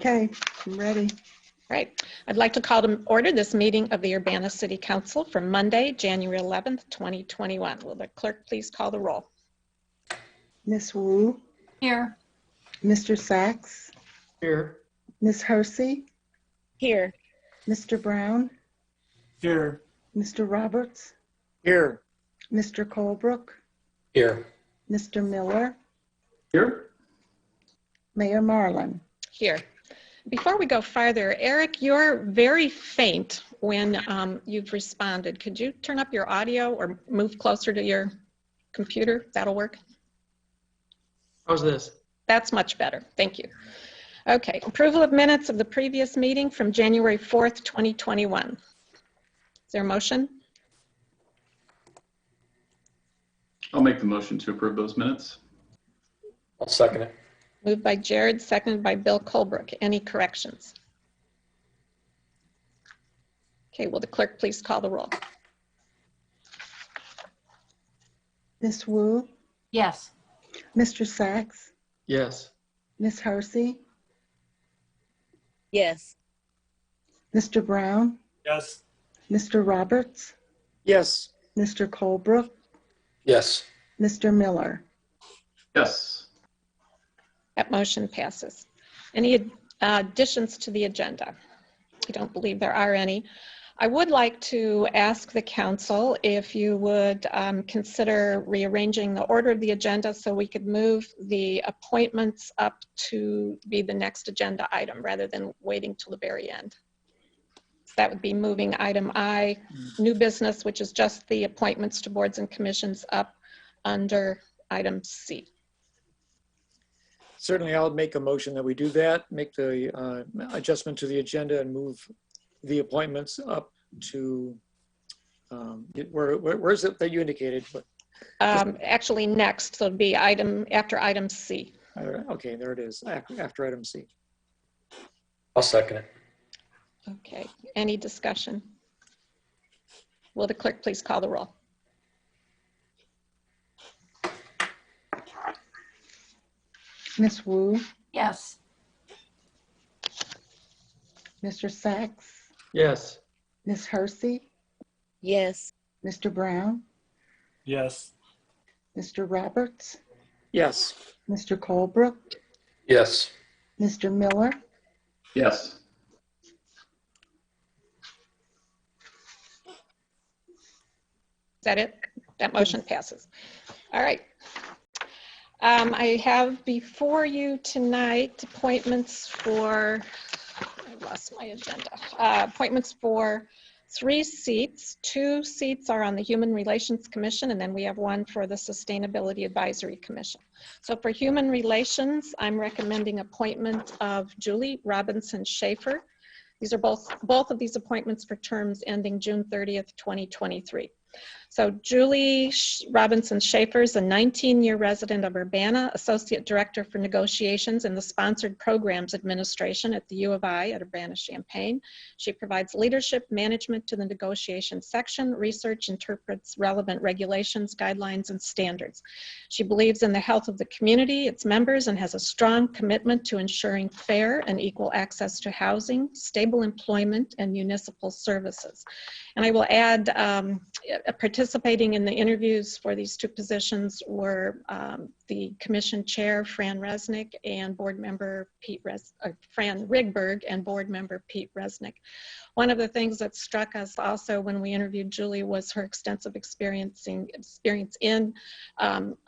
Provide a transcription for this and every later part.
Okay, I'm ready. Right. I'd like to call to order this meeting of the Urbana City Council for Monday, January 11th, 2021. Will the clerk please call the roll? Ms. Wu, Here. Mr. Sachs, Here. Ms. Hersey, Here. Mr. Brown, Here. Mr. Roberts, Here. Mr. Colebrook, Here. Mr. Miller, Here. Mayor Marlin. Here. Before we go farther, Eric, you're very faint when you've responded. Could you turn up your audio or move closer to your computer? That'll work. How's this? That's much better. Thank you. Okay. Approval of minutes of the previous meeting from January 4th, 2021. Is there a motion? I'll make the motion to approve those minutes. I'll second it. Moved by Jared, seconded by Bill Colebrook. Any corrections? Okay, will the clerk please call the roll? Ms. Wu, Yes. Mr. Sachs, Yes. Ms. Hersey, Yes. Mr. Brown, Yes. Mr. Roberts, Yes. Mr. Colebrook, Yes. Mr. Miller. Yes. That motion passes. Any additions to the agenda? I don't believe there are any. I would like to ask the council if you would consider rearranging the order of the agenda so we could move the appointments up to be the next agenda item rather than waiting till the very end. That would be moving item I, new business, which is just the appointments to boards and commissions, up under item C. Certainly, I'll make a motion that we do that, make the adjustment to the agenda and move the appointments up to, where is it that you indicated? Actually next, so it'd be after item C. Okay, there it is, after item C. I'll second it. Okay, any discussion? Will the clerk please call the roll? Ms. Wu, Yes. Mr. Sachs, Yes. Ms. Hersey, Yes. Mr. Brown, Yes. Mr. Roberts, Yes. Mr. Colebrook, Yes. Mr. Miller, Yes. Is that it? That motion passes. All right. I have before you tonight appointments for, I lost my agenda, appointments for 3 seats. 2 seats are on the Human Relations Commission, and then we have 1 for the Sustainability Advisory Commission. So for Human Relations, I'm recommending appointment of Julie Robinson Schaefer. These are both of these appointments for terms ending June 30th, 2023. So Julie Robinson Schaefer is a 19-year resident of Urbana, Associate Director for Negotiations in the Sponsored Programs Administration at the U of I at Urbana-Champaign. She provides leadership management to the negotiation section, research, interprets relevant regulations, guidelines, and standards. She believes in the health of the community, its members, and has a strong commitment to ensuring fair and equal access to housing, stable employment, and municipal services. And I will add, participating in the interviews for these 2 positions were the commission chair, Fran Resnick, and board member Fran Rigberg, and board member Pete Resnick. One of the things that struck us also when we interviewed Julie was her extensive experience in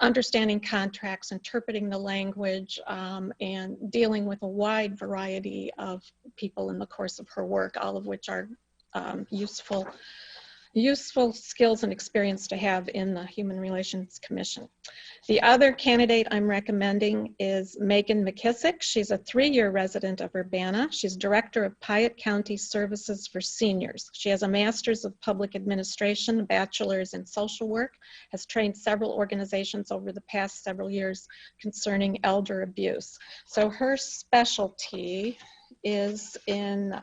understanding contracts, interpreting the language, and dealing with a wide variety of people in the course of her work, all of which are useful skills and experience to have in the Human Relations Commission. The other candidate I'm recommending is Megan McKissick. She's a 3-year resident of Urbana. She's Director of Piatt County Services for Seniors. She has a Master's of Public Administration, a Bachelor's in Social Work, has trained several organizations over the past several years concerning elder abuse. So her specialty is in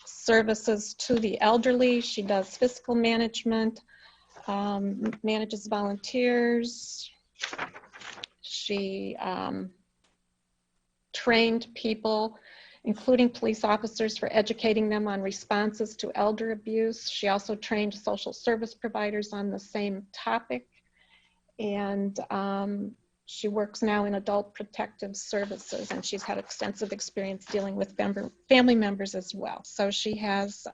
services to the elderly. She does fiscal management, manages volunteers. She trained people, including police officers, for educating them on responses to elder abuse. She also trained social service providers on the same topic. And she works now in adult protective services, and she's had extensive experience dealing with family members as well. So she has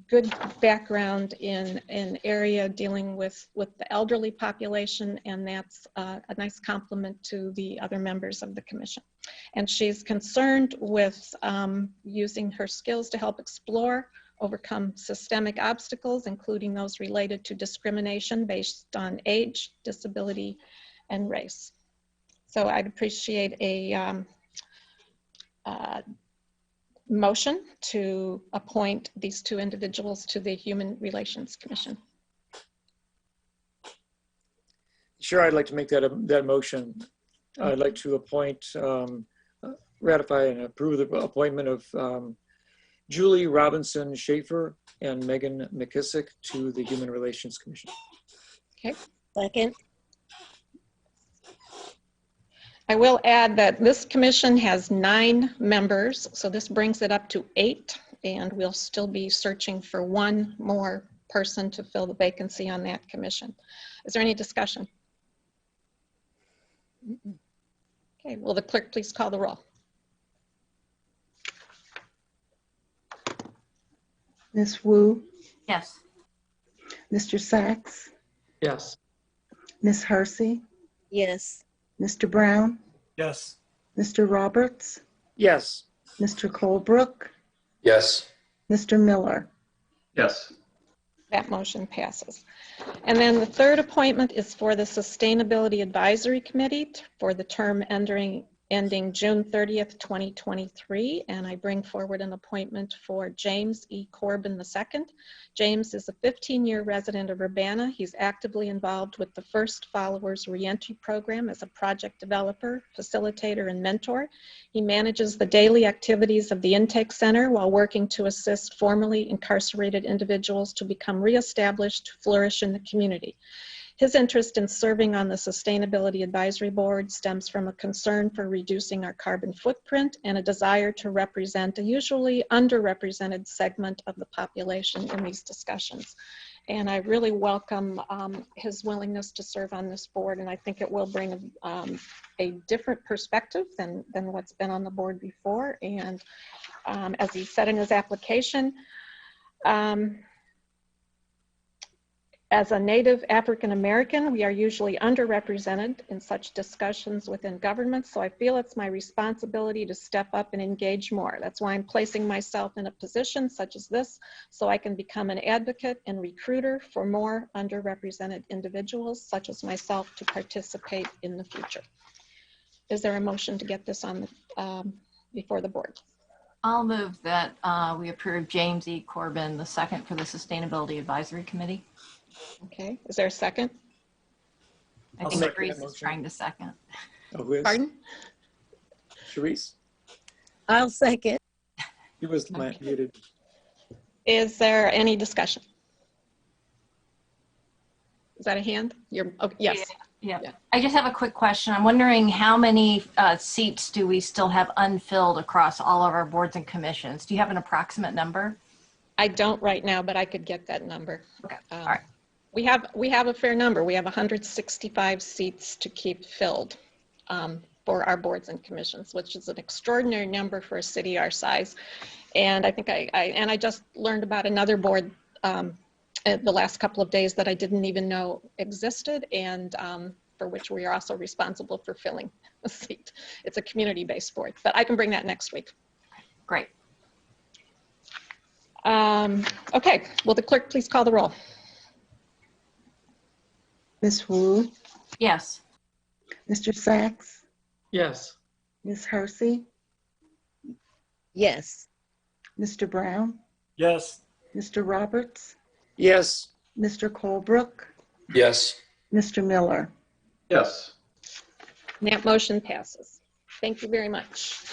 good background in an area dealing with the elderly population, and that's a nice complement to the other members of the commission. And she's concerned with using her skills to help explore, overcome systemic obstacles, including those related to discrimination based on age, disability, and race. So I'd appreciate a motion to appoint these two individuals to the Human Relations Commission. Sure, I'd like to make that motion. I'd like to appoint, ratify and approve the appointment of Julie Robinson Schaefer and Megan McKissick to the Human Relations Commission. Okay. Second. I will add that this commission has 9 members, so this brings it up to 8, and we'll still be searching for one more person to fill the vacancy on that commission. Is there any discussion? Okay, will the clerk please call the roll? Ms. Wu, Yes. Mr. Sachs, Yes. Ms. Hersey, Yes. Mr. Brown, Yes. Mr. Roberts, Yes. Mr. Colebrook, Yes. Mr. Miller. Yes. That motion passes. And then the third appointment is for the Sustainability Advisory Committee for the term ending June 30th, 2023. And I bring forward an appointment for James E. Corbin II. James is a 15-year resident of Urbana. He's actively involved with the First Followers Reentry Program as a project developer, facilitator, and mentor. He manages the daily activities of the intake center while working to assist formerly incarcerated individuals to become reestablished, flourish in the community. His interest in serving on the Sustainability Advisory Board stems from a concern for reducing our carbon footprint and a desire to represent a usually underrepresented segment of the population in these discussions. And I really welcome his willingness to serve on this board, and I think it will bring a different perspective than what's been on the board before. And as he said in his application, as a Native African American, we are usually underrepresented in such discussions within government, so I feel it's my responsibility to step up and engage more. That's why I'm placing myself in a position such as this, so I can become an advocate and recruiter for more underrepresented individuals such as myself to participate in the future. Is there a motion to get this on the, before the board? I'll move that we approve James E. Corbin II for the Sustainability Advisory Committee. Okay, is there a second? I I'll think second Reese that is motion. trying to second. Oh, who is? Pardon? Sharice? I'll second. He was Okay. muted. Is there any discussion? Is that a hand? You're, oh, yes. Yeah. Yeah. I just have a quick question. I'm wondering how many seats do we still have unfilled across all of our boards and commissions? Do you have an approximate number? I don't right now, but I could get that number. Okay, Um, all right. We have a fair number. We have 165 seats to keep filled for our boards and commissions, which is an extraordinary number for a city our size. And I think I just learned about another board the last couple of days that I didn't even know existed, and for which we are also responsible for filling a seat. It's a community-based board, but I can bring that next week. Great. Okay, will the clerk please call the roll? Ms. Wu, Yes. Mr. Sachs, Yes. Ms. Hersey, Yes. Mr. Brown, Yes. Mr. Roberts, Yes. Mr. Colebrook, Yes. Mr. Miller. Yes. And that motion passes. Thank you very much.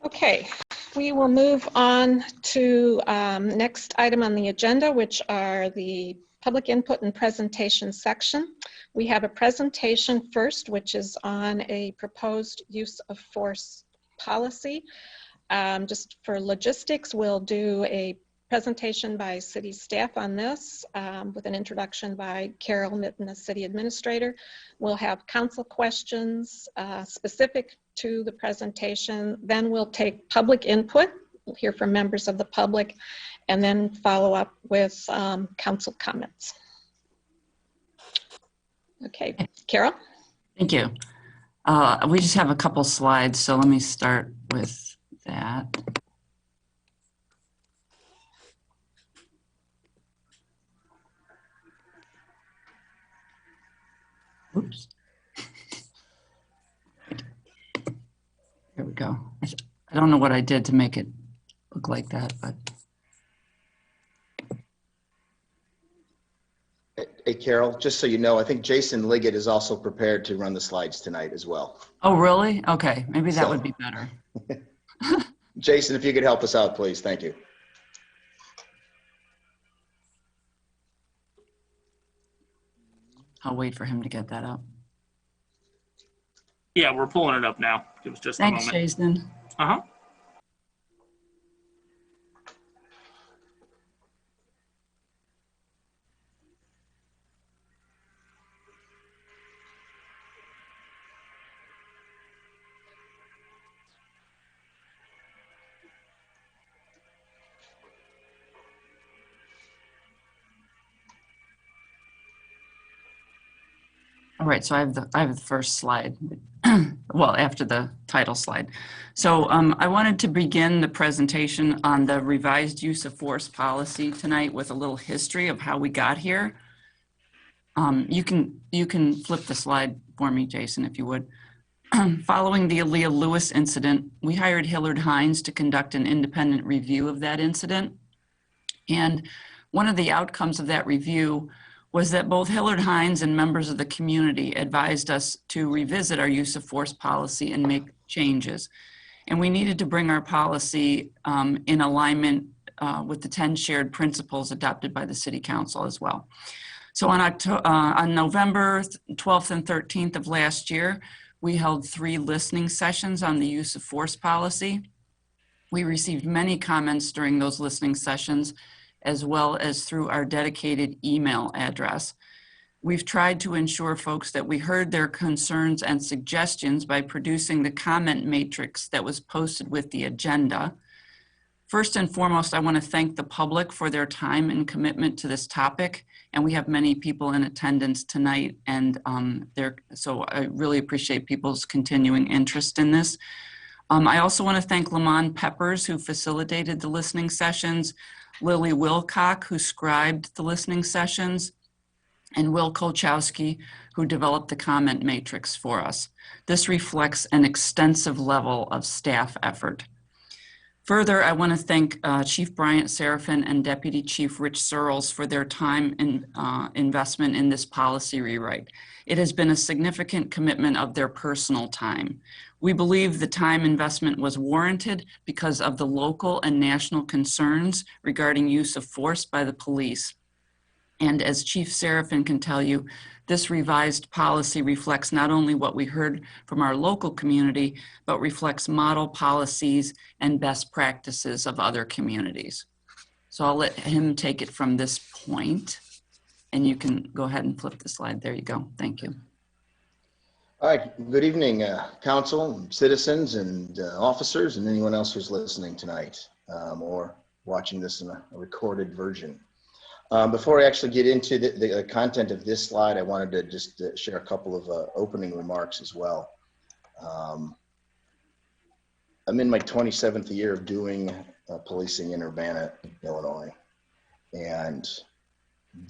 Okay, we will move on to next item on the agenda, which are the public input and presentation section. We have a presentation first, which is on a proposed use of force policy. Just for logistics, we'll do a presentation by city staff on this with an introduction by Carol Mitten, the city administrator. We'll have council questions specific to the presentation. Then we'll take public input. We'll hear from members of the public and then follow up with council comments. Okay, Carol? Thank you. We just have a couple slides, so let me start with that. Oops. Here we go. I don't know what I did to make it look like that, but. Hey, Carol, just so you know, I think Jason Liggett is also prepared to run the slides tonight as well. Oh, really? Okay, maybe that would be better. Jason, if you could help us out, please. Thank you. I'll wait for him to get that up. Yeah, we're pulling it up now. Give us just a Thanks, moment. Jason. Uh-huh. All right, so I have the first slide, well, after the title slide. So I wanted to begin the presentation on the revised use of force policy tonight with a little history of how we got here. You can flip the slide for me, Jason, if you would. Following the Aaliyah Lewis incident, we hired Hillard Hines to conduct an independent review of that incident. And one of the outcomes of that review was that both Hillard Hines and members of the community advised us to revisit our use of force policy and make changes. And we needed to bring our policy in alignment with the 10 shared principles adopted by the City Council as well. So on November 12th and 13th of last year, we held 3 listening sessions on the use of force policy. We received many comments during those listening sessions, as well as through our dedicated email address. We've tried to ensure folks that we heard their concerns and suggestions by producing the comment matrix that was posted with the agenda. First and foremost, I want to thank the public for their time and commitment to this topic. And we have many people in attendance tonight, and so I really appreciate people's continuing interest in this. I also want to thank Lamont Peppers, who facilitated the listening sessions, Lily Wilcock, who scribed the listening sessions, and Will Kolchowski, who developed the comment matrix for us. This reflects an extensive level of staff effort. Further, I want to thank Chief Bryant Serafin and Deputy Chief Rich Searles for their time and investment in this policy rewrite. It has been a significant commitment of their personal time. We believe the time investment was warranted because of the local and national concerns regarding use of force by the police. And as Chief Serafin can tell you, this revised policy reflects not only what we heard from our local community, but reflects model policies and best practices of other communities. So I'll let him take it from this point, and you can go ahead and flip the slide. There you go. Thank you. All right. Good evening, council, citizens, and officers, and anyone else who's listening tonight or watching this in a recorded version. Before I actually get into the content of this slide, I wanted to just share a couple of opening remarks as well. I'm in my 27th year of doing policing in Urbana, Illinois, and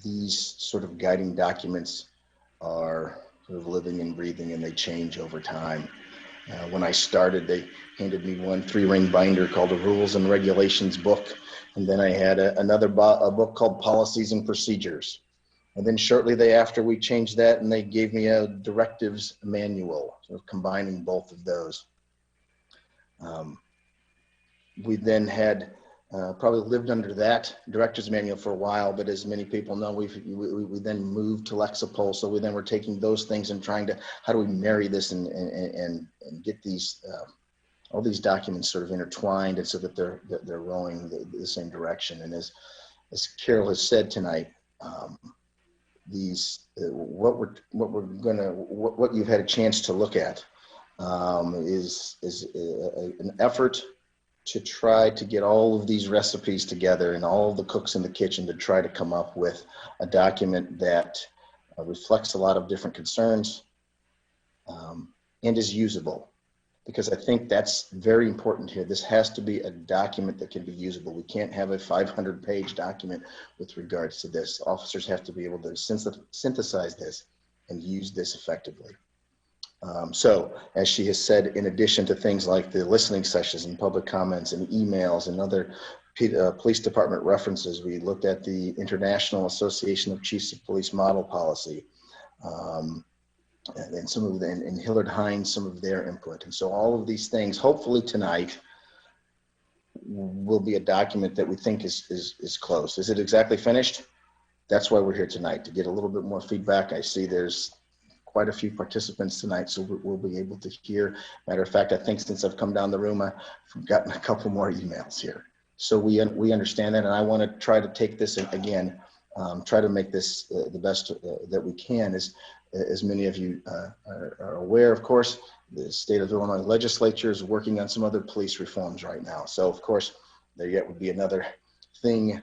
these sort of guiding documents are sort of living and breathing, and they change over time. When I started, they handed me one 3-ring binder called the Rules and Regulations book. And then I had another book called Policies and Procedures. And then shortly thereafter, we changed that and they gave me a directives manual, sort of combining both of those. We then had probably lived under that director's manual for a while, but as many people know, we then moved to Lexipol. So we then were taking those things and trying to, how do we marry this and get these, all these documents sort of intertwined and so that they're rowing the same direction. And as Carol has said tonight, what you've had a chance to look at is an effort to try to get all of these recipes together and all of the cooks in the kitchen to try to come up with a document that reflects a lot of different concerns and is usable. Because I think that's very important here. This has to be a document that can be usable. We can't have a 500-page document with regards to this. Officers have to be able to synthesize this and use this effectively. So, as she has said, in addition to things like the listening sessions and public comments and emails and other police department references, we looked at the International Association of Chiefs of Police model policy, and some of the, and Hillard Hines, some of their input. And so all of these things, hopefully tonight, will be a document that we think is close. Is it exactly finished? That's why we're here tonight, to get a little bit more feedback. I see there's quite a few participants tonight, so we'll be able to hear. Matter of fact, I think since I've come down the room, I've gotten a couple more emails here. So we understand that, and I want to try to take this again, try to make this the best that we can. As many of you are aware, of course, the state of Illinois legislature is working on some other police reforms right now. So of course, there yet would be another thing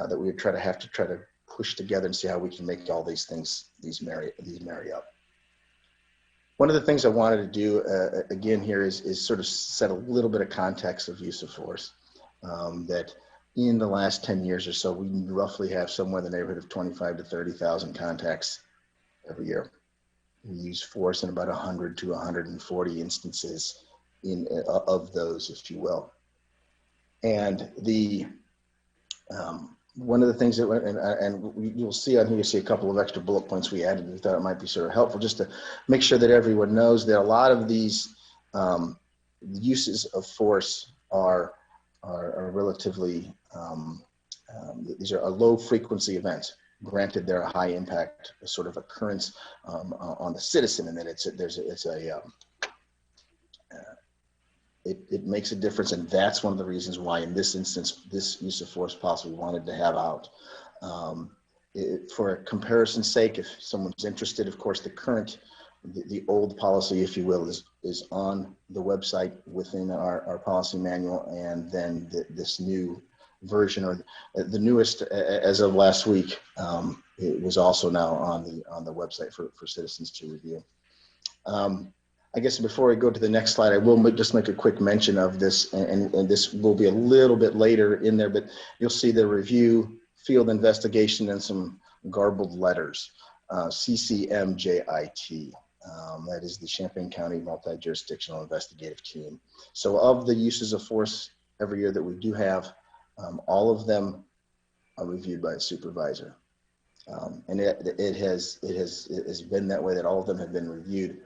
that we would try to push together and see how we can make all these things, these marry up. One of the things I wanted to do again here is sort of set a little bit of context of use of force. That in the last 10 years or so, we roughly have somewhere in the neighborhood of 25 to 30,000 contacts every year. We use force in about 100 to 140 instances of those, if you will. And the one of the things that, and you'll see on here, you see a couple of extra bullet points we added. We thought it might be sort of helpful just to make sure that everyone knows that a lot of these uses of force are relatively, these are low frequency events. Granted, they're a high impact sort of occurrence on the citizen, and that it makes a difference, and that's one of the reasons why in this instance, this use of force policy we wanted to have out. For comparison's sake, if someone's interested, of course, the old policy, if you will, is on the website within our policy manual, and then this new version, or the newest as of last week, it was also now on the website for citizens to review. I guess before I go to the next slide, I will just make a quick mention of this, and this will be a little bit later in there, but you'll see the review, field investigation, and some garbled letters, CCMJIT. That is the Champaign County Multi-Jurisdictional Investigative Team. So of the uses of force every year that we do have, all of them are reviewed by a supervisor. And it has been that way, that all of them have been reviewed.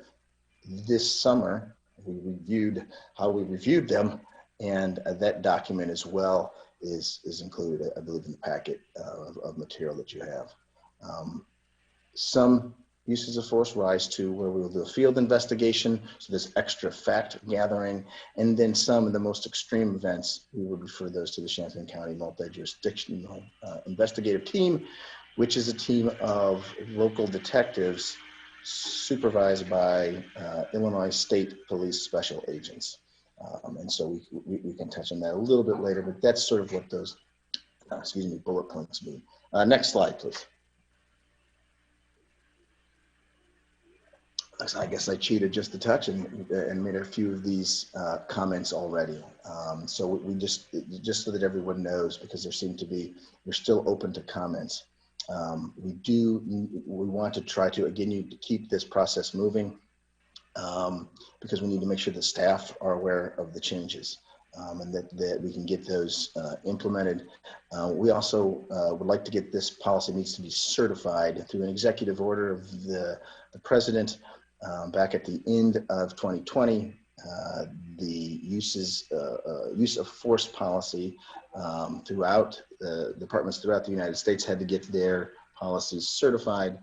This summer, we reviewed how we reviewed them, and that document as well is included, I believe, in the packet of material that you have. Some uses of force rise to where we will do a field investigation, so there's extra fact gathering, and then some of the most extreme events, we would refer those to the Champaign County Multi-Jurisdictional Investigative Team, which is a team of local detectives supervised by Illinois State Police Special Agents. And so we can touch on that a little bit later, but that's sort of what those, bullet points mean. Next slide, please. I guess I cheated just a touch and made a few of these comments already. So we just so that everyone knows, because there seem to be, we're still open to comments. We want to try to, again, you to keep this process moving, because we need to make sure the staff are aware of the changes, and that we can get those implemented. We also would like to get this policy, needs to be certified through an executive order of the president back at the end of 2020. the use of force policy throughout departments throughout the United States had to get their policies certified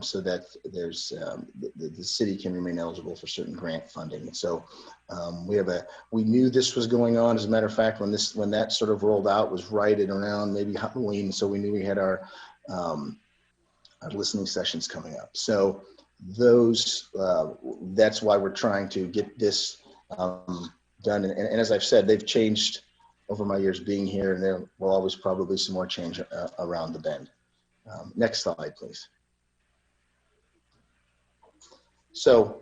so that the city can remain eligible for certain grant funding. So we knew this was going on. As a matter of fact, when that sort of rolled out was right at around maybe Halloween, so we knew we had our listening sessions coming up. So that's why we're trying to get this done. And as I've said, they've changed over my years being here, and there will always probably some more change around the bend. Next slide, please. So,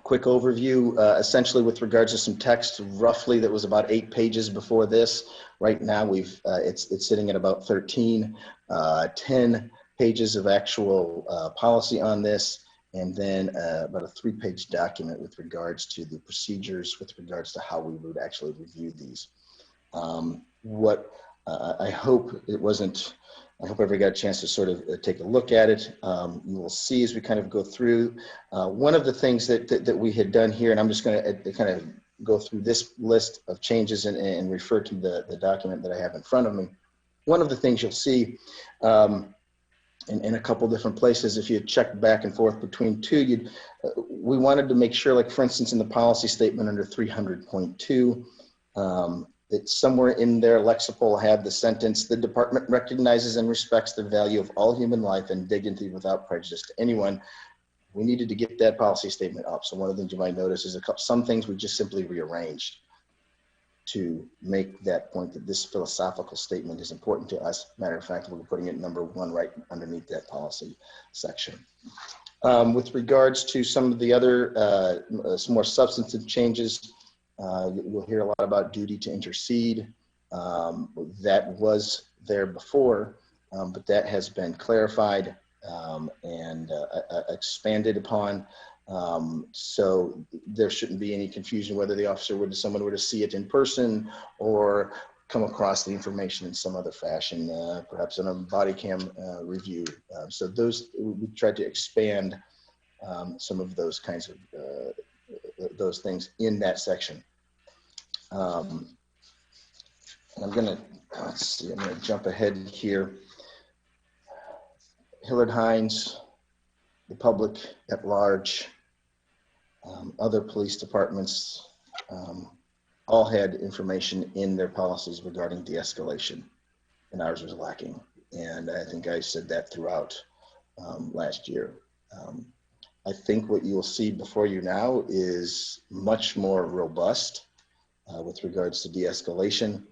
quick overview, essentially with regards to some text, roughly that was about 8 pages before this. Right now, it's sitting at about 13, 10 pages of actual policy on this, and then about a 3-page document with regards to the procedures, with regards to how we would actually review these. I hope everybody got a chance to sort of take a look at it. You will see as we kind of go through. One of the things that we had done here, and I'm just going to kind of go through this list of changes and refer to the document that I have in front of me. One of the things you'll see in a couple different places, if you check back and forth between two, we wanted to make sure, like for instance, in the policy statement under 300.2, that somewhere in there, Lexipol had the sentence, "The department recognizes and respects the value of all human life and dignity without prejudice to anyone." We needed to get that policy statement up. So one of the things you might notice is some things we just simply rearranged to make that point that this philosophical statement is important to us. Matter of fact, we're putting it number 1 right underneath that policy section. With regards to some of the other, some more substantive changes, you'll hear a lot about duty to intercede. That was there before, but that has been clarified and expanded upon. So there shouldn't be any confusion whether the officer someone were to see it in person or come across the information in some other fashion, perhaps in a body cam review. So we tried to expand some of those kinds of those things in that section. And I'm gonna jump ahead here. Hillard Hines, the public at large, other police departments, all had information in their policies regarding de-escalation, and ours was lacking. And I think I said that throughout last year. I think what you will see before you now is much more robust with regards to de-escalation,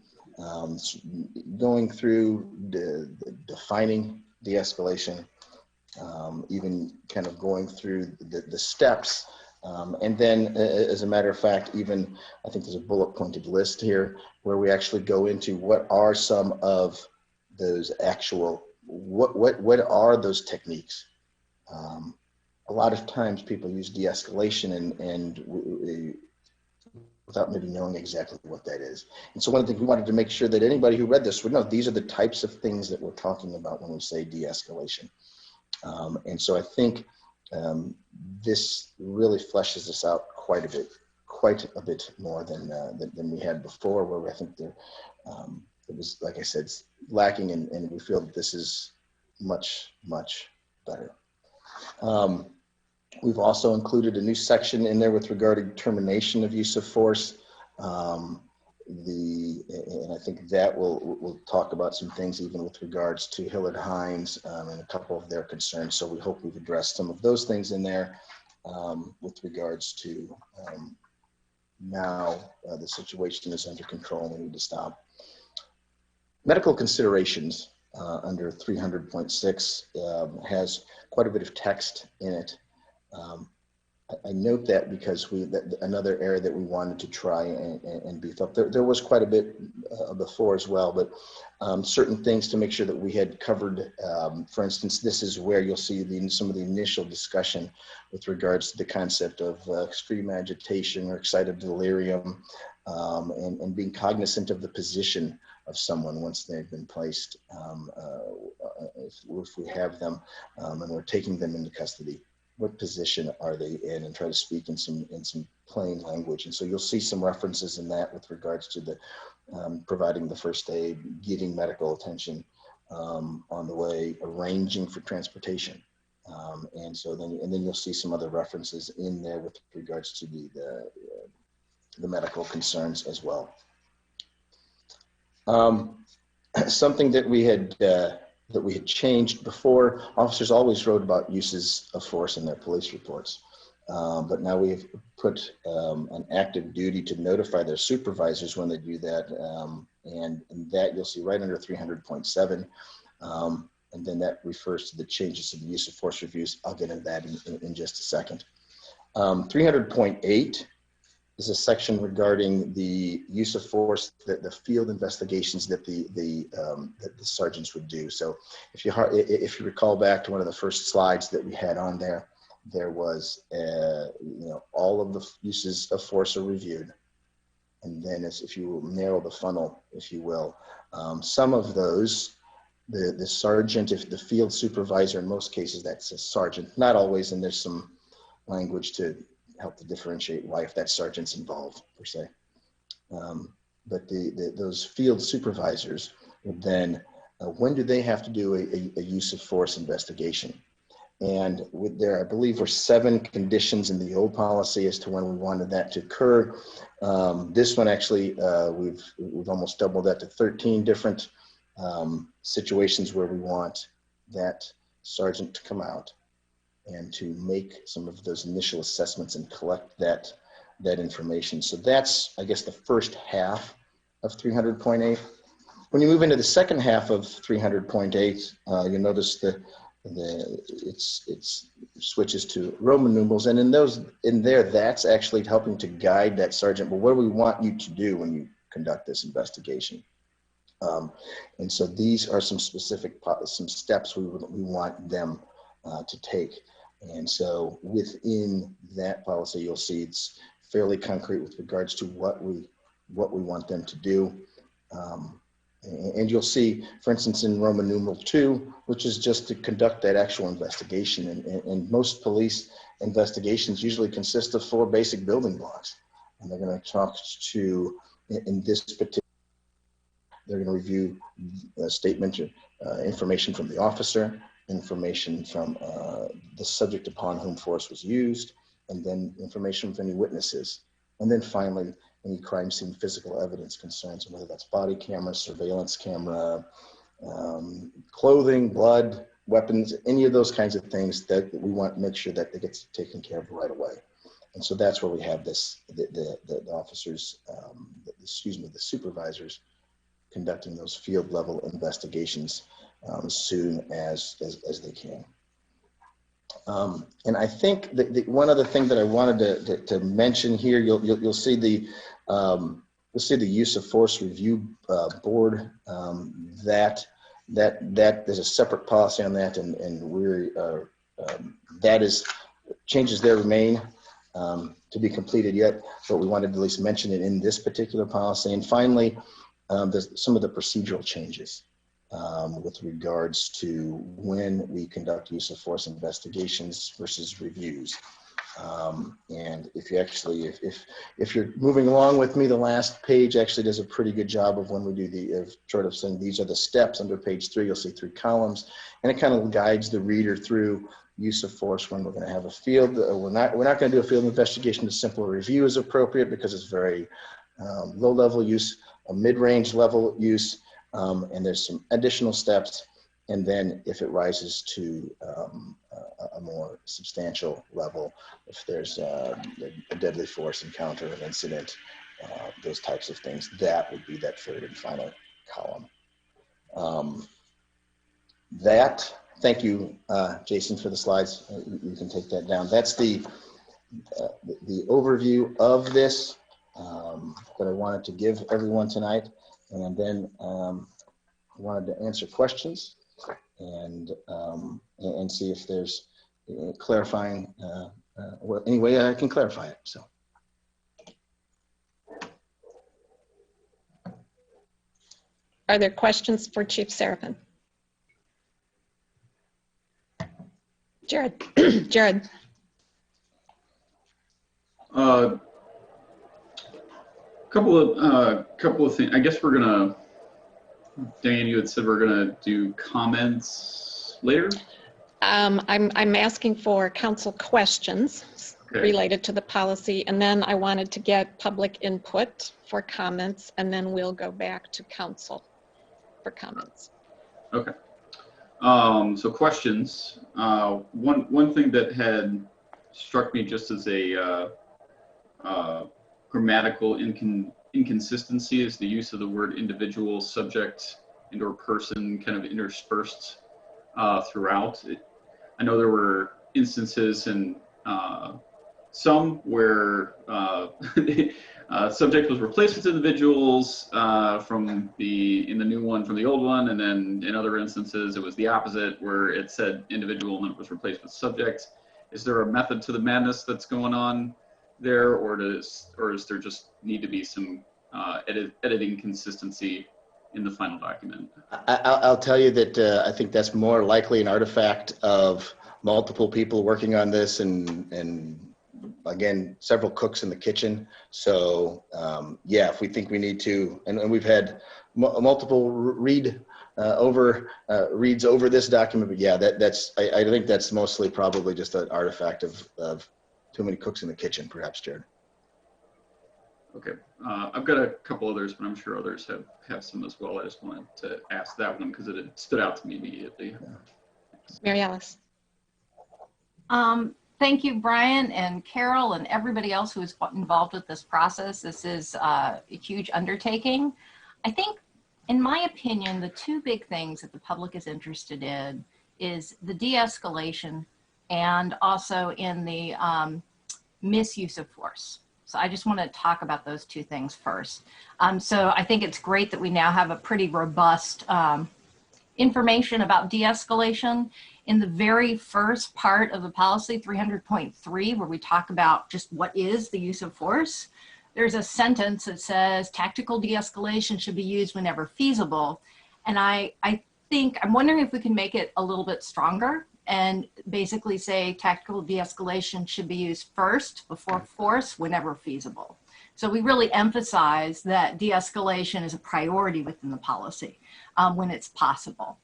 going through defining de-escalation, even kind of going through the steps. And then, as a matter of fact, even I think there's a bullet pointed list here where we actually go into what are some of those actual, what are those techniques? A lot of times people use de-escalation and without maybe knowing exactly what that is. And so one of the things we wanted to make sure that anybody who read this would know these are the types of things that we're talking about when we say de-escalation. And so I think this really fleshes this out quite a bit more than we had before, where I think it was, like I said, lacking, and we feel that this is much, much better. We've also included a new section in there with regard to termination of use of force. And I think that we'll talk about some things even with regards to Hillard Hines and a couple of their concerns. So we hope we've addressed some of those things in there with regards to now the situation is under control and we need to stop. Medical considerations under 300.6 has quite a bit of text in it. I note that because another area that we wanted to try and beef up. There was quite a bit before as well, but certain things to make sure that we had covered. For instance, this is where you'll see some of the initial discussion with regards to the concept of extreme agitation or excited delirium, and being cognizant of the position of someone once they've been placed, if we have them and we're taking them into custody. what position are they in, and try to speak in some plain language. And so you'll see some references in that with regards to the providing the first aid, getting medical attention on the way, arranging for transportation. And so then you'll see some other references in there with regards to the medical concerns as well. Something that we had changed before, officers always wrote about uses of force in their police reports. But now we've put an active duty to notify their supervisors when they do that. And that you'll see right under 300.7. And then that refers to the changes in the use of force reviews. I'll get into that in just a second. 300.8 is a section regarding the use of force, the field investigations that the sergeants would do. So if you recall back to one of the first slides that we had on there, there was all of the uses of force are reviewed, and then if you will narrow the funnel, if you will, some of those the sergeant, if the field supervisor, in most cases that's a sergeant, not always, and there's some language to help to differentiate why if that sergeant's involved per se. But those field supervisors would then, when do they have to do a use of force investigation? And with there, I believe, were 7 conditions in the old policy as to when we wanted that to occur. This one actually, we've almost doubled that to 13 different situations where we want that sergeant to come out and to make some of those initial assessments and collect that information. So that's, I guess, the first half of 300.8. When you move into the second half of 300.8, you'll notice it switches to Roman numerals, and in there, that's actually helping to guide that sergeant. Well, what do we want you to do when you conduct this investigation? And so these are some specific steps we want them to take. And so within that policy, you'll see it's fairly concrete with regards to what we want them to do. And you'll see, for instance, in Roman numeral 2, which is just to conduct that actual investigation. And most police investigations usually consist of 4 basic building blocks. And they're going to talk to, in this particular, they're going to review a statement, information from the officer, information from the subject upon whom force was used, and then information from any witnesses. And then finally, any crime scene physical evidence concerns, whether that's body camera, surveillance camera, clothing, blood, weapons, any of those kinds of things that we want to make sure that it gets taken care of right away. And so that's where we have this, the officers, the supervisors conducting those field level investigations as soon as they can. And I think that one other thing that I wanted to mention here, you'll see the use of force review board. That there's a separate policy on that, and we're that is changes there remain to be completed yet, but we wanted to at least mention it in this particular policy. And finally, there's some of the procedural changes with regards to when we conduct use of force investigations versus reviews. And if you actually, if you're moving along with me, the last page actually does a pretty good job of when we do the sort of saying these are the steps. Under page 3, you'll see 3 columns, and it kind of guides the reader through use of force when we're going to have a field. We're not going to do a field investigation. A simple review is appropriate because it's very low level use, a mid-range level use, and there's some additional steps. And then if it rises to a more substantial level, if there's a deadly force encounter, an incident, those types of things, that would be that third and final column. Thank you, Jason, for the slides. You can take that down. That's the overview of this that I wanted to give everyone tonight. And then I wanted to answer questions and see if there's clarifying, any way I can clarify it. So. Are there questions for Chief Seraphin? Jared. Jared. Couple of things. I guess we're gonna. Diane, you had said we're gonna do comments later. I'm asking for council questions Okay. related to the policy, and then I wanted to get public input for comments, and then we'll go back to council for comments. Okay. So questions. One thing that had struck me just as a grammatical inconsistency is the use of the word individual, subject, and/or person kind of interspersed throughout. I know there were instances and some where subject was replaced with individuals in the new one from the old one, and then in other instances it was the opposite where it said individual and then it was replaced with subject. Is there a method to the madness that's going on there, or does there just need to be some editing consistency in the final document? I'll tell you that I think that's more likely an artifact of multiple people working on this and again, several cooks in the kitchen. So yeah, if we think we need to, and we've had multiple reads over this document, but yeah, I think that's mostly probably just an artifact of too many cooks in the kitchen, perhaps, Jared. Okay, I've got a couple others, but I'm sure others have some as well. I just wanted to ask that one because it had stood out to me immediately. Mary Alice. Thank you, Brian and Carol and everybody else who is involved with this process. This is a huge undertaking. I think, in my opinion, the two big things that the public is interested in is the de-escalation and also in the misuse of force. So I just want to talk about those two things first. So I think it's great that we now have a pretty robust information about de-escalation. In the very first part of the policy, 300.3, where we talk about just what is the use of force, there's a sentence that says tactical de-escalation should be used whenever feasible. And I'm wondering if we can make it a little bit stronger and basically say tactical de-escalation should be used first before force whenever feasible. So we really emphasize that de-escalation is a priority within the policy when it's possible.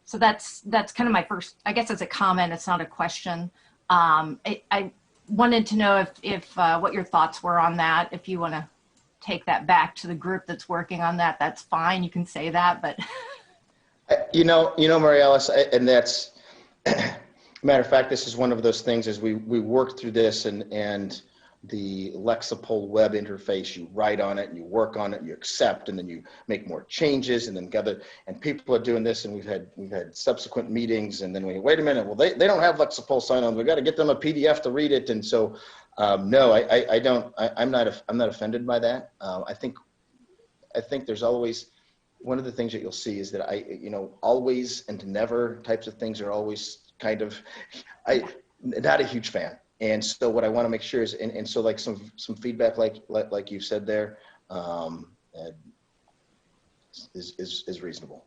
So that's kind of my first, I guess it's a comment, it's not a question. I wanted to know if what your thoughts were on that. If you want to take that back to the group that's working on that, that's fine, you can say that, but. You know, Mary Alice, and that's, matter of fact, this is one of those things as we worked through this and the Lexipol web interface, you write on it and you work on it and you accept and then you make more changes and then gather, and people are doing this and we've had subsequent meetings and then wait a minute, well they don't have Lexipol sign-ons, we got to get them a PDF to read it. And so no, I'm not offended by that. I think there's always, one of the things that you'll see is that always and never types of things are always kind of, not a huge fan. And so what I want to make sure is, and so like some feedback, like you said there, is reasonable.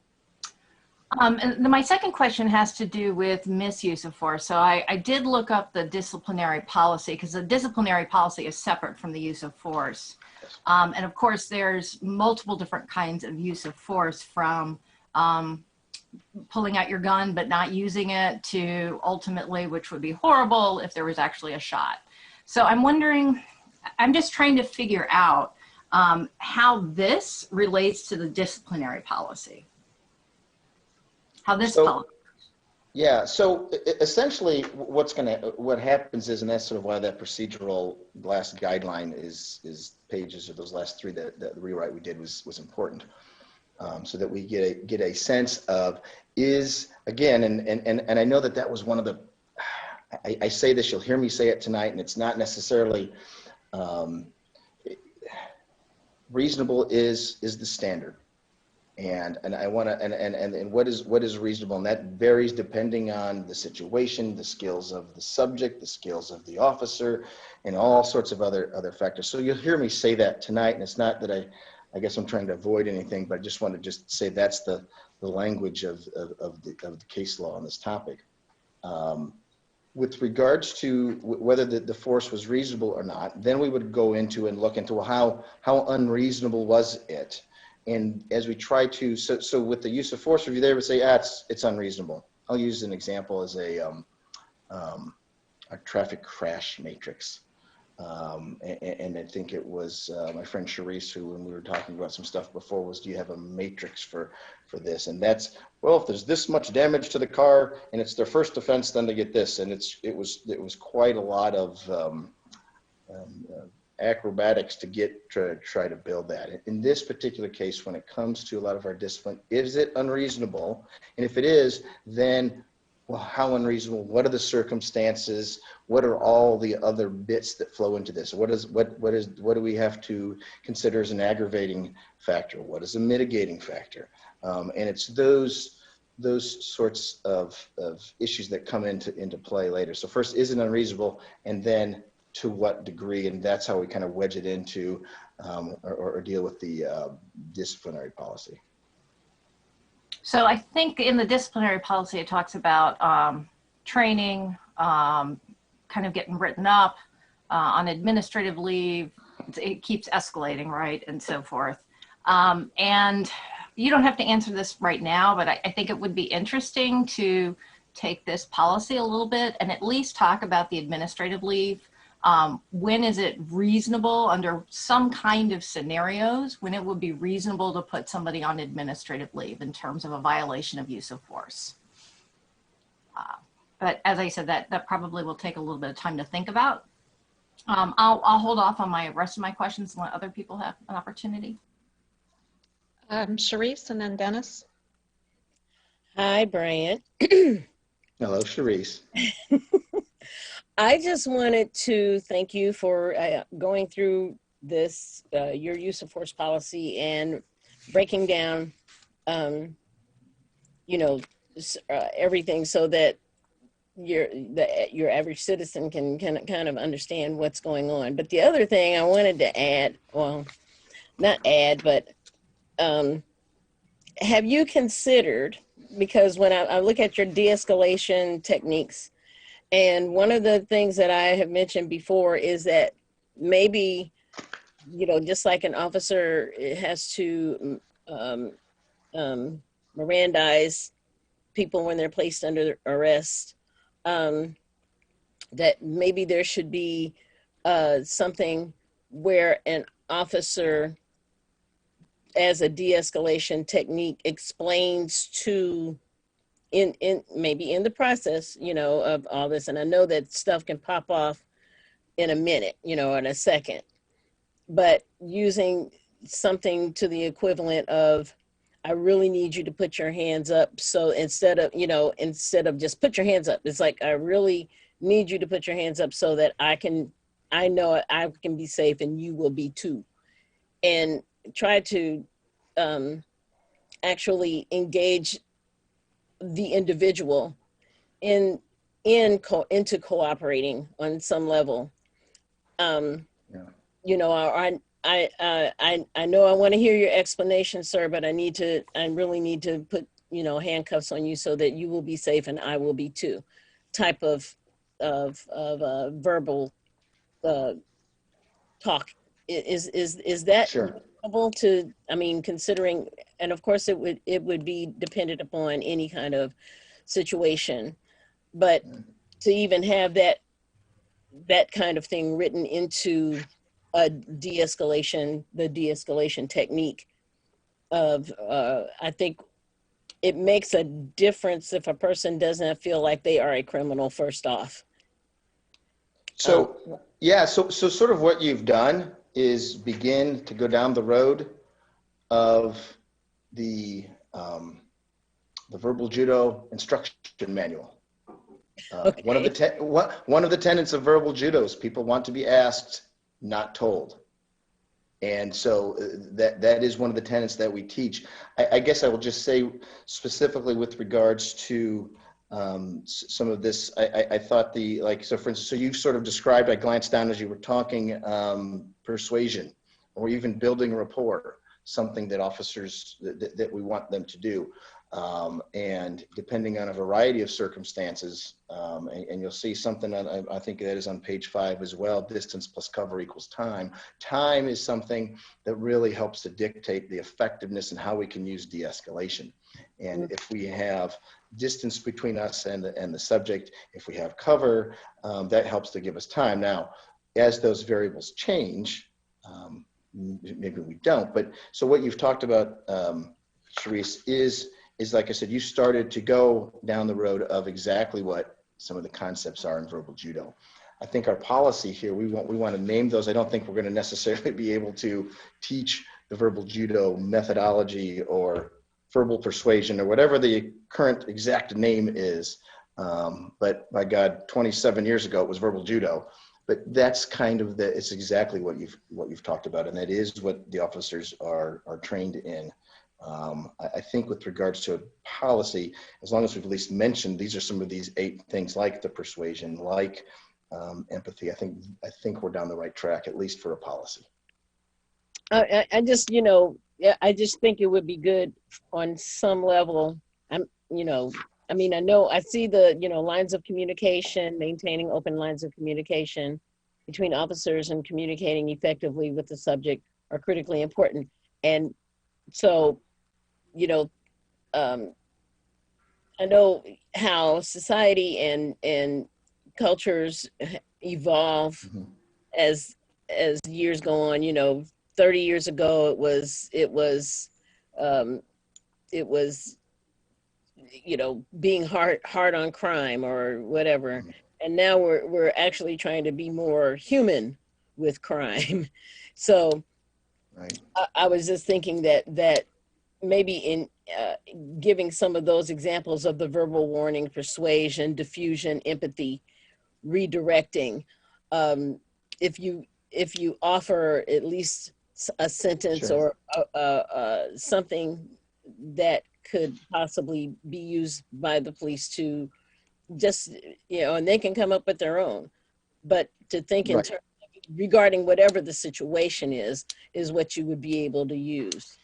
And then my second question has to do with misuse of force. So I did look up the disciplinary policy because the disciplinary policy is separate from the use of force. And of course, there's multiple different kinds of use of force, from pulling out your gun but not using it to ultimately, which would be horrible if there was actually a shot. So I'm wondering, I'm just trying to figure out how this relates to the disciplinary policy. How this policy. Yeah, so essentially what happens is, and that's sort of why that procedural last guideline is pages, or those last three, that the rewrite we did was important. So that we get a sense of is, again, and I know that was one of the, I say this, you'll hear me say it tonight, and it's not necessarily reasonable is the standard. And I want to, and what is reasonable, and that varies depending on the situation, the skills of the subject, the skills of the officer, and all sorts of other factors. So you'll hear me say that tonight, and it's not that I guess I'm trying to avoid anything, but I just want to just say that's the language of the case law on this topic. with regards to whether the force was reasonable or not, then we would go into and look into how unreasonable was it. And as we try to, so with the use of force review, they would say, it's unreasonable. I'll use an example as a traffic crash matrix. And I think it was my friend Charisse who, when we were talking about some stuff before, was, do you have a matrix for this? And that's, well, if there's this much damage to the car and it's their first offense, then they get this. And it was quite a lot of acrobatics to try to build that. In this particular case, when it comes to a lot of our discipline, is it unreasonable? And if it is, then, well, how unreasonable? What are the circumstances? What are all the other bits that flow into this? What do we have to consider as an aggravating factor? What is a mitigating factor? And it's those sorts of issues that come into play later. So first, is it unreasonable? And then to what degree? And that's how we kind of wedge it into or deal with the disciplinary policy. So I think in the disciplinary policy, it talks about training, kind of getting written up on administrative leave. It keeps escalating, right? And so forth. And you don't have to answer this right now, but I think it would be interesting to take this policy a little bit and at least talk about the administrative leave. When is it reasonable under some kind of scenarios when it would be reasonable to put somebody on administrative leave in terms of a violation of use of force? But as I said, that probably will take a little bit of time to think about. I'll hold off on my rest of my questions and let other people have an opportunity. Charisse and then Dennis. Hi, Brian. Hello, Charisse. I just wanted to thank you for going through this, your use of force policy and breaking down, everything so that your average citizen can kind of understand what's going on. But the other thing I wanted to add, well, not add, but have you considered, because when I look at your de-escalation techniques, and one of the things that I have mentioned before is that maybe, just like an officer has to Mirandize people when they're placed under arrest, that maybe there should be something where an officer, as a de-escalation technique, explains to maybe in the process, of all this. And I know that stuff can pop off in a minute, in a second, but using something to the equivalent of, I really need you to put your hands up. So instead of just put your hands up, it's like, I really need you to put your hands up so that I know I can be safe and you will be too. And try to actually engage the individual into cooperating on some level. I know I want to hear your explanation, sir, but I really need to put, handcuffs on you so that you will be safe and I will be too, type of verbal talk. Is that Sure. to, considering, and of course it would be dependent upon any kind of situation, but to even have that kind of thing written into a de-escalation, the de-escalation technique of, I think it makes a difference if a person doesn't feel like they are a criminal first off. So sort of what you've done is begin to go down the road of the verbal judo instruction manual. Okay. One of the tenets of verbal judo is people want to be asked, not told. And so that is one of the tenets that we teach. I guess I will just say specifically with regards to some of this, I thought so for instance, so you sort of described, I glanced down as you were talking, persuasion or even building rapport, something that officers, that we want them to do. And depending on a variety of circumstances, and you'll see something on, I think that is on page 5 as well, distance plus cover equals time. Time is something that really helps to dictate the effectiveness and how we can use de-escalation. And if we have distance between us and the subject, if we have cover, that helps to give us time. Now, as those variables change, maybe we don't, but so what you've talked about, Sharice, is like I said, you started to go down the road of exactly what some of the concepts are in verbal judo. I think our policy here, we want to name those. I don't think we're going to necessarily be able to teach the verbal judo methodology or verbal persuasion or whatever the current exact name is. But by God, 27 years ago, it was verbal judo. But that's kind of it's exactly what you've talked about. And that is what the officers are trained in. I think with regards to a policy, as long as we've at least mentioned, these are some of these 8 things like the persuasion, like empathy. I think we're down the right track, at least for a policy. I just, I just think it would be good on some level. I know I see the, lines of communication, maintaining open lines of communication between officers and communicating effectively with the subject are critically important. And so, I know how society and cultures evolve as years go on. 30 years ago, it was being hard on crime or whatever. And now we're actually trying to be more human with crime. So Right. I was just thinking that maybe in giving some of those examples of the verbal warning, persuasion, diffusion, empathy, redirecting, if you offer at least a sentence Sure. or something that could possibly be used by the police to just, and they can come up with their own, but to think in Right. terms regarding whatever the situation is what you would be able to use.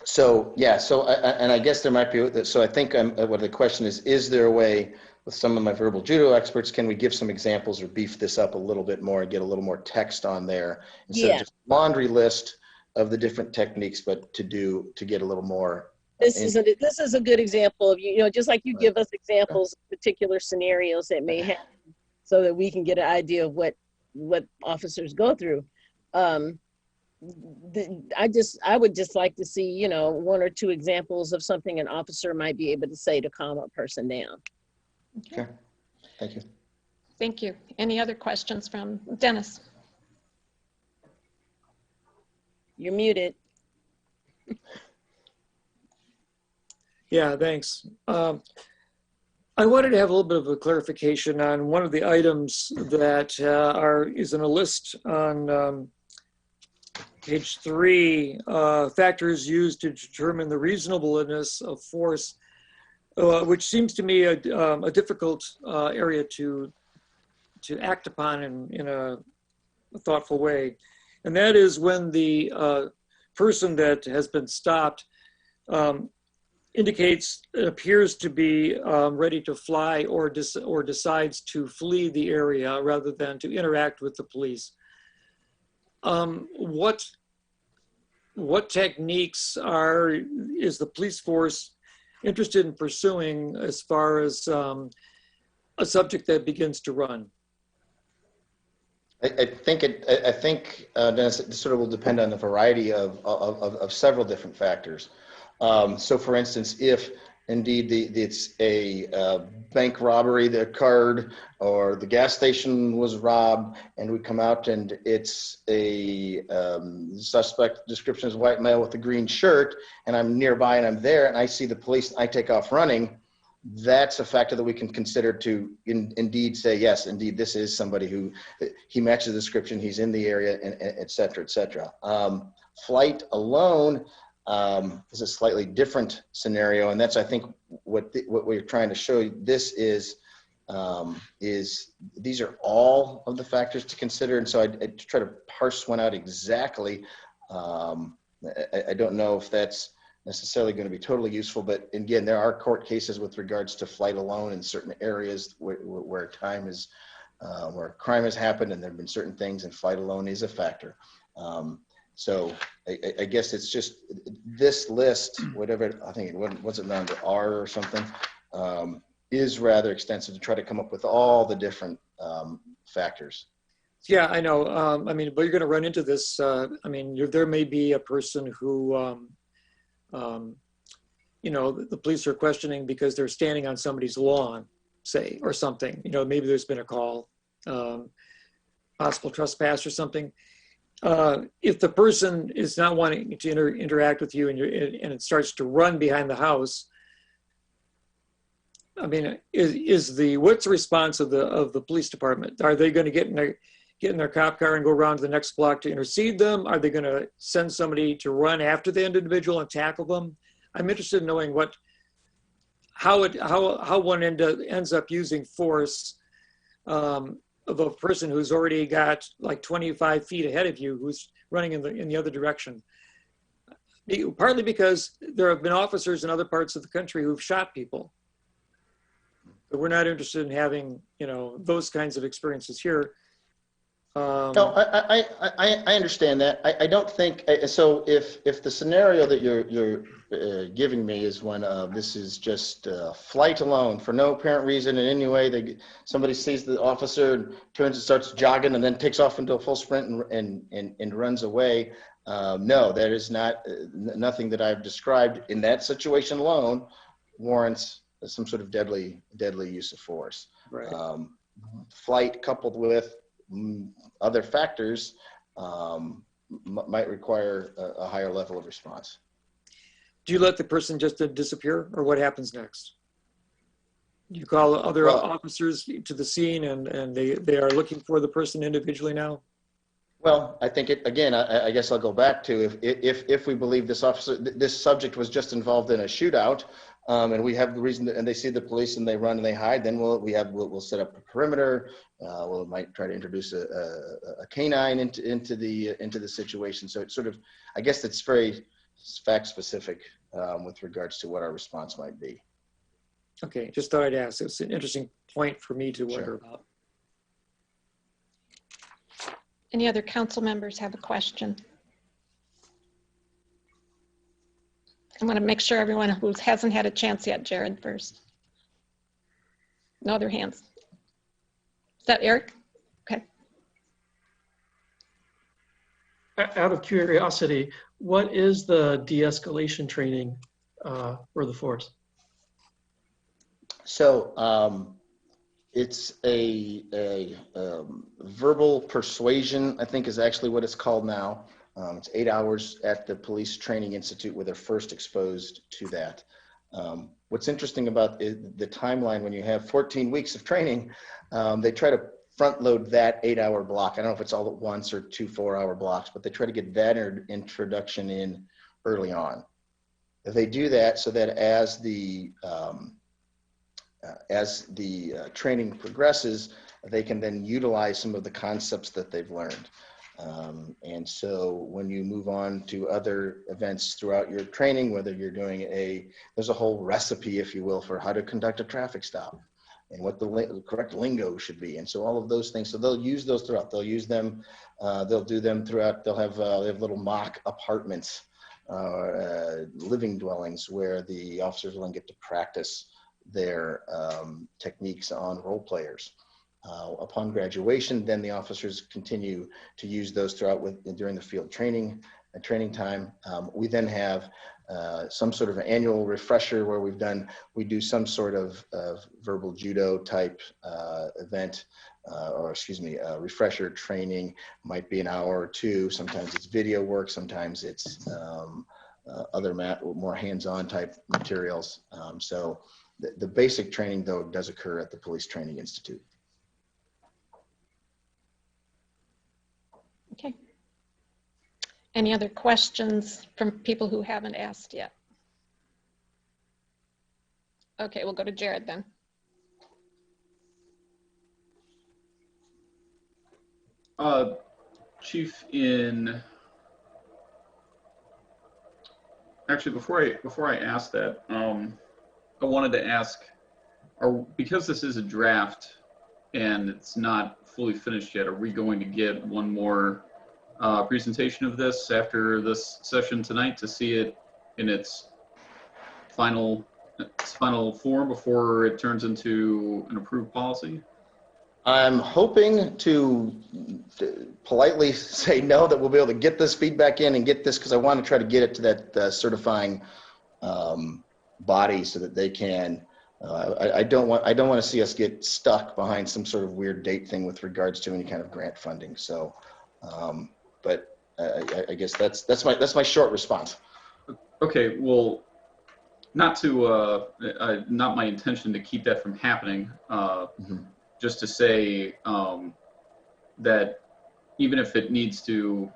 So, yeah, and I guess there might be, so I think what the question is there a way with some of my verbal judo experts, can we give some examples or beef this up a little bit more and get a little more text on there instead of just a laundry list of the different techniques, but to get a little more. This is a good example of, just like you give us examples of particular scenarios that may happen so that we can get an idea of what officers go through. I would just like to see, 1 or 2 examples of something an officer might be able to say to calm a person down. Okay, thank you. Thank you. Any other questions from Dennis? You're muted. Yeah, thanks. I wanted to have a little bit of a clarification on one of the items that is in a list on page 3, factors used to determine the reasonableness of force, which seems to me a difficult area to act upon in a thoughtful way. And that is when the person that has been stopped appears to be ready to fly or decides to flee the area rather than to interact with the police. What techniques is the police force interested in pursuing as far as a subject that begins to run? I think Dennis, it sort of will depend on the variety of several different factors. So for instance, if indeed it's a bank robbery that occurred or the gas station was robbed and we come out and it's a suspect description is white male with a green shirt and I'm nearby and I'm there and I see the police and I take off running, that's a factor that we can consider to indeed say, yes, indeed, this is somebody who he matches the description, he's in the area, and et cetera, et cetera. Flight alone is a slightly different scenario, and that's, I think, what we're trying to show you. This is these are all of the factors to consider, and so I try to parse one out exactly. I don't know if that's necessarily going to be totally useful, but again, there are court cases with regards to flight alone in certain areas where time is, where crime has happened and there have been certain things, and flight alone is a factor. So I guess it's just this list, whatever, I think it wasn't under R or something, is rather extensive to try to come up with all the different factors. Yeah, I know. I mean, but you're going to run into this. I mean, there may be a person who, you know, the police are questioning because they're standing on somebody's lawn, say, or something. You know, maybe there's been a call, possible trespass or something. If the person is not wanting to interact with you and it starts to run behind the house, I mean, what's the response of the police department? Are they going to get in their cop car and go around to the next block to intercede them? Are they going to send somebody to run after the individual and tackle them? I'm interested in knowing how one ends up using force of a person who's already got like 25 feet ahead of you, who's running in the other direction. Partly because there have been officers in other parts of the country who've shot people. But we're not interested in having, you know, those kinds of experiences here. No, I understand that. I don't think so. If the scenario that you're giving me is when this is just flight alone for no apparent reason in any way, somebody sees the officer, turns and starts jogging, and then takes off into a full sprint and runs away. No, that is not nothing that I've described in that situation alone warrants some sort of deadly use of force. Right. Flight coupled with other factors might require a higher level of response. Do you let the person just disappear, or what happens next? You call other officers to the scene and they are looking for the person individually now? Well, I think again, I guess I'll go back to if we believe this subject was just involved in a shootout, and we have the reason and they see the police and they run and they hide, then we'll set up a perimeter. We might try to introduce a canine into the situation. So it's sort of, I guess it's very fact specific with regards to what our response might be. Okay, just thought I'd ask. It's an interesting point for me to wonder Sure. about. Any other council members have a question? I want to make sure everyone who hasn't had a chance yet, Jared first. No other hands. Is that Eric? Okay. Out of curiosity, what is the de-escalation training for the force? So it's a verbal persuasion, I think is actually what it's called now. It's 8 hours at the Police Training Institute where they're first exposed to that. What's interesting about the timeline, when you have 14 weeks of training, they try to front load that 8 hour block. I don't know if it's all at once or 2 4 hour blocks, but they try to get that introduction in early on. They do that so that as the training progresses, they can then utilize some of the concepts that they've learned. And so when you move on to other events throughout your training, whether you're doing there's a whole recipe, if you will, for how to conduct a traffic stop and what the correct lingo should be. And so all of those things, so they'll use those throughout. They'll use them, they'll do them throughout. They have little mock apartments, living dwellings where the officers will then get to practice their techniques on role players. Upon graduation, then the officers continue to use those during the field training time. We then have some sort of annual refresher where we do some sort of verbal judo type event, refresher training. Might be an hour or two. Sometimes it's video work. Sometimes it's other more hands-on type materials. So the basic training, though, does occur at the Police Training Institute. Okay. Any other questions from people who haven't asked yet? Okay, we'll go to Jared then. Chief, in actually, before I ask that, I wanted to ask, because this is a draft and it's not fully finished yet, are we going to get one more presentation of this after this session tonight to see it in its final form before it turns into an approved policy? I'm hoping to politely say no, that we'll be able to get this feedback in and get this, because I want to try to get it to that certifying body so that they can. I don't want to see us get stuck behind some sort of weird date thing with regards to any kind of grant funding. So, but I guess that's my short response. Okay, well, not my intention to keep that from happening. Just to say that even if it needs to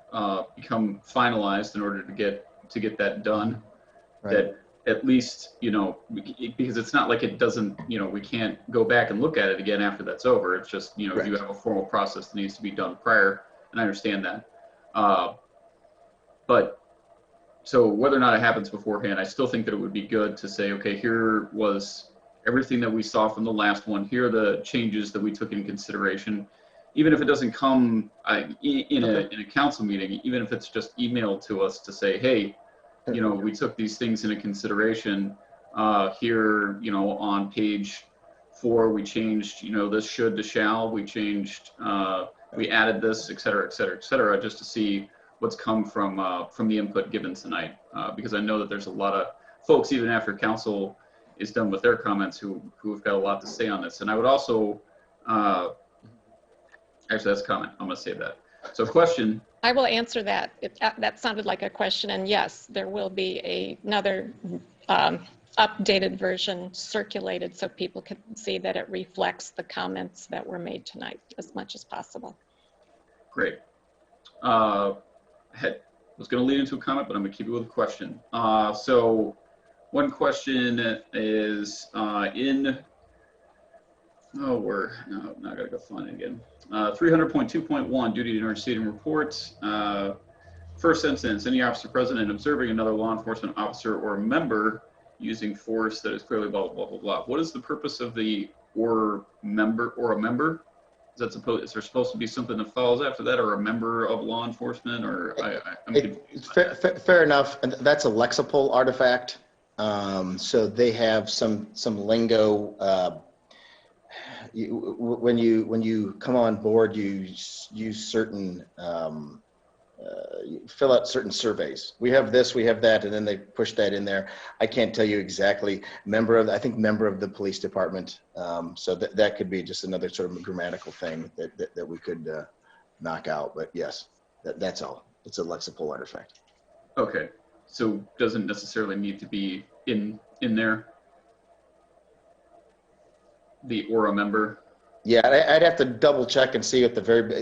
become finalized in order to get that done, Right. that at least, because it's not like it doesn't, we can't go back and look at it again after that's over. It's just, you Correct. have a formal process that needs to be done prior, and I understand that. But so whether or not it happens beforehand, I still think that it would be good to say, okay, here was everything that we saw from the last one. Here are the changes that we took into consideration. Even if it doesn't come in a council meeting, even if it's just emailed to us to say, hey, we took these things into consideration. Here, on page 4, we changed, this should to shall. We changed, we added this, et cetera, et cetera, et cetera, just to see what's come from the input given tonight. Because I know that there's a lot of folks, even after council is done with their comments, who have got a lot to say on this. And I would also, actually that's a comment, I'm gonna save that. So question. I will answer that. That sounded like a question, and yes, there will be another updated version circulated so people can see that it reflects the comments that were made tonight as much as possible. Great. I was going to lead into a comment, but I'm going to keep it with a question. So one question is now I got to go find it again. 300.2.1, duty to intercede and report. First sentence, any officer present and observing another law enforcement officer or member using force that is clearly blah, blah, blah, blah, blah. What is the purpose of the or a member? Is there supposed to be something that follows after that, or a member of law enforcement, or I'm confused. Fair enough. And that's a Lexipol artifact. So they have some lingo. When you come on board, you use certain you fill out certain surveys. We have this, we have that, and then they push that in there. I can't tell you exactly. Member of the police department. So that could be just another sort of grammatical thing that we could knock out. But yes, that's all. It's a Lexipol artifact. Okay, so doesn't necessarily need to be in there. The or a member. Yeah, I'd have to double check and see at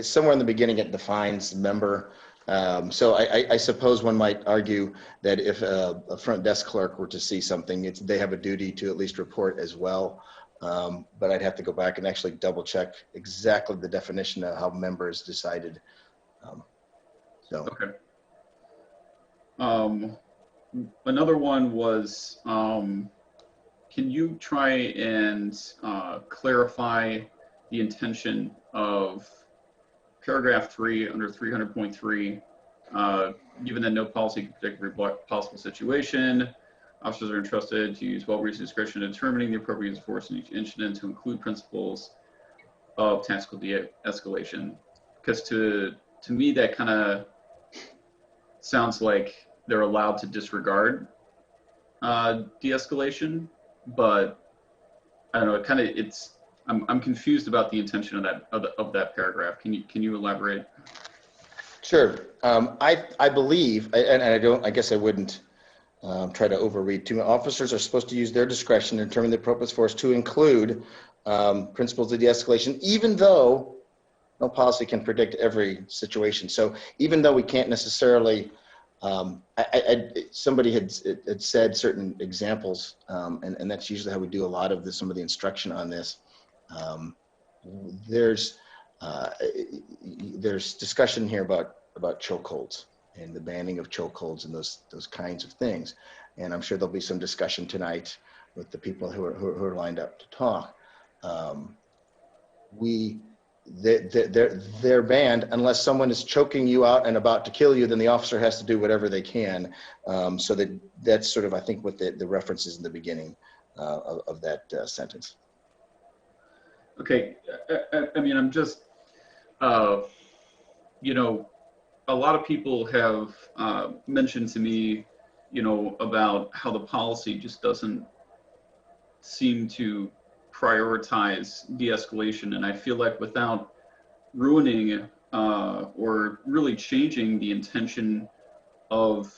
somewhere in the beginning it defines member. So I suppose one might argue that if a front desk clerk were to see something, they have a duty to at least report as well. But I'd have to go back and actually double check exactly the definition of how member is decided. Okay. Another one was, can you try and clarify the intention of paragraph 3 under 300.3, given that no policy can predict every possible situation, officers are entrusted to use well-reasoned discretion in determining the appropriate use of force in each incident to include principles of tactical de-escalation. Because to me, that kind of sounds like they're allowed to disregard de-escalation, but I don't know. I'm confused about the intention of that paragraph. Can you elaborate? Sure. I believe, and I guess I wouldn't try to overread too much. Officers are supposed to use their discretion to determine the appropriate force to include principles of de-escalation, even though no policy can predict every situation. So even though we can't necessarily, somebody had said certain examples, and that's usually how we do a lot of some of the instruction on this. There's discussion here about chokeholds, and the banning of chokeholds and those kinds of things. And I'm sure there'll be some discussion tonight with the people who are lined up to talk. They're banned unless someone is choking you out and about to kill you. Then the officer has to do whatever they can. So that's sort of, I think, what the reference is in the beginning of that sentence. Okay, I mean, I'm just, you know, a lot of people have mentioned to me, you know, about how the policy just doesn't seem to prioritize de-escalation. And I feel like without ruining or really changing the intention of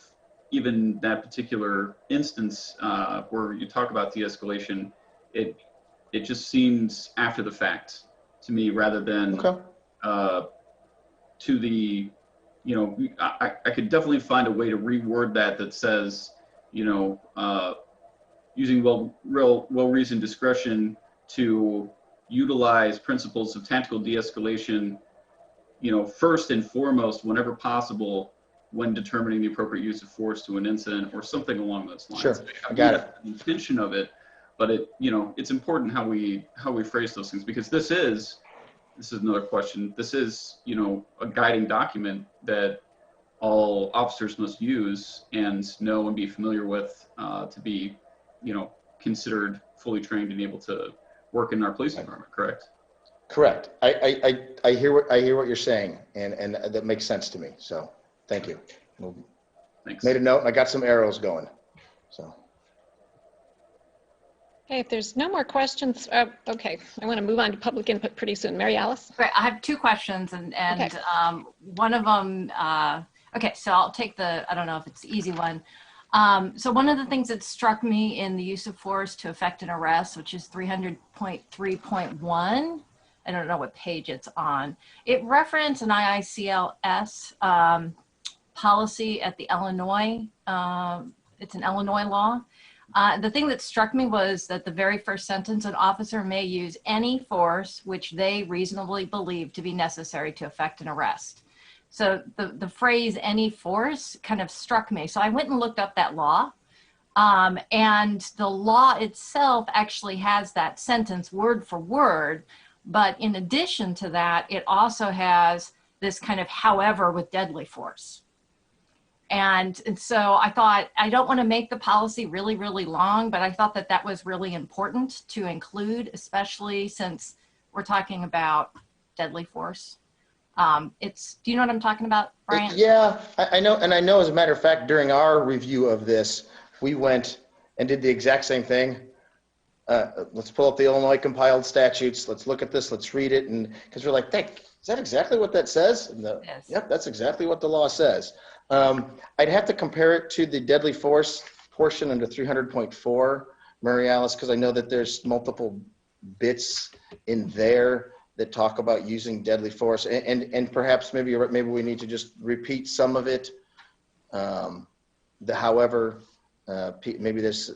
even that particular instance where you talk about de-escalation, it just seems after the fact to me rather than to the, you know, I could definitely find a way to reword that says, you know, using well-reasoned discretion to utilize principles of tactical de-escalation, you know, first and foremost, whenever possible, when determining the appropriate use of force to an incident or something along those lines. Sure, I got it. The intention of it, but it, you know, it's important how we phrase those things, because this is another question. This is, you know, a guiding document that all officers must use and know and be familiar with to be, you know, considered fully trained and able to work in our police department. Correct? Correct. I hear what you're saying, and that makes sense to me. So thank you. Thanks. Made a note, and I got some arrows going. So. Okay, if there's no more questions, okay, I want to move on to public input pretty soon. Mary Alice? Great. I have two questions, and Okay. one of them, okay, so I'll take I don't know if it's the easy one. So one of the things that struck me in the use of force to effect an arrest, which is 300.3.1, I don't know what page it's on, it referenced an IICLS policy at the Illinois, it's an Illinois law. The thing that struck me was that the very first sentence, an officer may use any force which they reasonably believe to be necessary to effect an arrest. So the phrase any force kind of struck me. So I went and looked up that law, and the law itself actually has that sentence word for word. But in addition to that, it also has this kind of however with deadly force. And so I thought, I don't want to make the policy really, really long, but I thought that was really important to include, especially since we're talking about deadly force. Do you know what I'm talking about, Brian? Yeah, I know. And I know, as a matter of fact, during our review of this, we went and did the exact same thing. Let's pull up the Illinois compiled statutes. Let's look at this. Let's read it. And because we're like, is that exactly what that says? And Yes. Yep, that's exactly what the law says. I'd have to compare it to the deadly force portion under 300.4, Mary Alice, because I know that there's multiple bits in there that talk about using deadly force, and perhaps maybe we need to just repeat some of it. However, maybe this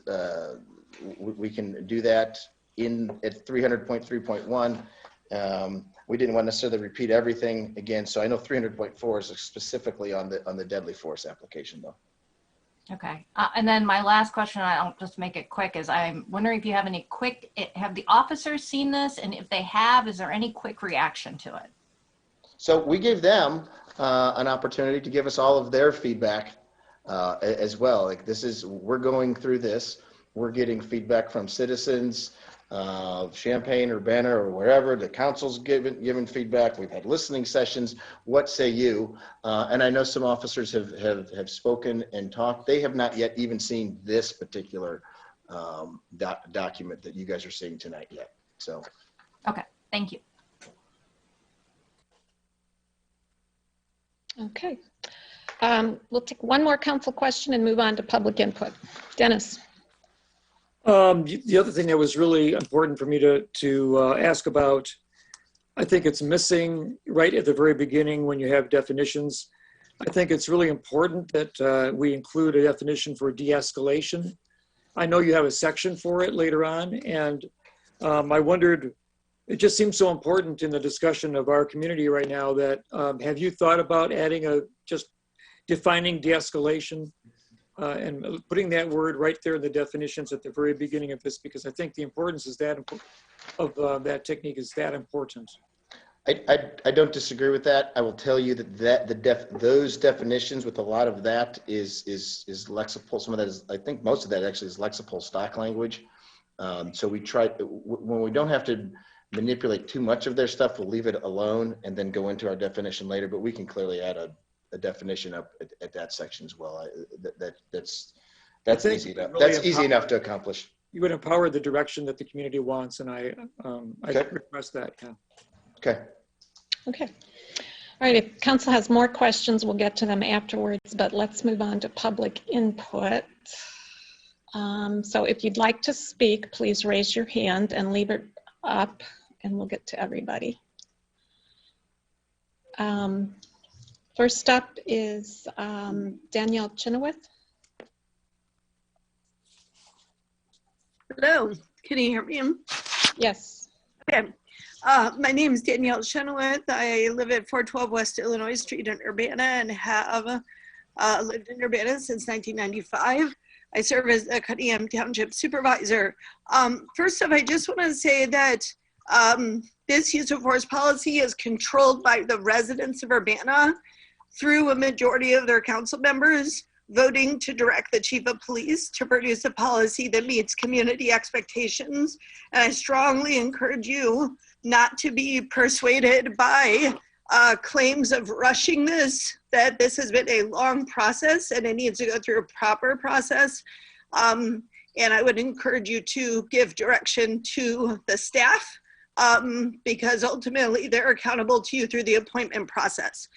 we can do that at 300.3.1. We didn't want to necessarily repeat everything again, so I know 300.4 is specifically on the deadly force application, though. Okay. And then my last question, I'll just make it quick, is I'm wondering if you have any have the officers seen this? And if they have, is there any quick reaction to it? So we gave them an opportunity to give us all of their feedback as well. Like we're going through this. We're getting feedback from citizens, Champaign, Urbana, or wherever. The council's given feedback. We've had listening sessions. What say you? And I know some officers have spoken and talked. They have not yet even seen this particular document that you guys are seeing tonight yet. So. Okay, thank you. Okay. We'll take one more council question and move on to public input. Dennis. The other thing that was really important for me to ask about, I think it's missing right at the very beginning when you have definitions. I think it's really important that we include a definition for de-escalation. I know you have a section for it later on, and I wondered, it just seems so important in the discussion of our community right now that have you thought about adding defining de-escalation and putting that word right there in the definitions at the very beginning of this, because I think the importance is that that technique is that important. I don't disagree with that. I will tell you that those definitions with a lot of that is Lexipol. Some of that is, I think most of that actually is Lexipol stock language. So we try, when we don't have to manipulate too much of their stuff, we'll leave it alone and then go into our definition later, but we can clearly add a definition up at that section as well. That's easy enough. Really That's easy enough to accomplish. You would empower the direction that the community wants, and I Okay. request that. Yeah. Okay. Okay. All right, if council has more questions, we'll get to them afterwards, but let's move on to public input. So if you'd like to speak, please raise your hand and leave it up, and we'll get to everybody. First up is Danielle Chenoweth. Hello, can you hear me? Yes. Okay. My name is Danielle Chenoweth. I live at 412 West Illinois Street in Urbana and have lived in Urbana since 1995. I serve as the Cunningham Township Supervisor. First off, I just want to say that this use of force policy is controlled by the residents of Urbana through a majority of their council members voting to direct the chief of police to produce a policy that meets community expectations. And I strongly encourage you not to be persuaded by claims of rushing this, that this has been a long process and it needs to go through a proper process. And I would encourage you to give direction to the staff because ultimately they're accountable to you through the appointment process.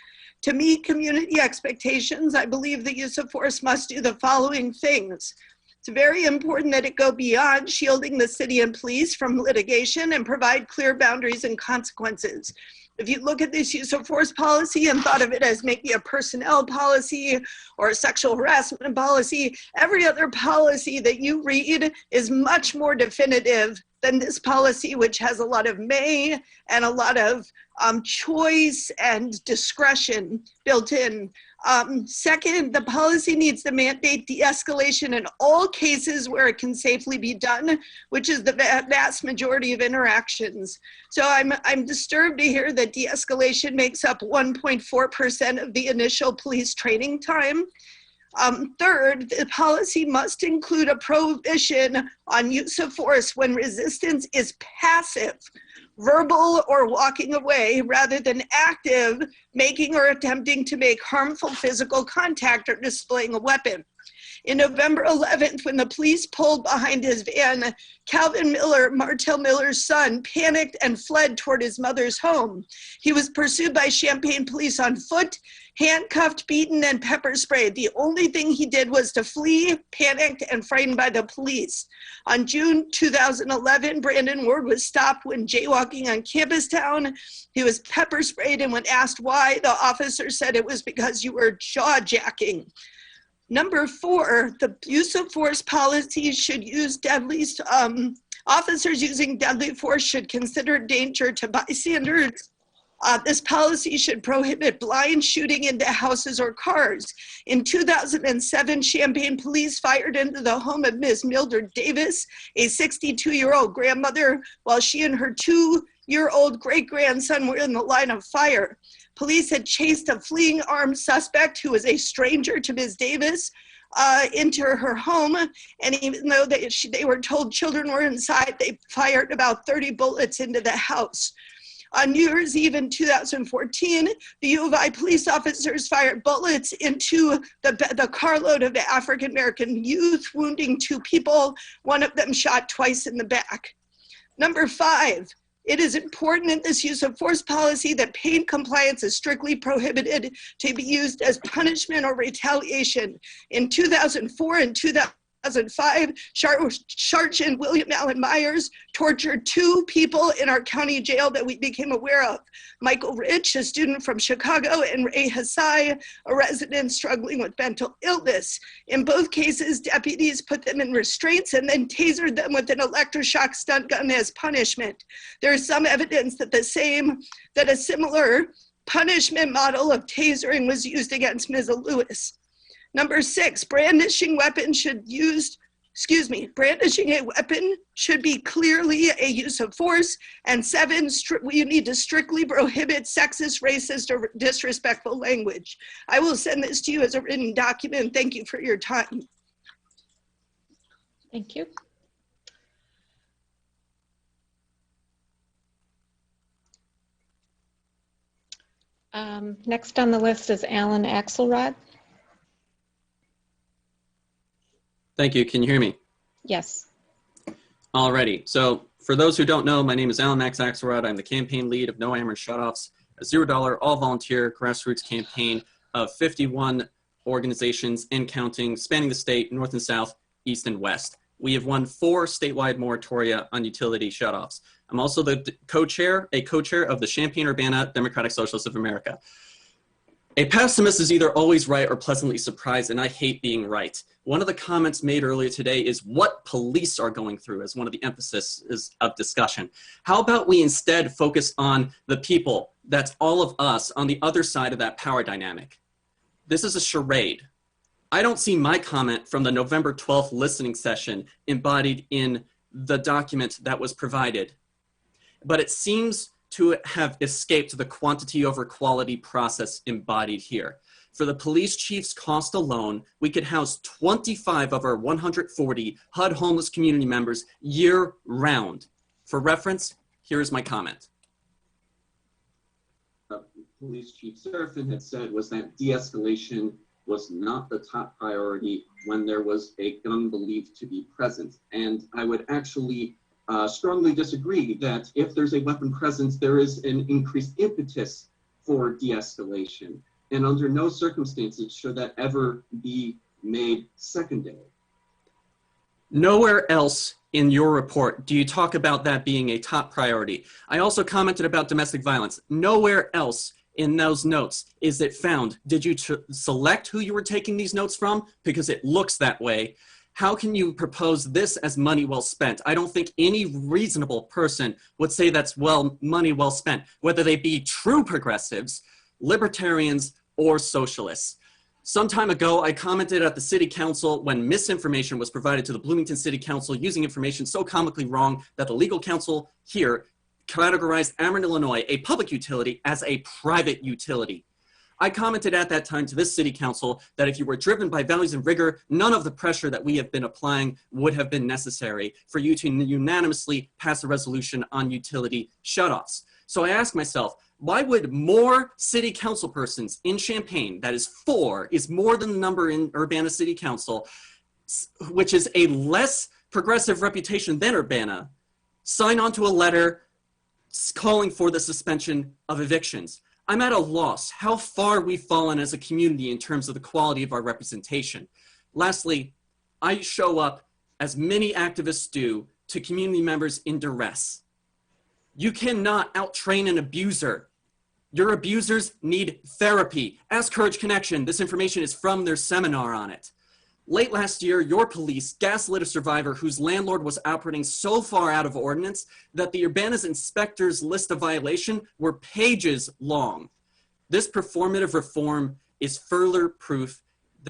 To meet community expectations, I believe the use of force must do the following things. It's very important that it go beyond shielding the city and police from litigation and provide clear boundaries and consequences. If you look at this use of force policy and thought of it as maybe a personnel policy or a sexual harassment policy, every other policy that you read is much more definitive than this policy, which has a lot of may and a lot of choice and discretion built in. Second, the policy needs to mandate de-escalation in all cases where it can safely be done, which is the vast majority of interactions. So I'm disturbed to hear that de-escalation makes up 1.4% of the initial police training time. Third, the policy must include a prohibition on use of force when resistance is passive, verbal or walking away, rather than active, making or attempting to make harmful physical contact or displaying a weapon. In November 11th, when the police pulled behind his van, Calvin Miller, Martell Miller's son, panicked and fled toward his mother's home. He was pursued by Champaign police on foot, handcuffed, beaten, and pepper sprayed. The only thing he did was to flee, panicked, and frightened by the police. On June 2011, Brandon Ward was stopped when jaywalking on Campustown. He was pepper sprayed, and when asked why, the officer said it was because you were jaw-jacking. Number 4, the use of force policy should use officers using deadly force should consider danger to bystanders. This policy should prohibit blind shooting into houses or cars. In 2007, Champaign police fired into the home of Ms. Mildred Davis, a 62-year-old grandmother, while she and her 2-year-old great-grandson were in the line of fire. Police had chased a fleeing armed suspect who was a stranger to Ms. Davis into her home, and even though they were told children were inside, they fired about 30 bullets into the house. On New Year's Eve in 2014, the U of I police officers fired bullets into the carload of the African-American youth, wounding 2 people. One of them shot twice in the back. Number 5, it is important in this use of force policy that pain compliance is strictly prohibited to be used as punishment or retaliation. In 2004 and 2005, Sergeant William Allen Myers tortured 2 people in our county jail that we became aware of. Michael Rich, a student from Chicago, and Ray Hassai, a resident struggling with mental illness. In both cases, deputies put them in restraints and then tasered them with an electroshock stun gun as punishment. There is some evidence that a similar punishment model of tasering was used against Ms. Lewis. Number 6, brandishing a weapon should be clearly a use of force. And 7, you need to strictly prohibit sexist, racist, or disrespectful language. I will send this to you as a written document. Thank you for your time. Thank you. Next on the list is Alan Axelrod. Thank you. Can you hear me? Yes. Alrighty. So for those who don't know, my name is Alan Max Axelrod. I'm the campaign lead of No Hammer Shutoffs, a $0 all-volunteer grassroots campaign of 51 organizations and counting, spanning the state, north and south, east and west. We have won 4 statewide moratoria on utility shutoffs. I'm also the co-chair of the Champaign-Urbana Democratic Socialists of America. A pessimist is either always right or pleasantly surprised, and I hate being right. One of the comments made earlier today is what police are going through as one of the emphases of discussion. How about we instead focus on the people, that's all of us, on the other side of that power dynamic? This is a charade. I don't see my comment from the November 12th listening session embodied in the document that was provided, but it seems to have escaped the quantity over quality process embodied here. For the police chief's cost alone, we could house 25 of our 140 HUD homeless community members year round. For reference, here is my comment. Police Chief Serafin had said was that de-escalation was not the top priority when there was a gun believed to be present. And I would actually strongly disagree that if there's a weapon presence, there is an increased impetus for de-escalation. And under no circumstances should that ever be made secondary. Nowhere else in your report do you talk about that being a top priority. I also commented about domestic violence. Nowhere else in those notes is it found. Did you select who you were taking these notes from? Because it looks that way. How can you propose this as money well spent? I don't think any reasonable person would say that's money well spent, whether they be true progressives, libertarians, or socialists. Some time ago, I commented at the city council when misinformation was provided to the Bloomington City Council using information so comically wrong that the legal counsel here categorized Ameren, Illinois, a public utility, as a private utility. I commented at that time to this city council that if you were driven by values and rigor, none of the pressure that we have been applying would have been necessary for you to unanimously pass a resolution on utility shutoffs. So I asked myself, why would more city council persons in Champaign, that is 4, is more than the number in Urbana City Council, which is a less progressive reputation than Urbana, sign on to a letter calling for the suspension of evictions? I'm at a loss how far we've fallen as a community in terms of the quality of our representation. Lastly, I show up, as many activists do, to community members in duress. You cannot out-train an abuser. Your abusers need therapy. Ask Courage Connection. This information is from their seminar on it. Late last year, your police gaslit a survivor whose landlord was operating so far out of ordinance that the Urbana's inspectors' list of violation were pages long. This performative reform is further proof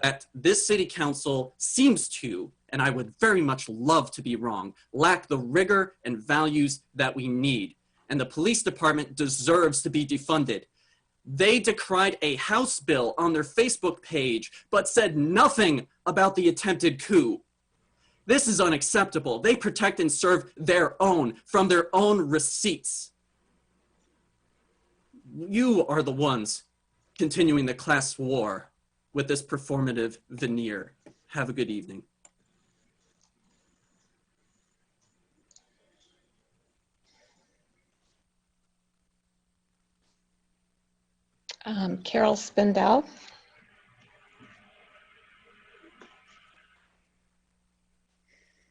that this city council seems to, and I would very much love to be wrong, lack the rigor and values that we need. And the police department deserves to be defunded. They decried a House bill on their Facebook page, but said nothing about the attempted coup. This is unacceptable. They protect and serve their own from their own receipts. You are the ones continuing the class war with this performative veneer. Have a good evening. Carol Spindell.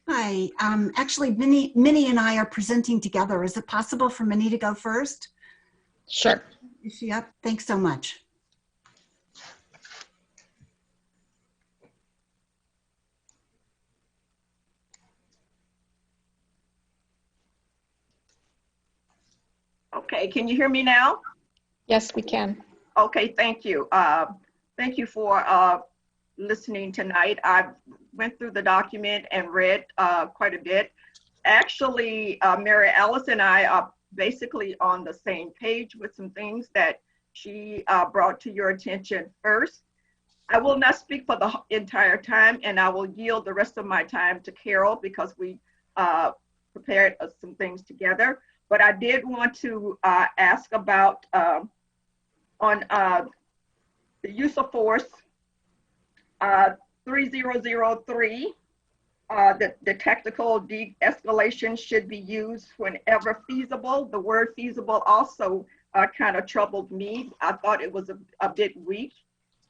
Hi, actually Minnie and I are presenting together. Is it possible for Minnie to go first? Sure. Is she up? Thanks so much. Okay, can you hear me now? Yes, we can. Okay, thank you. Thank you for listening tonight. I went through the document and read quite a bit. Actually, Mary Alice and I are basically on the same page with some things that she brought to your attention first. I will not speak for the entire time, and I will yield the rest of my time to Carol because we prepared some things together. But I did want to ask about on the use of force 3003. The tactical de-escalation should be used whenever feasible. The word feasible also kind of troubled me. I thought it was a bit weak.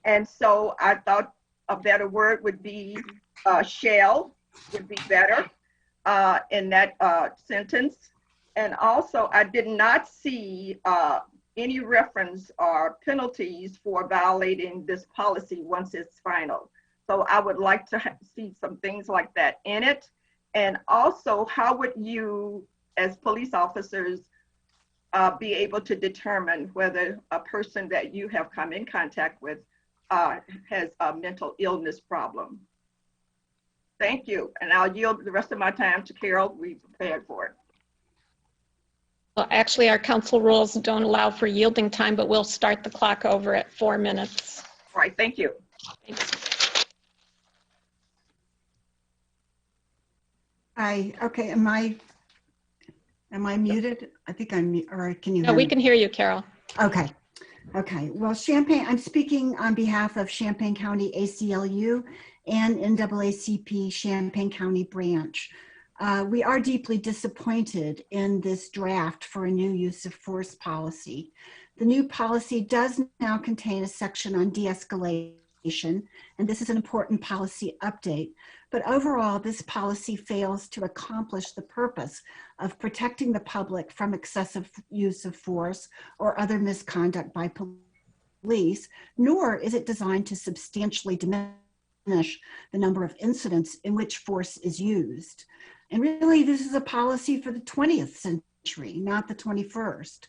And so I thought a better word would be shall would be better in that sentence. And also I did not see any reference or penalties for violating this policy once it's final. So I would like to see some things like that in it. And also, how would you, as police officers, be able to determine whether a person that you have come in contact with has a mental illness problem? Thank you. And I'll yield the rest of my time to Carol. We prepared for it. Well, actually, our council rules don't allow for yielding time, but we'll start the clock over at 4 minutes. All right, thank you. Thanks. Hi, okay, am I muted? I think I'm, or can you No, hear we me? can hear you, Carol. Okay, well, I'm speaking on behalf of Champaign County ACLU and NAACP Champaign County branch. We are deeply disappointed in this draft for a new use of force policy. The new policy does now contain a section on de-escalation, and this is an important policy update. But overall, this policy fails to accomplish the purpose of protecting the public from excessive use of force or other misconduct by police, nor is it designed to substantially diminish the number of incidents in which force is used. And really, this is a policy for the 20th century, not the 21st.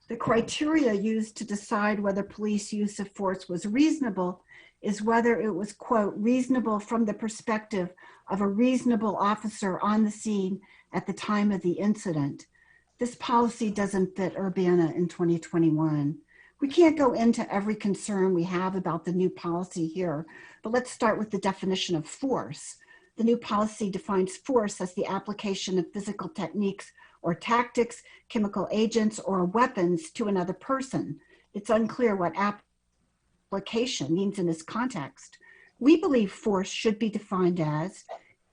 The criteria used to decide whether police use of force was reasonable is whether it was, quote, reasonable from the perspective of a reasonable officer on the scene at the time of the incident. This policy doesn't fit Urbana in 2021. We can't go into every concern we have about the new policy here, but let's start with the definition of force. The new policy defines force as the application of physical techniques or tactics, chemical agents, or weapons to another person. It's unclear what application means in this context. We believe force should be defined as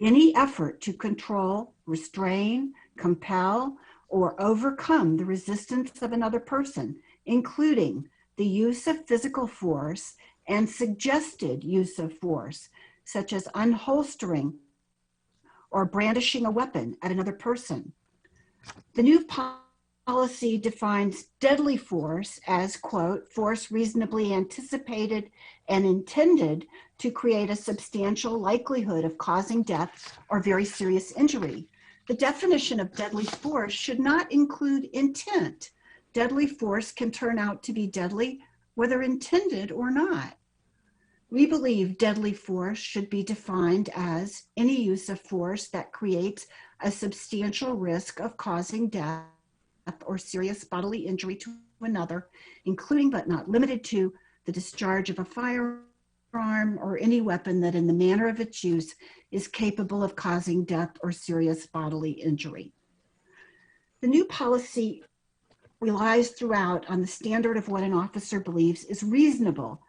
any effort to control, restrain, compel, or overcome the resistance of another person, including the use of physical force and suggested use of force, such as unholstering or brandishing a weapon at another person. The new policy defines deadly force as, quote, force reasonably anticipated and intended to create a substantial likelihood of causing death or very serious injury. The definition of deadly force should not include intent. Deadly force can turn out to be deadly whether intended or not. We believe deadly force should be defined as any use of force that creates a substantial risk of causing death or serious bodily injury to another, including but not limited to the discharge of a firearm or any weapon that in the manner of its use is capable of causing death or serious bodily injury. The new policy relies throughout on the standard of what an officer believes is reasonable,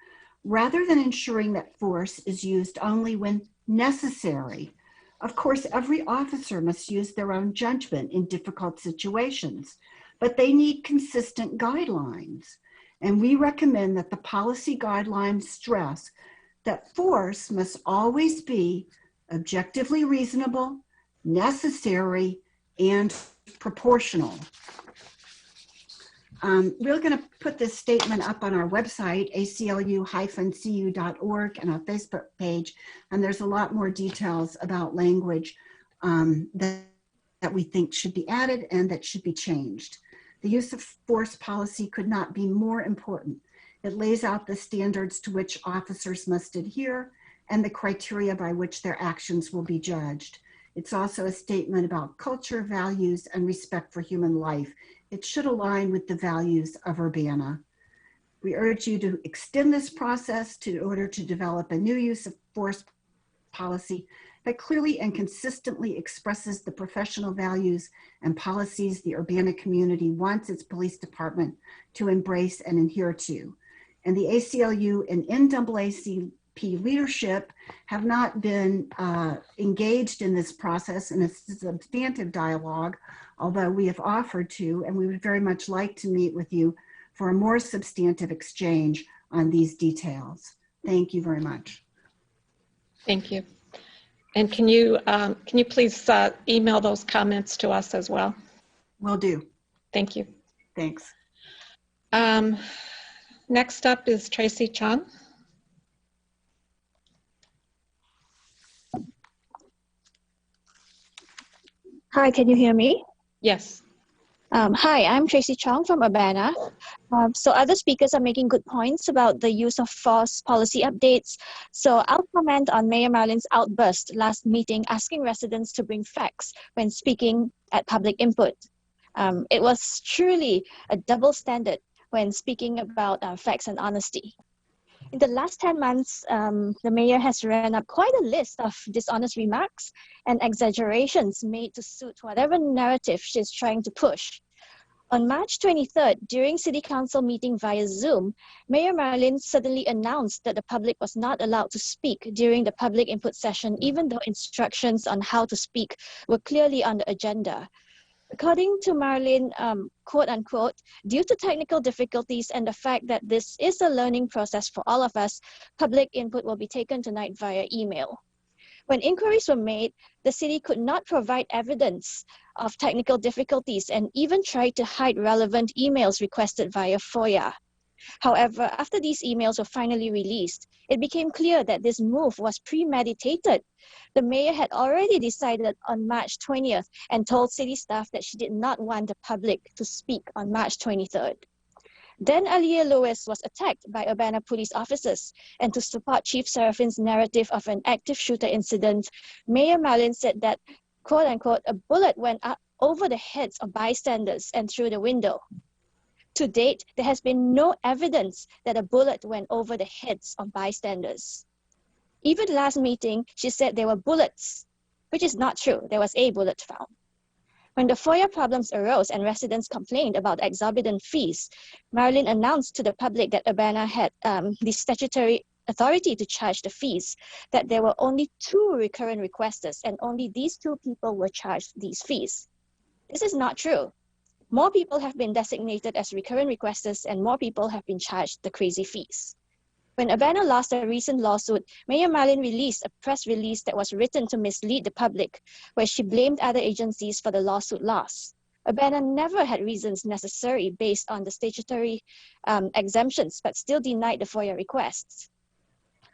rather than ensuring that force is used only when necessary. Of course, every officer must use their own judgment in difficult situations, but they need consistent guidelines. And we recommend that the policy guidelines stress that force must always be objectively reasonable, necessary, and proportional. We're going to put this statement up on our website, aclu-cu.org, and our Facebook page, and there's a lot more details about language that we think should be added and that should be changed. The use of force policy could not be more important. It lays out the standards to which officers must adhere and the criteria by which their actions will be judged. It's also a statement about culture, values, and respect for human life. It should align with the values of Urbana. We urge you to extend this process in order to develop a new use of force policy that clearly and consistently expresses the professional values and policies the Urbana community wants its police department to embrace and adhere to. And the ACLU and NAACP leadership have not been engaged in this process in a substantive dialogue, although we have offered to, and we would very much like to meet with you for a more substantive exchange on these details. Thank you very much. Thank you. And can you please email those comments to us as well? Will do. Thank you. Thanks. Next up is Tracy Chung. Hi, can you hear me? Yes. Hi, I'm Tracy Chong from Urbana. So other speakers are making good points about the use of force policy updates. So I'll comment on Mayor Marlin's outburst last meeting asking residents to bring facts when speaking at public input. It was truly a double standard when speaking about facts and honesty. In the last 10 months, the mayor has ran up quite a list of dishonest remarks and exaggerations made to suit whatever narrative she's trying to push. On March 23rd, during City Council meeting via Zoom, Mayor Marlin suddenly announced that the public was not allowed to speak during the public input session, even though instructions on how to speak were clearly on the agenda. According to Marlin, quote unquote, due to technical difficulties and the fact that this is a learning process for all of us, public input will be taken tonight via email. When inquiries were made, the city could not provide evidence of technical difficulties and even tried to hide relevant emails requested via FOIA. However, after these emails were finally released, it became clear that this move was premeditated. The mayor had already decided on March 20th and told city staff that she did not want the public to speak on March 23rd. Then Alia Lewis was attacked by Urbana police officers, and to support Chief Seraphin's narrative of an active shooter incident, Mayor Marlin said that, quote unquote, a bullet went up over the heads of bystanders and through the window. To date, there has been no evidence that a bullet went over the heads of bystanders. Even last meeting, she said there were bullets, which is not true. There was a bullet found. When the FOIA problems arose and residents complained about exorbitant fees, Marlin announced to the public that Urbana had the statutory authority to charge the fees, that there were only 2 recurrent requesters and only these 2 people were charged these fees. This is not true. More people have been designated as recurrent requesters and more people have been charged the crazy fees. When Urbana lost a recent lawsuit, Mayor Marlin released a press release that was written to mislead the public, where she blamed other agencies for the lawsuit loss. Urbana never had reasons necessary based on the statutory exemptions, but still denied the FOIA requests.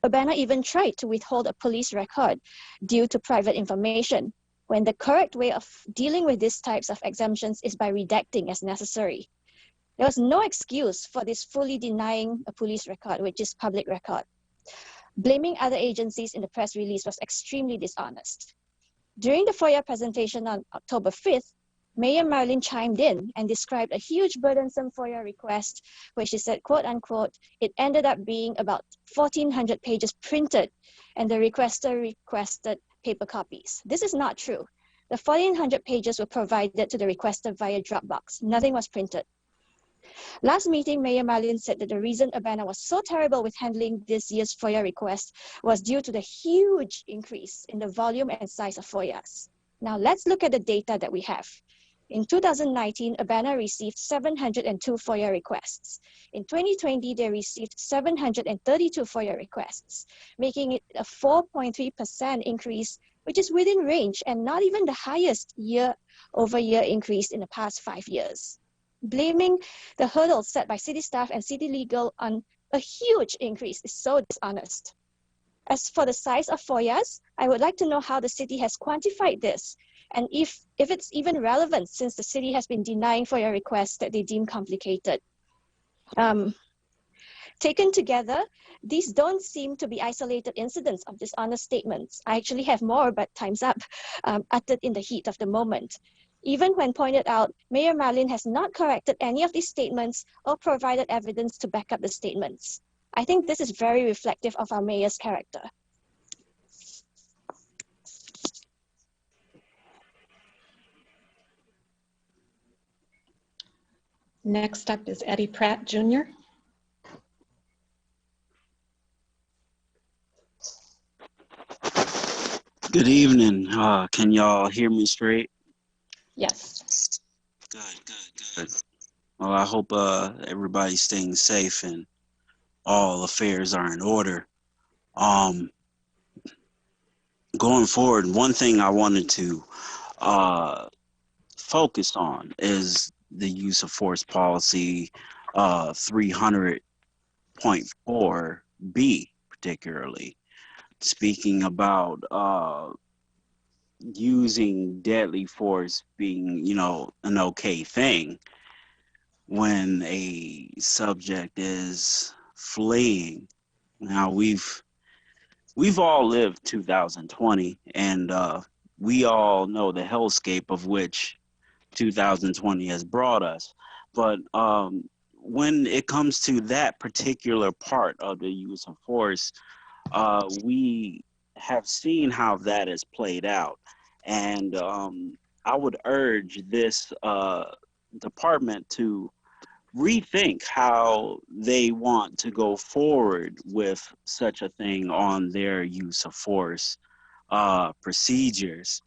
Urbana even tried to withhold a police record due to private information, when the correct way of dealing with these types of exemptions is by redacting as necessary. There was no excuse for this fully denying a police record, which is public record. Blaming other agencies in the press release was extremely dishonest. During the FOIA presentation on October 5th, Mayor Marlin chimed in and described a huge burdensome FOIA request where she said, quote unquote, it ended up being about 1,400 pages printed and the requester requested paper copies. This is not true. The 1,400 pages were provided to the requester via Dropbox. Nothing was printed. Last meeting, Mayor Marlin said that the reason Urbana was so terrible with handling this year's FOIA request was due to the huge increase in the volume and size of FOIAs. Now let's look at the data that we have. In 2019, Urbana received 702 FOIA requests. In 2020, they received 732 FOIA requests, making it a 4.3% increase, which is within range and not even the highest year-over-year increase in the past 5 years. Blaming the hurdles set by city staff and city legal on a huge increase is so dishonest. As for the size of FOIAs, I would like to know how the city has quantified this. and if it's even relevant, since the city has been denying for your requests that they deem complicated. Taken together, these don't seem to be isolated incidents of dishonest statements. I actually have more, but time's up, uttered in the heat of the moment. Even when pointed out, Mayor Marlin has not corrected any of these statements or provided evidence to back up the statements. I think this is very reflective of our mayor's character. Next up is Eddie Pratt Jr. Good evening. Can y'all hear me straight? Yes. Good. Well, I hope everybody's staying safe and all affairs are in order. Going forward, one thing I wanted to focus on is the use of force policy 300.4B particularly. Speaking about using deadly force being, an okay thing when a subject is fleeing. Now we've all lived 2020, and we all know the hellscape of which 2020 has brought us. But when it comes to that particular part of the use of force, we have seen how that has played out. And I would urge this department to rethink how they want to go forward with such a thing on their use of force procedures.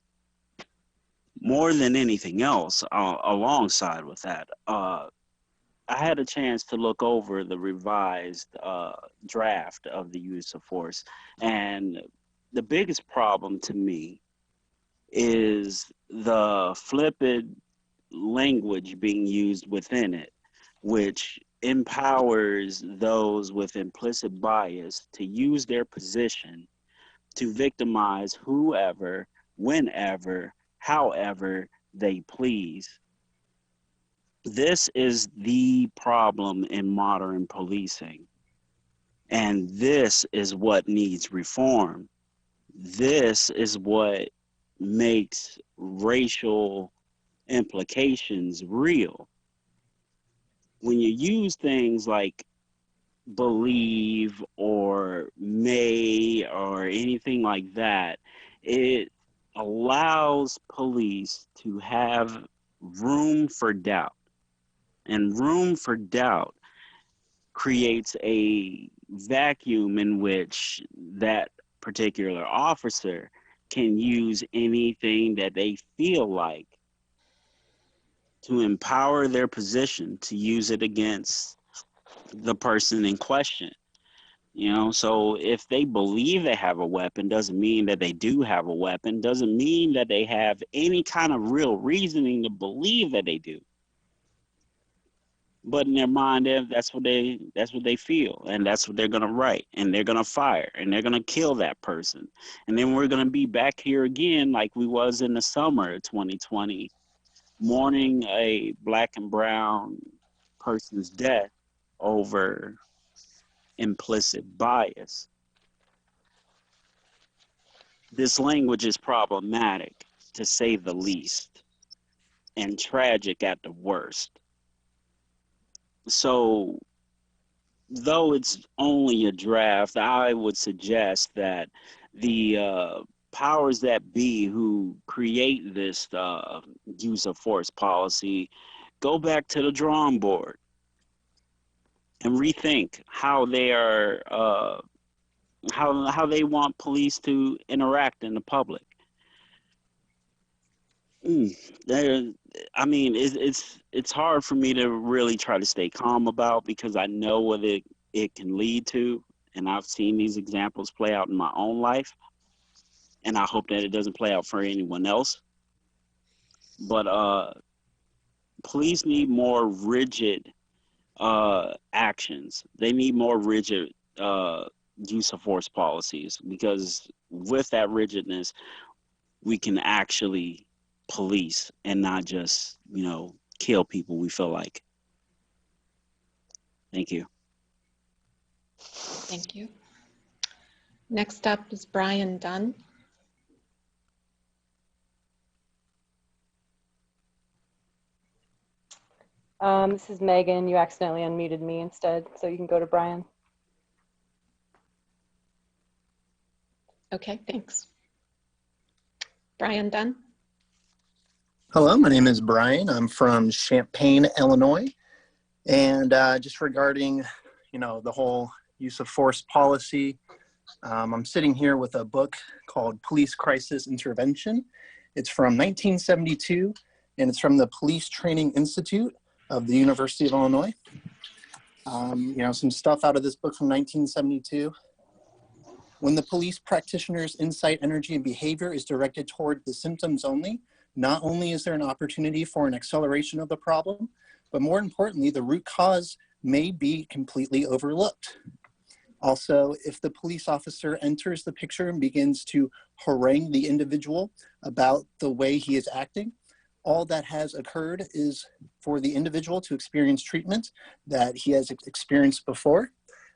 More than anything else, alongside with that, I had a chance to look over the revised draft of the use of force, and the biggest problem to me is the flippant language being used within it, which empowers those with implicit bias to use their position to victimize whoever, whenever, however they please. This is the problem in modern policing, and this is what needs reform. This is what makes racial implications real. When you use things like believe or may or anything like that, it allows police to have room for doubt. And room for doubt creates a vacuum in which that particular officer can use anything that they feel like to empower their position to use it against the person in question. So if they believe they have a weapon, doesn't mean that they do have a weapon, doesn't mean that they have any kind of real reasoning to believe that they do. But in their mind, that's what they feel, and that's what they're gonna write, and they're gonna fire, and they're gonna kill that person, and then we're gonna be back here again like we was in the summer of 2020, mourning a black and brown person's death over implicit bias. This language is problematic, to say the least, and tragic at the worst. So, though it's only a draft, I would suggest that the powers that be who create this use of force policy go back to the drawing board and rethink how they are, how they want police to interact in the public. It's hard for me to really try to stay calm about, because I know what it can lead to, and I've seen these examples play out in my own life, and I hope that it doesn't play out for anyone else. But police need more rigid actions. They need more rigid use of force policies, because with that rigidness, we can actually police and not just, you know, kill people we feel like. Thank you. Thank you. Next up is Brian Dunn. This is Megan. You accidentally unmuted me instead, so you can go to Brian. Okay, thanks. Brian Dunn. Hello, my name is Brian. I'm from Champaign, Illinois. And just regarding, you know, the whole use of force policy, I'm sitting here with a book called Police Crisis Intervention. It's from 1972, and it's from the Police Training Institute of the University of Illinois. You know, some stuff out of this book from 1972. When the police practitioner's insight, energy, and behavior is directed toward the symptoms only, not only is there an opportunity for an acceleration of the problem, but more importantly, the root cause may be completely overlooked. Also, if the police officer enters the picture and begins to harangue the individual about the way he is acting, all that has occurred is for the individual to experience treatment that he has experienced before.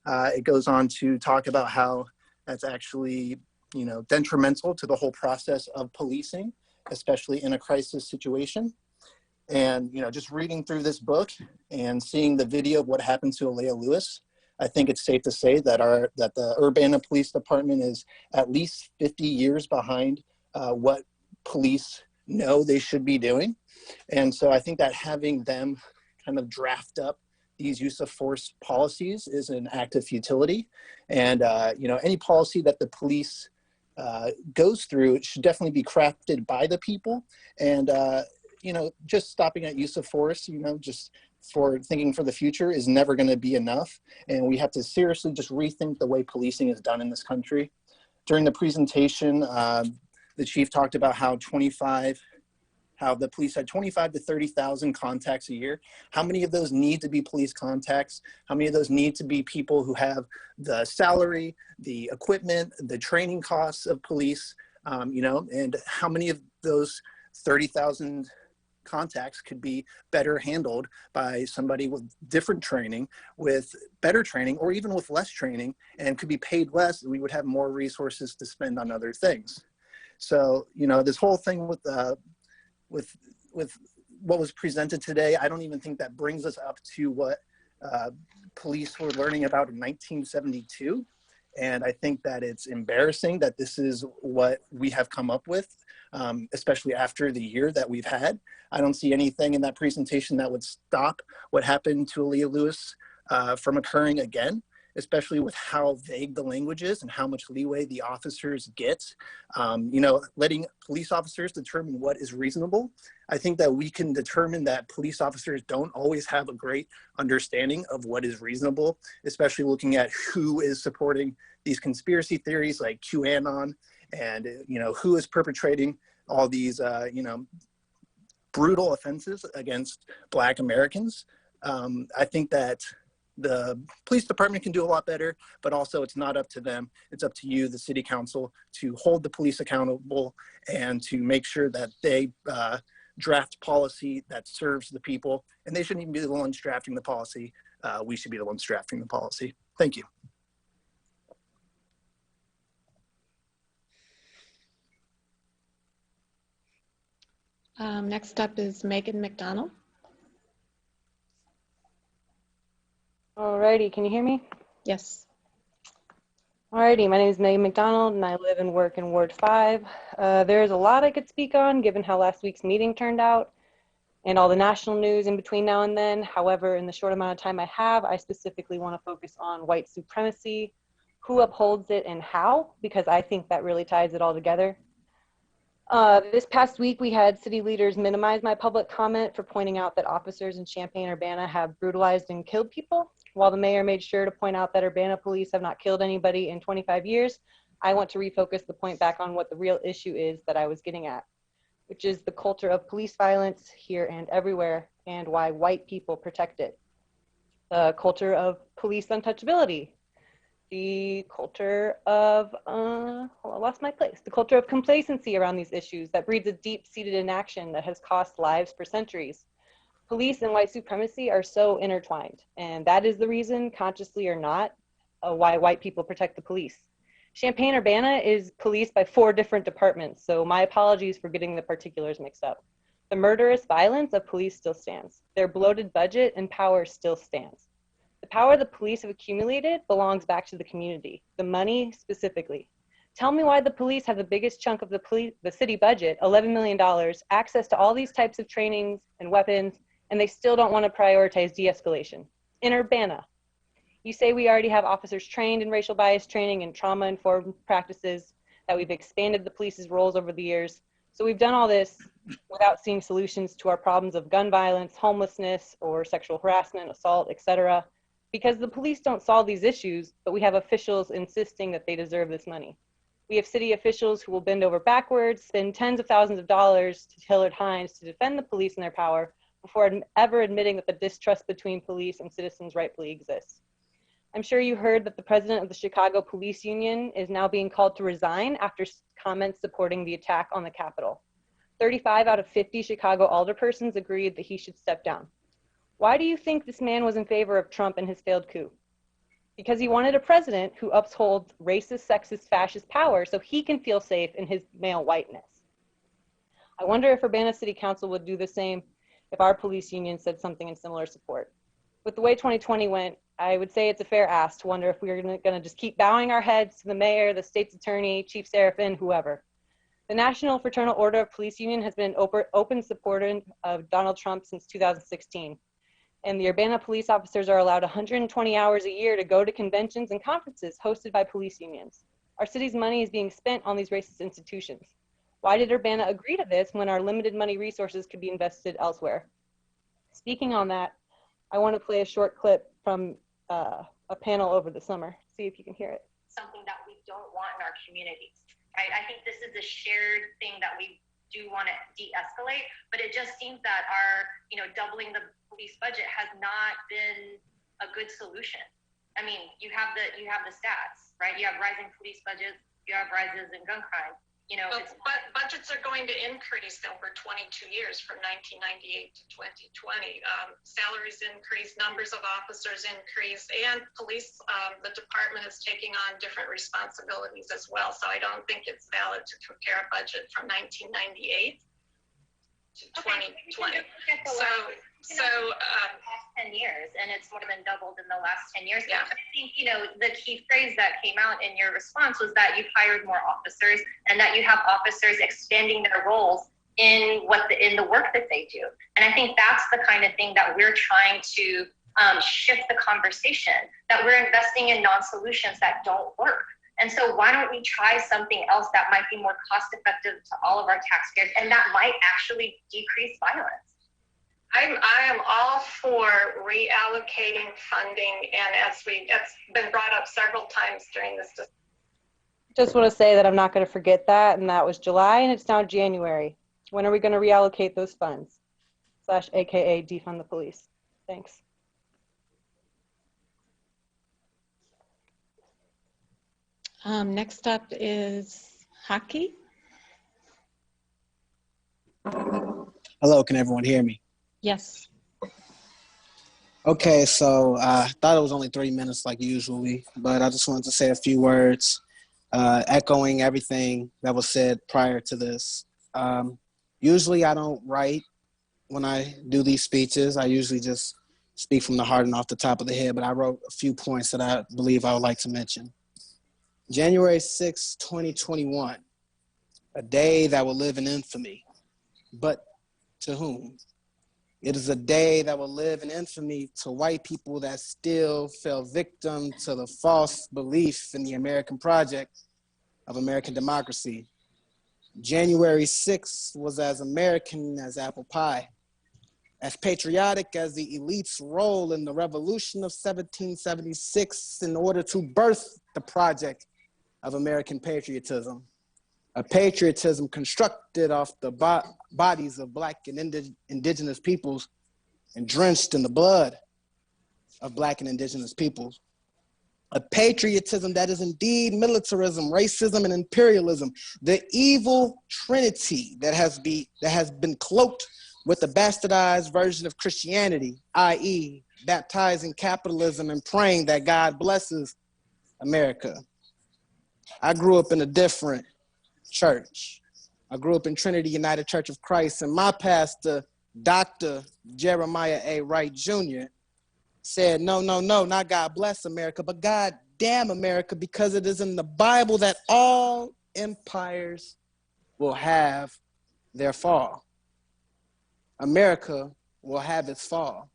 It goes on to talk about how that's actually, you know, detrimental to the whole process of policing, especially in a crisis situation. And, you know, just reading through this book and seeing the video of what happened to Alea Lewis, I think it's safe to say that the Urbana Police Department is at least 50 years behind what police know they should be doing. And so I think that having them kind of draft up these use of force policies is an act of futility. And, you know, any policy that the police goes through, it should definitely be crafted by the people. And, you know, just stopping at use of force, you know, just for thinking for the future is never going to be enough. And we have to seriously just rethink the way policing is done in this country. During the presentation, the chief talked about how the police had 25 to 30,000 contacts a year. How many of those need to be police contacts? How many of those need to be people who have the salary, the equipment, the training costs of police, you know, and how many of those 30,000 contacts could be better handled by somebody with different training, with better training, or even with less training, and could be paid less, and we would have more resources to spend on other things. So, you know, this whole thing with what was presented today, I don't even think that brings us up to what police were learning about in 1972. And I think that it's embarrassing that this is what we have come up with, especially after the year that we've had. I don't see anything in that presentation that would stop what happened to Alea Lewis from occurring again, especially with how vague the language is and how much leeway the officers get. You know, letting police officers determine what is reasonable. I think that we can determine that police officers don't always have a great understanding of what is reasonable, especially looking at who is supporting these conspiracy theories like QAnon, and, you know, who is perpetrating all these, you know, brutal offenses against Black Americans. I think that the police department can do a lot better, but also it's not up to them. It's up to you, the city council, to hold the police accountable and to make sure that they draft policy that serves the people. And they shouldn't even be the ones drafting the policy. We should be the ones drafting the policy. Thank you. Next up is Megan McDonald. Alrighty, can you hear me? Yes. Alrighty, my name is Megan McDonald and I live and work in Ward 5. There's a lot I could speak on given how last week's meeting turned out and all the national news in between now and then. However, in the short amount of time I have, I specifically want to focus on white supremacy, who upholds it and how, because I think that really ties it all together. This past week, we had city leaders minimize my public comment for pointing out that officers in Champaign-Urbana have brutalized and killed people. While the mayor made sure to point out that Urbana police have not killed anybody in 25 years, I want to refocus the point back on what the real issue is that I was getting at, which is the culture of police violence here and everywhere and why white people protect it. The culture of police untouchability. The culture of, hold I lost my place. The culture of complacency around these issues that breeds a deep-seated inaction that has cost lives for centuries. Police and white supremacy are so intertwined, and that is the reason, consciously or not, why white people protect the police. Champaign-Urbana is policed by 4 different departments, so my apologies for getting the particulars mixed up. The murderous violence of police still stands. Their bloated budget and power still stands. The power the police have accumulated belongs back to the community, the money specifically. Tell me why the police have the biggest chunk of the city budget, $11 million, access to all these types of trainings and weapons, and they still don't want to prioritize de-escalation. In Urbana, you say we already have officers trained in racial bias training and trauma-informed practices, that we've expanded the police's roles over the years. So we've done all this without seeing solutions to our problems of gun violence, homelessness, or sexual harassment, assault, etc. Because the police don't solve these issues, but we have officials insisting that they deserve this money. We have city officials who will bend over backwards, spend tens of thousands of dollars to Hillard Hines to defend the police and their power before ever admitting that the distrust between police and citizens rightfully exists. I'm sure you heard that the president of the Chicago Police Union is now being called to resign after comments supporting the attack on the Capitol. 35 out of 50 Chicago alderpersons agreed that he should step down. Why do you think this man was in favor of Trump and his failed coup? Because he wanted a president who upholds racist, sexist, fascist power so he can feel safe in his male whiteness. I wonder if Urbana City Council would do the same if our police union said something in similar support. With the way 2020 went, I would say it's a fair ask to wonder if we're going to just keep bowing our heads to the mayor, the state's attorney, Chief Serafin, whoever. The National Fraternal Order of Police Union has been an open supporter of Donald Trump since 2016. And the Urbana police officers are allowed 120 hours a year to go to conventions and conferences hosted by police unions. Our city's money is being spent on these racist institutions. Why did Urbana agree to this when our limited money resources could be invested elsewhere? Speaking on that, I want to play a short clip from a panel over the summer. See if you can hear it. Something that we don't want in our communities, right? I think this is a shared thing that we do want to de-escalate, but it just seems that our, doubling the police budget has not been a good solution. I mean, you have the stats, right? You have rising police budgets, you have rises in gun crime. But budgets are going to increase over 22 years from 1998 to 2020. Salaries increase, numbers of officers increase, and police, the department is taking on different responsibilities as well. So I don't think it's valid to compare a budget from 1998 to 2020. So past 10 years, and it's more than doubled in the last 10 years. Yeah. I think, the key phrase that came out in your response was that you've hired more officers and that you have officers expanding their roles in the work that they do. And I think that's the kind of thing that we're trying to shift the conversation, that we're investing in non-solutions that don't work. And so why don't we try something else that might be more cost effective to all of our taxpayers and that might actually decrease violence? I am all for reallocating funding, and it's been brought up several times during this discussion. Just want to say that I'm not going to forget that, and that was July, and it's now January. When are we going to reallocate those funds? / AKA defund the police. Thanks. Next up is Haki. Hello, can everyone hear me? Yes. Okay, so I thought it was only 3 minutes like usually, but I just wanted to say a few words, echoing everything that was said prior to this. Usually I don't write when I do these speeches. I usually just speak from the heart and off the top of the head, but I wrote a few points that I believe I would like to mention. January 6, 2021, a day that will live in infamy, but to whom? It is a day that will live in infamy to white people that still fell victim to the false belief in the American project of American democracy. January 6th was as American as apple pie, as patriotic as the elite's role in the revolution of 1776 in order to birth the project of American patriotism. A patriotism constructed off the bodies of Black and indigenous peoples and drenched in the blood of Black and indigenous peoples. a patriotism that is indeed militarism, racism, and imperialism, the evil trinity that has been cloaked with the bastardized version of Christianity, i.e., baptizing capitalism and praying that God blesses America. I grew up in a different church. I grew up in Trinity United Church of Christ, and my pastor, Dr. Jeremiah A. Wright Jr., said, no, not God bless America, but God damn America, because it is in the Bible that all empires will have their fall. America will have its fall.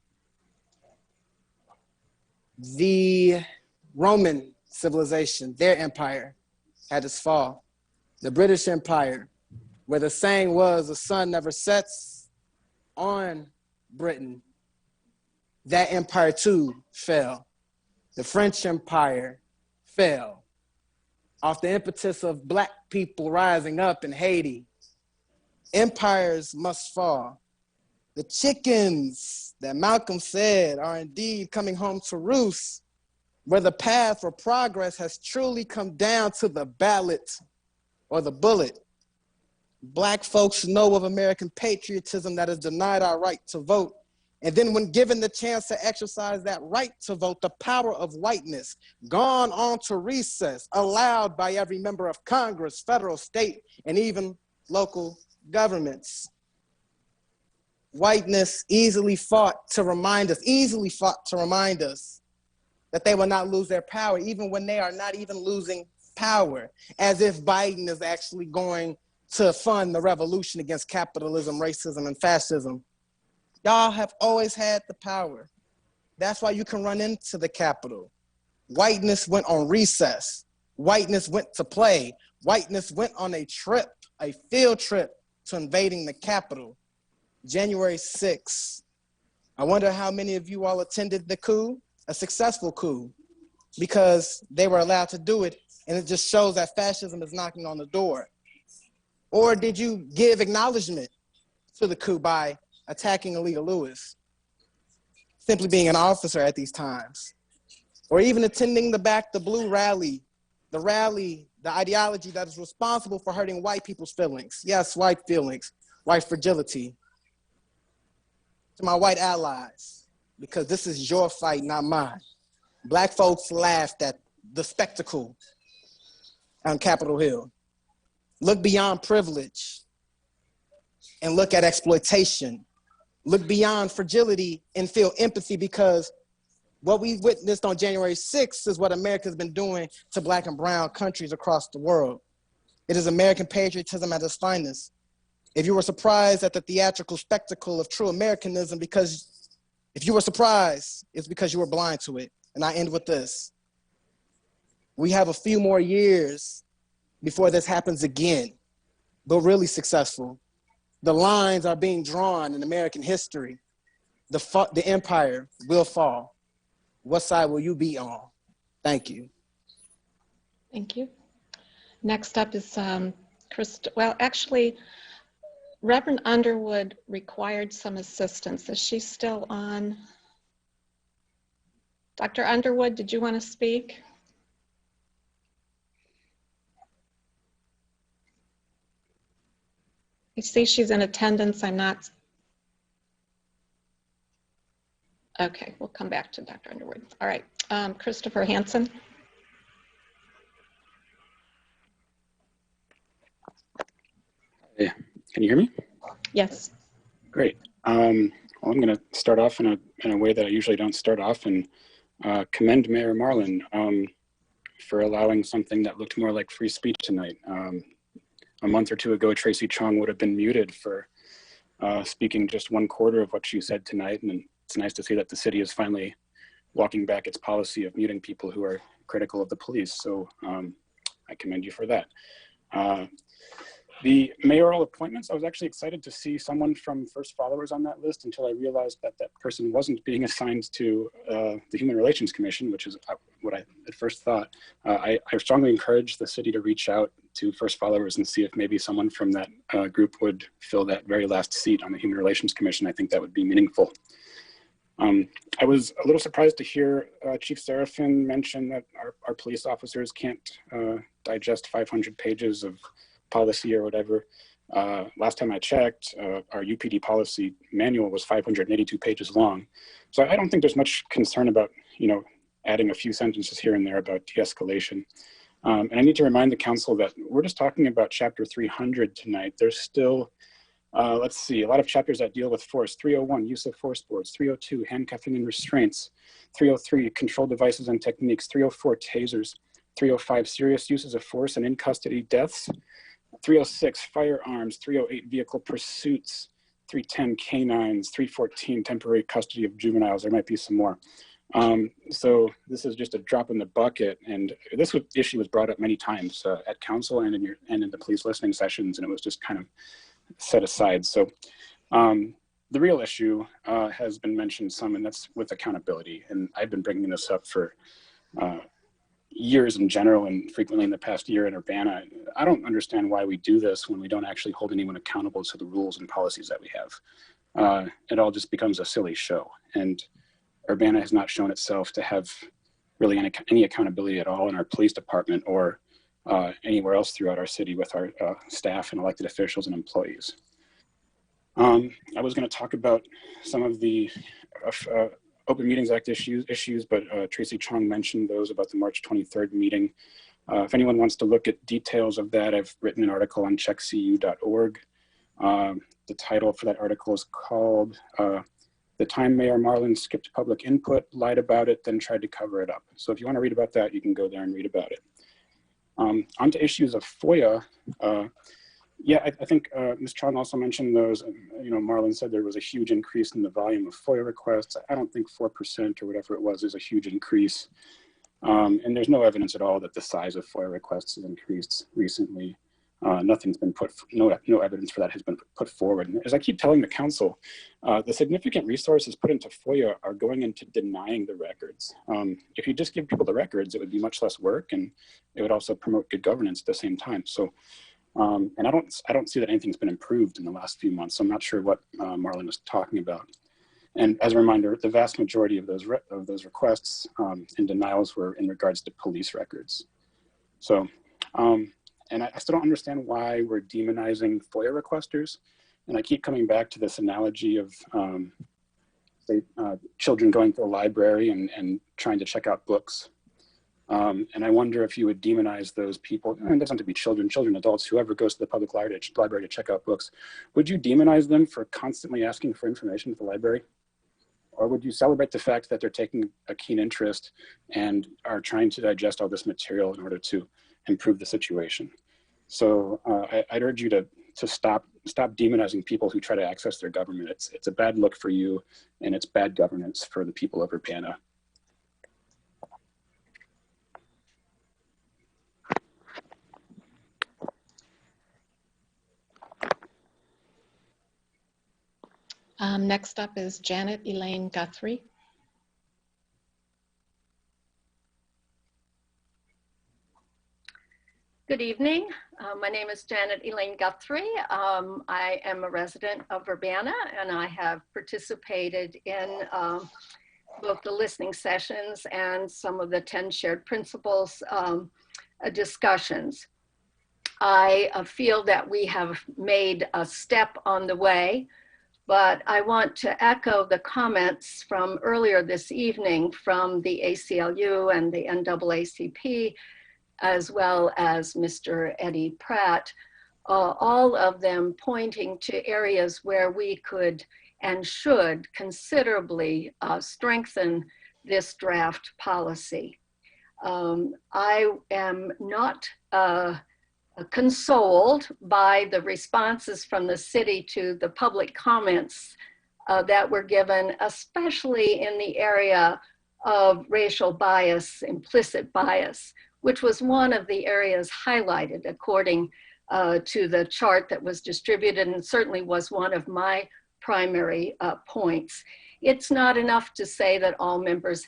The Roman civilization, their empire, had its fall. The British Empire, where the saying was, the sun never sets on Britain, that empire too fell. The French Empire fell off the impetus of Black people rising up in Haiti. Empires must fall. The chickens that Malcolm said are indeed coming home to roost, where the path for progress has truly come down to the ballot or the bullet. Black folks know of American patriotism that has denied our right to vote. And then when given the chance to exercise that right to vote, the power of whiteness, gone on to recess, allowed by every member of Congress, federal, state, and even local governments. Whiteness easily fought to remind us that they will not lose their power, even when they are not even losing power, as if Biden is actually going to fund the revolution against capitalism, racism, and fascism. Y'all have always had the power. That's why you can run into the Capitol. Whiteness went on recess. Whiteness went to play. Whiteness went on a trip, a field trip to invading the Capitol. January 6th. I wonder how many of you all attended the coup, a successful coup, because they were allowed to do it, and it just shows that fascism is knocking on the door. Or did you give acknowledgement to the coup by attacking Alita Lewis, simply being an officer at these times? Or even attending the Back the Blue rally, the ideology that is responsible for hurting white people's feelings. Yes, white feelings, white fragility. To my white allies, because this is your fight, not mine. Black folks laughed at the spectacle on Capitol Hill. Look beyond privilege and look at exploitation. Look beyond fragility and feel empathy, because what we witnessed on January 6th is what America's been doing to Black and brown countries across the world. It is American patriotism at its finest. If you were surprised at the theatrical spectacle of true Americanism, if you were surprised, it's because you were blind to it. And I end with this. We have a few more years before this happens again, but really successful. The lines are being drawn in American history. The empire will fall. What side will you be on? Thank you. Thank you. Next up is well, actually, Reverend Underwood required some assistance. Is she still on? Dr. Underwood, did you want to speak? I see she's in attendance. I'm not. Okay, we'll come back to Dr. Underwood. All right, Christopher Hansen. Hey, can you hear me? Yes. Great. Well, I'm going to start off in a way that I usually don't start off, and commend Mayor Marlin for allowing something that looked more like free speech tonight. A month or two ago, Tracy Chong would have been muted for speaking just 1/4 of what she said tonight, and it's nice to see that the city is finally walking back its policy of muting people who are critical of the police. So I commend you for that. The mayoral appointments, I was actually excited to see someone from First Followers on that list until I realized that that person wasn't being assigned to the Human Relations Commission, which is what I at first thought. I strongly encourage the city to reach out to First Followers and see if maybe someone from that group would fill that very last seat on the Human Relations Commission. I think that would be meaningful. I was a little surprised to hear Chief Serafin mention that our police officers can't digest 500 pages of policy or whatever. Last time I checked, our UPD policy manual was 582 pages long. So I don't think there's much concern about, adding a few sentences here and there about de-escalation. And I need to remind the council that we're just talking about chapter 300 tonight. There's still, let's see, a lot of chapters that deal with force. 301, use of force boards. 302, handcuffing and restraints. 303, control devices and techniques. 304, tasers. 305, serious uses of force and in custody deaths. 306, firearms. 308, vehicle pursuits. 310, canines. 314, temporary custody of juveniles. There might be some more. So this is just a drop in the bucket, and this issue was brought up many times at council and in the police listening sessions, and it was just kind of set aside. So the real issue has been mentioned some, and that's with accountability. And I've been bringing this up for years in general and frequently in the past year in Urbana. I don't understand why we do this when we don't actually hold anyone accountable to the rules and policies that we have. It all just becomes a silly show. And Urbana has not shown itself to have really any accountability at all in our police department or anywhere else throughout our city with our staff and elected officials and employees. I was going to talk about some of the Open Meetings Act issues, but Tracy Chong mentioned those about the March 23rd meeting. If anyone wants to look at details of that, I've written an article on checkcu.org. The title for that article is called The Time Mayor Marlin Skipped Public Input, Lied About It, Then Tried to Cover It Up. So if you want to read about that, you can go there and read about it. On to issues of FOIA. I think Ms. Chong also mentioned those. Marlin said there was a huge increase in the volume of FOIA requests. I don't think 4% or whatever it was is a huge increase. And there's no evidence at all that the size of FOIA requests has increased recently. Nothing's been no evidence for that has been put forward. And as I keep telling the council, the significant resources put into FOIA are going into denying the records. If you just give people the records, it would be much less work, and it would also promote good governance at the same time. So, and I don't see that anything's been improved in the last few months. So I'm not sure what Marlon was talking about. And as a reminder, the vast majority of those requests and denials were in regards to police records. So. And I still don't understand why we're demonizing FOIA requesters. And I keep coming back to this analogy of children going to a library and trying to check out books. And I wonder if you would demonize those people, and it doesn't have to be children, adults, whoever goes to the public library to check out books. Would you demonize them for constantly asking for information at the library? Or would you celebrate the fact that they're taking a keen interest and are trying to digest all this material in order to improve the situation? So I'd urge you to stop demonizing people who try to access their government. It's a bad look for you, and it's bad governance for the people of Urbana. Next up is Janet Elaine Guthrie. Good evening. My name is Janet Elaine Guthrie. I am a resident of Urbana, and I have participated in both the listening sessions and some of the 10 shared principles discussions. I feel that we have made a step on the way, but I want to echo the comments from earlier this evening from the ACLU and the NAACP, as well as Mr. Eddie Pratt, all of them pointing to areas where we could and should considerably strengthen this draft policy. I am not consoled by the responses from the city to the public comments that were given, especially in the area of racial bias, implicit bias, which was one of the areas highlighted according to the chart that was distributed, and certainly was one of my primary points. It's not enough to say that all members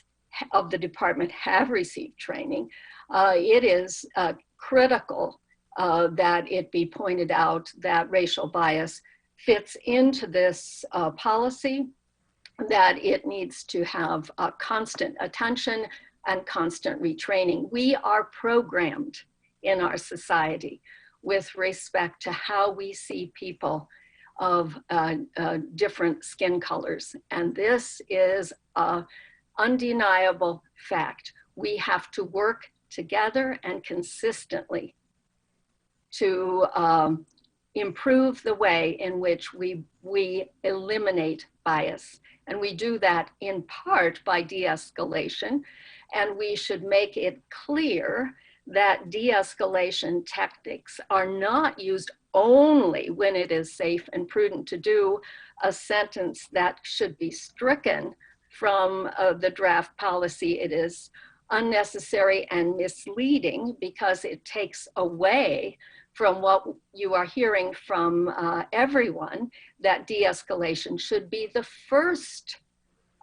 of the department have received training. It is critical that it be pointed out that racial bias fits into this policy that it needs to have constant attention and constant retraining. We are programmed in our society with respect to how we see people of different skin colors. And this is an undeniable fact. We have to work together and consistently to improve the way in which we eliminate bias. And we do that in part by de-escalation. And we should make it clear that de-escalation tactics are not used only when it is safe and prudent to do, a sentence that should be stricken from the draft policy. It is unnecessary and misleading because it takes away from what you are hearing from everyone, that de-escalation should be the first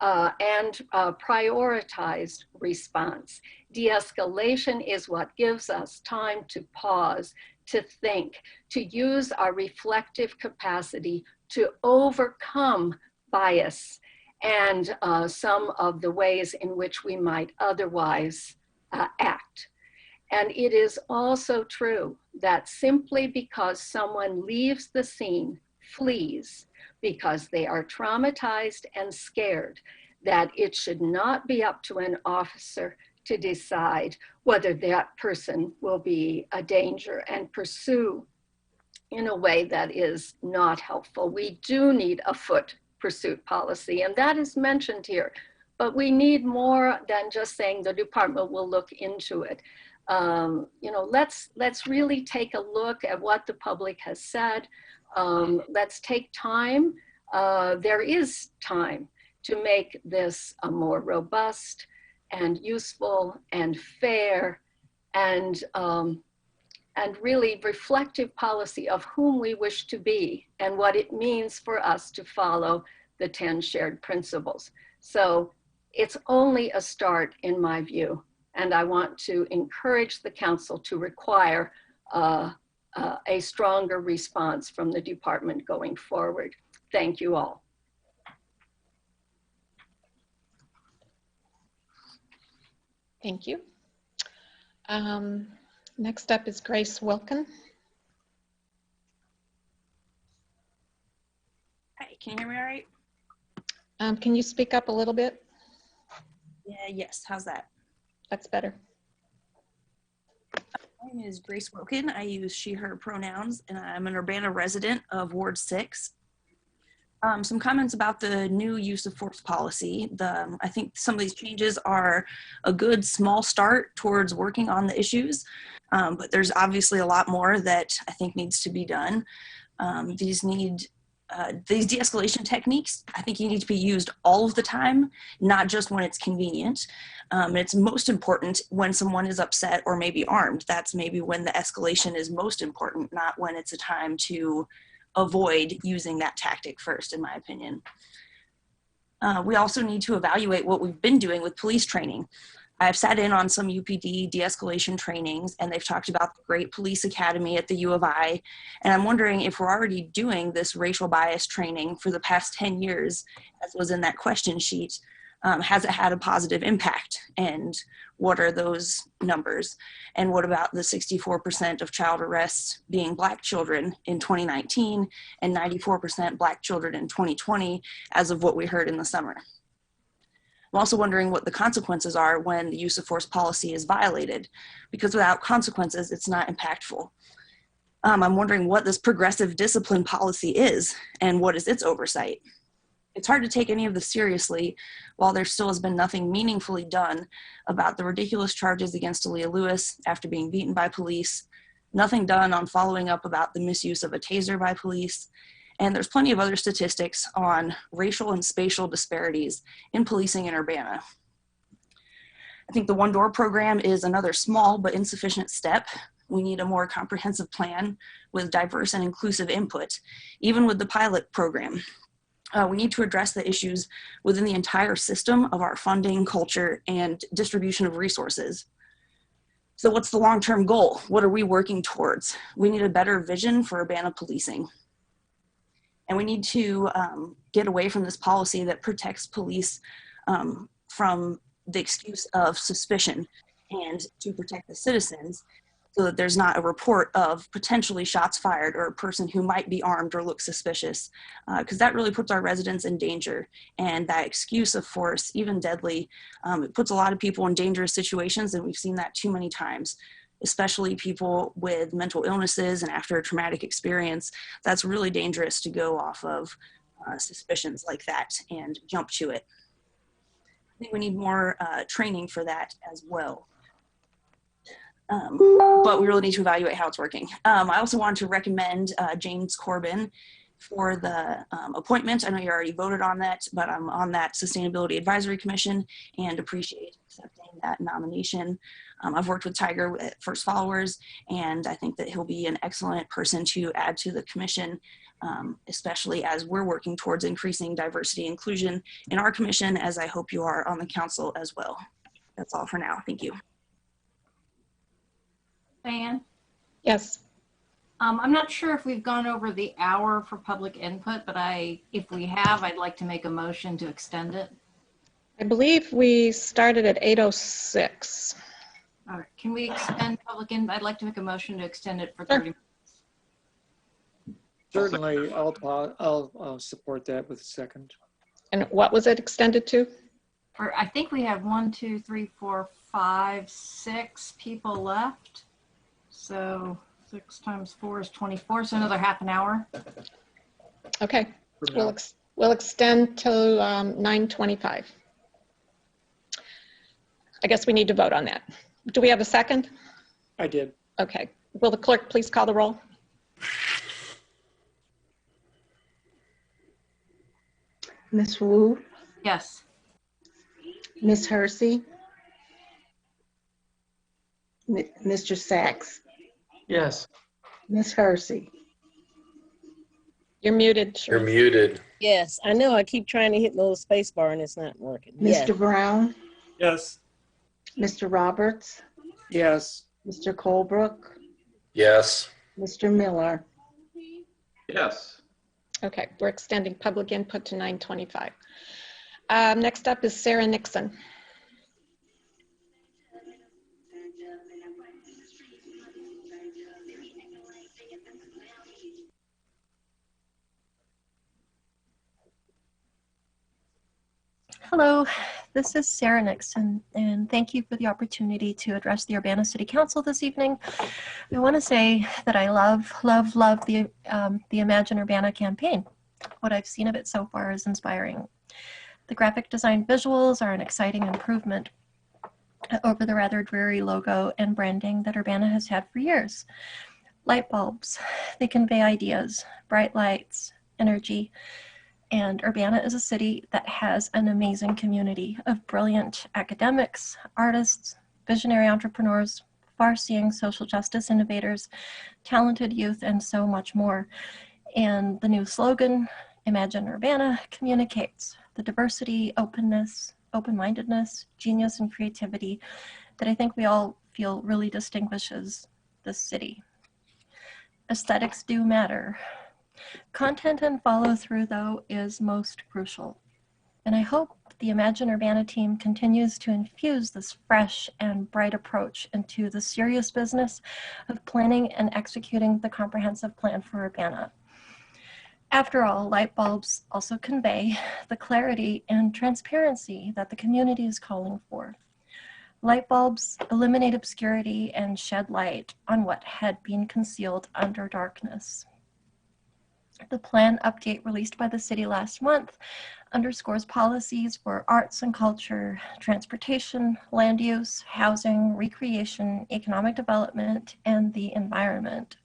and prioritized response. De-escalation is what gives us time to pause, to think, to use our reflective capacity to overcome bias and some of the ways in which we might otherwise act. And it is also true that simply because someone leaves the scene, flees, because they are traumatized and scared, that it should not be up to an officer to decide whether that person will be a danger and pursue in a way that is not helpful. We do need a foot pursuit policy, and that is mentioned here, but we need more than just saying the department will look into it. Let's really take a look at what the public has said. Let's take time. There is time to make this a more robust and useful and fair and really reflective policy of whom we wish to be and what it means for us to follow the 10 shared principles. So it's only a start in my view. And I want to encourage the council to require a stronger response from the department going forward. Thank you all. Thank you. Next up is Grace Wilkin. Hi, can you hear me all right? Can you speak up a little bit? Yeah, yes, how's that? That's better. My name is Grace Wilkin. I use she, her pronouns, and I'm an Urbana resident of Ward 6. Some comments about the new use of force policy. I think some of these changes are a good small start towards working on the issues, but there's obviously a lot more that I think needs to be done. These de-escalation techniques, I think you need to be used all of the time, not just when it's convenient. It's most important when someone is upset or maybe armed. That's maybe when the escalation is most important, not when it's a time to avoid using that tactic first, in my opinion. We also need to evaluate what we've been doing with police training. I've sat in on some UPD de-escalation trainings, and they've talked about the Great Police Academy at the U of I, and I'm wondering if we're already doing this racial bias training for the past 10 years, as was in that question sheet. Has it had a positive impact? And what are those numbers? And what about the 64% of child arrests being Black children in 2019 and 94% Black children in 2020, as of what we heard in the summer? I'm also wondering what the consequences are when the use of force policy is violated, because without consequences, it's not impactful. I'm wondering what this progressive discipline policy is and what is its oversight. It's hard to take any of this seriously while there still has been nothing meaningfully done about the ridiculous charges against Aaliyah Lewis after being beaten by police, nothing done on following up about the misuse of a taser by police, and there's plenty of other statistics on racial and spatial disparities in policing in Urbana. I think the One Door program is another small but insufficient step. We need a more comprehensive plan with diverse and inclusive input, even with the pilot program. We need to address the issues within the entire system of our funding, culture, and distribution of resources. So what's the long-term goal? What are we working towards? We need a better vision for Urbana policing. And we need to get away from this policy that protects police from the excuse of suspicion, and to protect the citizens so that there's not a report of potentially shots fired or a person who might be armed or looks suspicious, because that really puts our residents in danger. And that excuse of force, even deadly, it puts a lot of people in dangerous situations, and we've seen that too many times, especially people with mental illnesses and after a traumatic experience. That's really dangerous to go off of suspicions like that and jump to it. I think we need more training for that as well. But we really need to evaluate how it's working. I also want to recommend James Corbin for the appointment. I know you already voted on that, but I'm on that Sustainability Advisory Commission and appreciate accepting that nomination. I've worked with Tiger at First Followers, and I think that he'll be an excellent person to add to the commission, especially as we're working towards increasing diversity and inclusion in our commission, as I hope you are on the council as well. That's all for now. Thank you. Diane? Yes. I'm not sure if we've gone over the hour for public input, but if we have, I'd like to make a motion to extend it. I believe we started at 8:06. All right, can we extend public input? I'd like to make a motion to extend it for 30 minutes. Certainly, I'll support that with a second. And what was it extended to? Or I think we have 1, 2, 3, 4, 5, 6 people left. So 6 times 4 is 24, so another half an hour. Okay, we'll extend till 9:25. I guess we need to vote on that. Do we have a second? I did. Okay, will the clerk please call the roll? Ms. Wu, Yes. Ms. Hersey, Mr. Sachs, Yes. Ms. Hersey. You're muted. You're muted. Yes, I know. I keep trying to hit the little space bar and it's not working. Mr. Yes. Brown, Yes. Mr. Roberts, Yes. Mr. Colebrook, Yes. Mr. Miller. Yes. Okay, we're extending public input to 9:25. Next up is Sarah Nixon. Hello, this is Sarah Nixon, and thank you for the opportunity to address the Urbana City Council this evening. I want to say that I love the Imagine Urbana campaign. What I've seen of it so far is inspiring. The graphic design visuals are an exciting improvement over the rather dreary logo and branding that Urbana has had for years. Light bulbs, they convey ideas, bright lights, energy. And Urbana is a city that has an amazing community of brilliant academics, artists, visionary entrepreneurs, far-seeing social justice innovators, talented youth, and so much more. And the new slogan, Imagine Urbana, communicates the diversity, openness, open-mindedness, genius, and creativity that I think we all feel really distinguishes this city. Aesthetics do matter. Content and follow-through, though, is most crucial. And I hope the Imagine Urbana team continues to infuse this fresh and bright approach into the serious business of planning and executing the comprehensive plan for Urbana. After all, light bulbs also convey the clarity and transparency that the community is calling for. Light bulbs eliminate obscurity and shed light on what had been concealed under darkness. The plan update released by the city last month underscores policies for arts and culture, transportation, land use, housing, recreation, economic development, and the environment.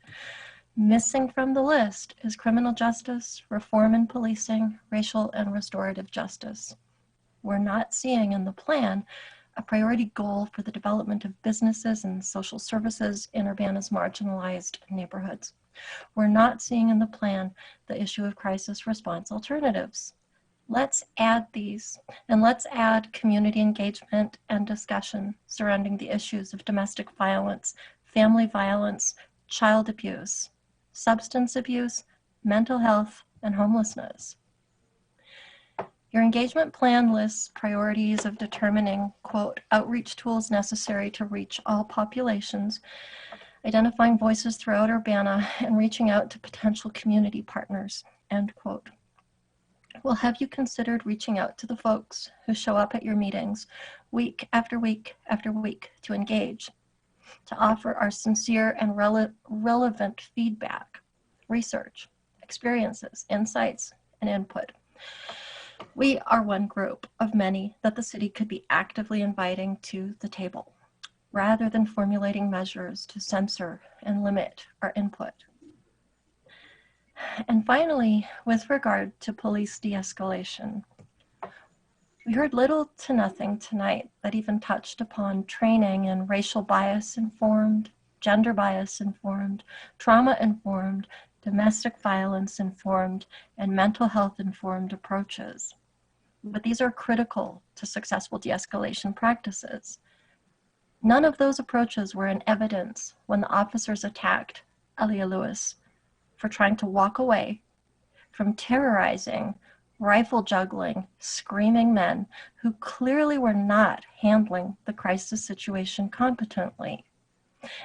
Missing from the list is criminal justice, reform in policing, racial and restorative justice. We're not seeing in the plan a priority goal for the development of businesses and social services in Urbana's marginalized neighborhoods. We're not seeing in the plan the issue of crisis response alternatives. Let's add these, and let's add community engagement and discussion surrounding the issues of domestic violence, family violence, child abuse, substance abuse, mental health, and homelessness. Your engagement plan lists priorities of determining, quote, outreach tools necessary to reach all populations, identifying voices throughout Urbana, and reaching out to potential community partners, end quote. Well, have you considered reaching out to the folks who show up at your meetings week after week after week to engage, to offer our sincere and relevant feedback, research, experiences, insights, and input? We are one group of many that the city could be actively inviting to the table, rather than formulating measures to censor and limit our input. And finally, with regard to police de-escalation, we heard little to nothing tonight that even touched upon training in racial bias informed, gender bias informed, trauma informed, domestic violence informed, and mental health informed approaches. But these are critical to successful de-escalation practices. None of those approaches were in evidence when the officers attacked Elia Lewis for trying to walk away from terrorizing, rifle juggling, screaming men who clearly were not handling the crisis situation competently.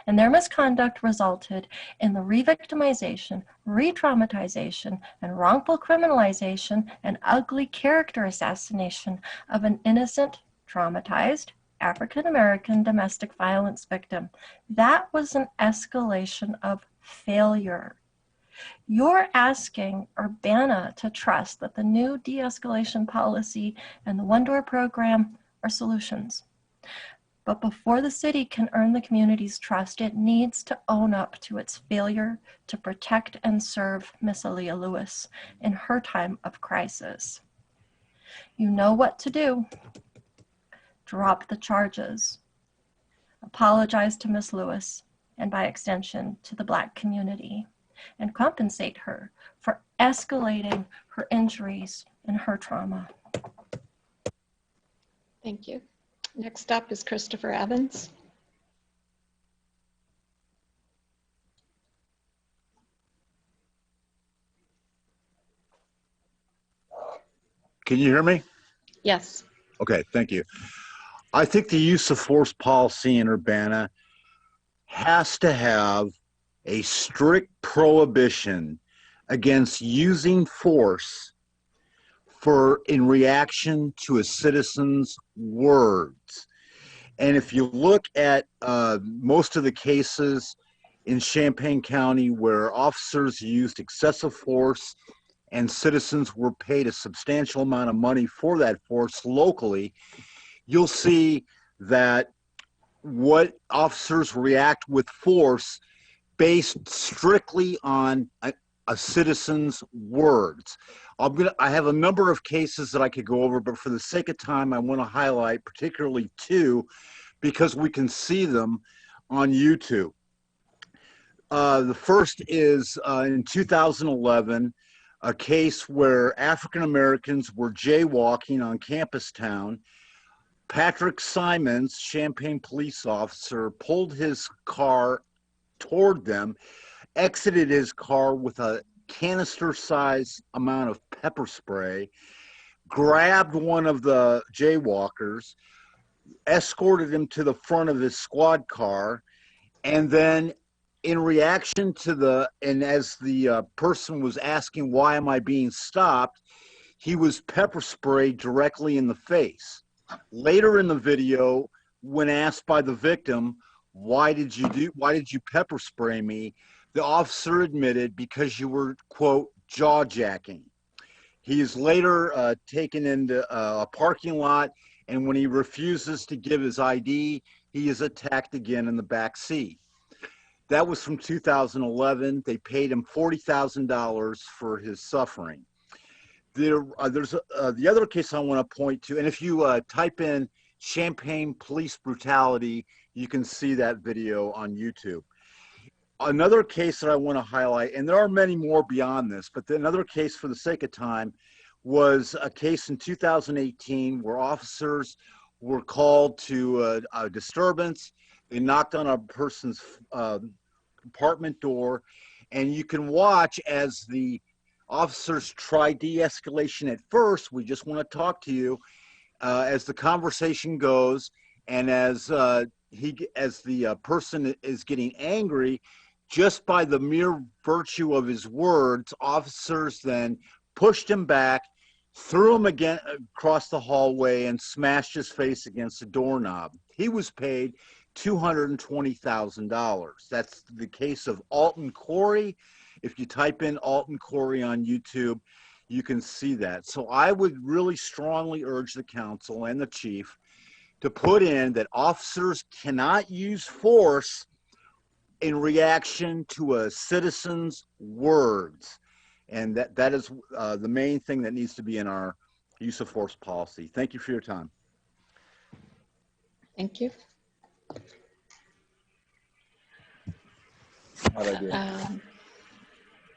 And their misconduct resulted in the re-victimization, re-traumatization, and wrongful criminalization and ugly character assassination of an innocent, traumatized African-American domestic violence victim. That was an escalation of failure. You're asking Urbana to trust that the new de-escalation policy and the one-door program are solutions. But before the city can earn the community's trust, it needs to own up to its failure to protect and serve Miss Elia Lewis in her time of crisis. You know what to do. Drop the charges. Apologize to Miss Lewis, and by extension to the Black community, and compensate her for escalating her injuries and her trauma. Thank you. Next up is Christopher Evans. Can you hear me? Yes. Okay, thank you. I think the use of force policy in Urbana has to have a strict prohibition against using force in reaction to a citizen's words. And if you look at most of the cases in Champaign County where officers used excessive force and citizens were paid a substantial amount of money for that force locally, you'll see that what officers react with force based strictly on a citizen's words. I have a number of cases that I could go over, but for the sake of time, I want to highlight particularly two because we can see them on YouTube. The first is in 2011, a case where African Americans were jaywalking on Campus Town. Patrick Simons, Champaign police officer, pulled his car toward them, exited his car with a canister-sized amount of pepper spray, grabbed one of the jaywalkers, escorted him to the front of his squad car, and then in reaction to as the person was asking, why am I being stopped, he was pepper sprayed directly in the face. Later in the video, when asked by the victim, why did you pepper spray me? The officer admitted, because you were, quote, jaw jacking. He is later taken into a parking lot, and when he refuses to give his ID, he is attacked again in the back seat. That was from 2011. They paid him $40,000 for his suffering. There's the other case I want to point to, and if you type in Champaign police brutality, you can see that video on YouTube. Another case that I want to highlight, and there are many more beyond this, but another case for the sake of time was a case in 2018 where officers were called to a disturbance. They knocked on a person's apartment door, and you can watch as the officers try de-escalation at first. We just want to talk to you as the conversation goes, and as the person is getting angry, just by the mere virtue of his words, officers then pushed him back, threw him again across the hallway, and smashed his face against the doorknob. He was paid $220,000. That's the case of Alton Corey. If you type in Alton Corey on YouTube, you can see that. So I would really strongly urge the council and the chief to put in that officers cannot use force in reaction to a citizen's words. And that is the main thing that needs to be in our use of force policy. Thank you for your time. Thank you. How'd I do?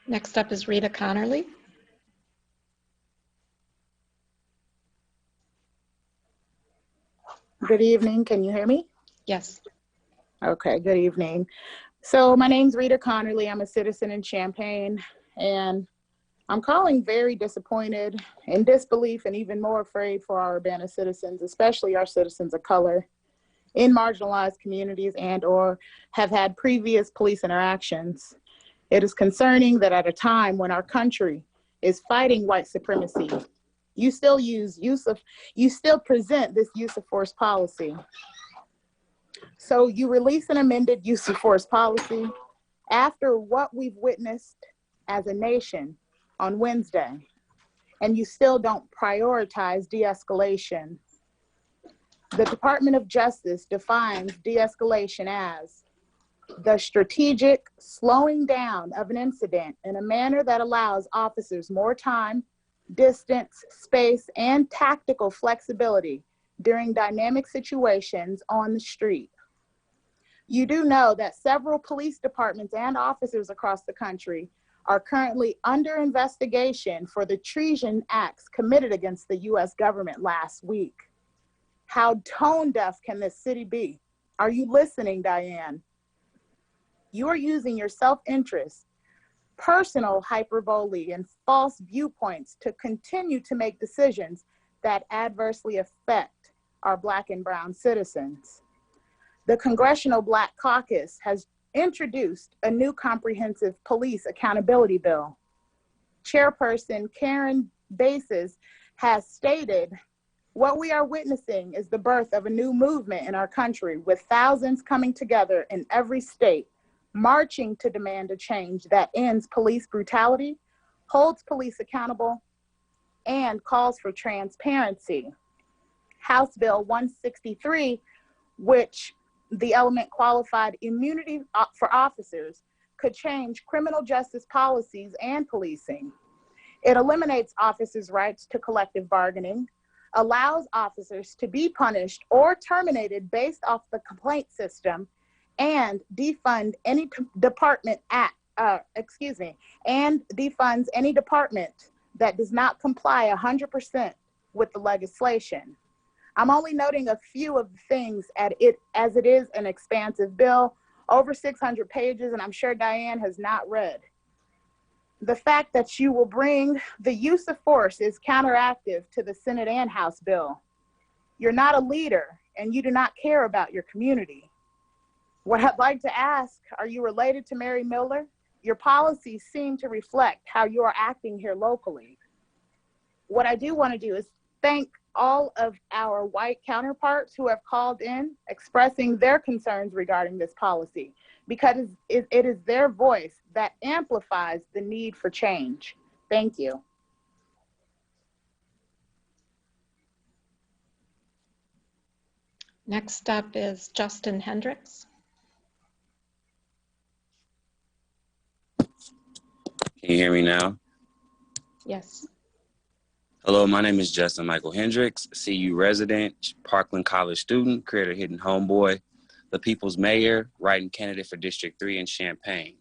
Next up is Rita Connerly. Good evening. Can you hear me? Yes. Okay, good evening. So my name's Rita Connerly. I'm a citizen in Champaign, and I'm calling very disappointed, in disbelief, and even more afraid for our Urbana citizens, especially our citizens of color in marginalized communities and or have had previous police interactions. It is concerning that at a time when our country is fighting white supremacy, you still present this use of force policy. So you release an amended use of force policy after what we've witnessed as a nation on Wednesday, and you still don't prioritize de-escalation. The Department of Justice defines de-escalation as the strategic slowing down of an incident in a manner that allows officers more time, distance, space, and tactical flexibility during dynamic situations on the street. You do know that several police departments and officers across the country are currently under investigation for the treason acts committed against the U.S. government last week. How tone deaf can this city be? Are you listening, Diane? You are using your self-interest, personal hyperbole, and false viewpoints to continue to make decisions that adversely affect our Black and brown citizens. The Congressional Black Caucus has introduced a new comprehensive police accountability bill. Chairperson Karen Bases has stated, what we are witnessing is the birth of a new movement in our country, with thousands coming together in every state, marching to demand a change that ends police brutality, holds police accountable, and calls for transparency. House Bill 163, which the element qualified immunity for officers, could change criminal justice policies and policing. It eliminates officers' rights to collective bargaining, allows officers to be punished or terminated based off the complaint system, and defunds any department that does not comply 100% with the legislation. I'm only noting a few of the things as it is an expansive bill, over 600 pages, and I'm sure Diane has not read. The fact that you will bring the use of force is counteractive to the Senate and House bill. You're not a leader, and you do not care about your community. What I'd like to ask, are you related to Mary Miller? Your policies seem to reflect how you are acting here locally. What I do want to do is thank all of our white counterparts who have called in expressing their concerns regarding this policy, because it is their voice that amplifies the need for change. Thank you. Next up is Justin Hendricks. Can you hear me now? Yes. Hello, my name is Justin Michael Hendricks, CU resident, Parkland College student, Creator Hidden Homeboy, the People's Mayor, writing candidate for District 3 in Champaign.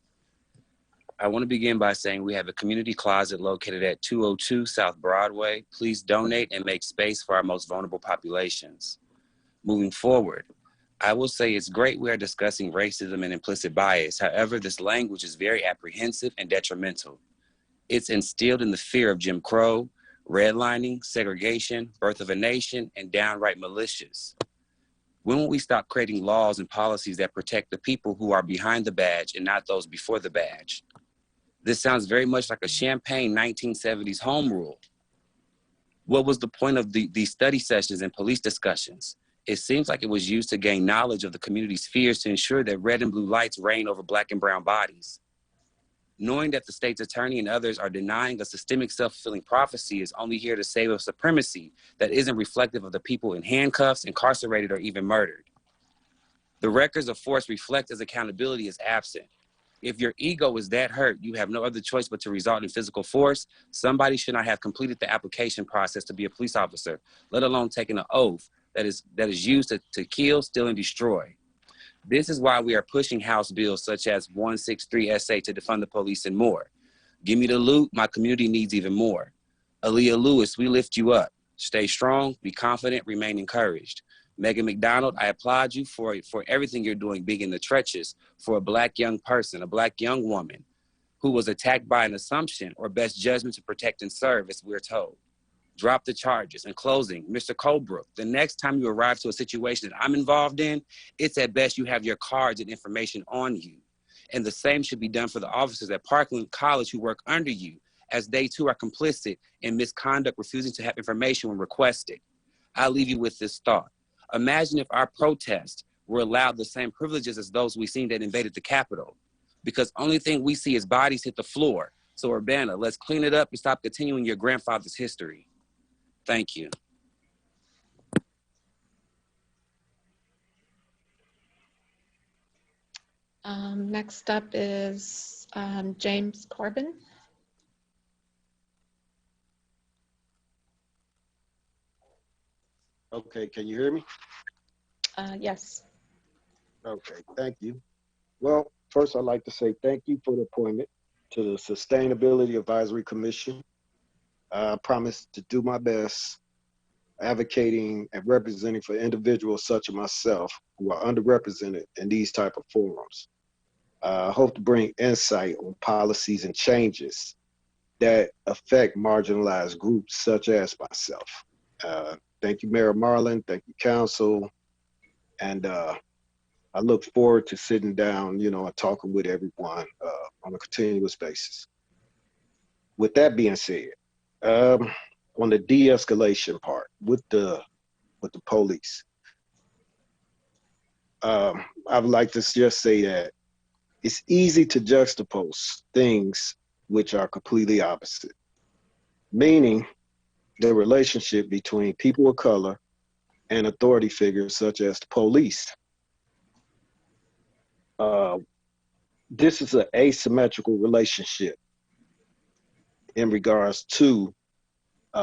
I want to begin by saying we have a community closet located at 202 South Broadway. Please donate and make space for our most vulnerable populations. Moving forward, I will say it's great we are discussing racism and implicit bias. However, this language is very apprehensive and detrimental. It's instilled in the fear of Jim Crow, redlining, segregation, birth of a nation, and downright militias. When will we stop creating laws and policies that protect the people who are behind the badge and not those before the badge? This sounds very much like a Champaign 1970s home rule. What was the point of these study sessions and police discussions? It seems like it was used to gain knowledge of the community's fears to ensure that red and blue lights reign over Black and brown bodies. Knowing that the state's attorney and others are denying a systemic self-fulfilling prophecy is only here to save a supremacy that isn't reflective of the people in handcuffs, incarcerated, or even murdered. The records of force reflect as accountability is absent. If your ego is that hurt, you have no other choice but to resort in physical force. Somebody should not have completed the application process to be a police officer, let alone taking an oath that is used to kill, steal, and destroy. This is why we are pushing House bills such as 163 SA to defund the police and more. Give me the loot, my community needs even more. Aaliyah Lewis, we lift you up. Stay strong, be confident, remain encouraged. Megan McDonald, I applaud you for everything you're doing, being in the trenches for a Black young person, a Black young woman who was attacked by an assumption or best judgment to protect and serve, as we're told. Drop the charges. In closing, Mr. Colebrook, the next time you arrive to a situation that I'm involved in, it's at best you have your cards and information on you. And the same should be done for the officers at Parkland College who work under you, as they too are complicit in misconduct, refusing to have information when requested. I'll leave you with this thought. Imagine if our protests were allowed the same privileges as those we seen that invaded the Capitol, because only thing we see is bodies hit the floor. So Urbana, let's clean it up and stop continuing your grandfather's history. Thank you. Next up is James Corbin. Okay, can you hear me? Yes. Okay, thank you. Well, first I'd like to say thank you for the appointment to the Sustainability Advisory Commission. I promise to do my best advocating and representing for individuals such as myself who are underrepresented in these type of forums. I hope to bring insight on policies and changes that affect marginalized groups such as myself. Thank you, Mayor Marlin. Thank you, Council. And I look forward to sitting down, and talking with everyone on a continuous basis. With that being said, on the de-escalation part with the police, I would like to just say that it's easy to juxtapose things which are completely opposite, meaning the relationship between people of color and authority figures such as the police. This is an asymmetrical relationship in regards to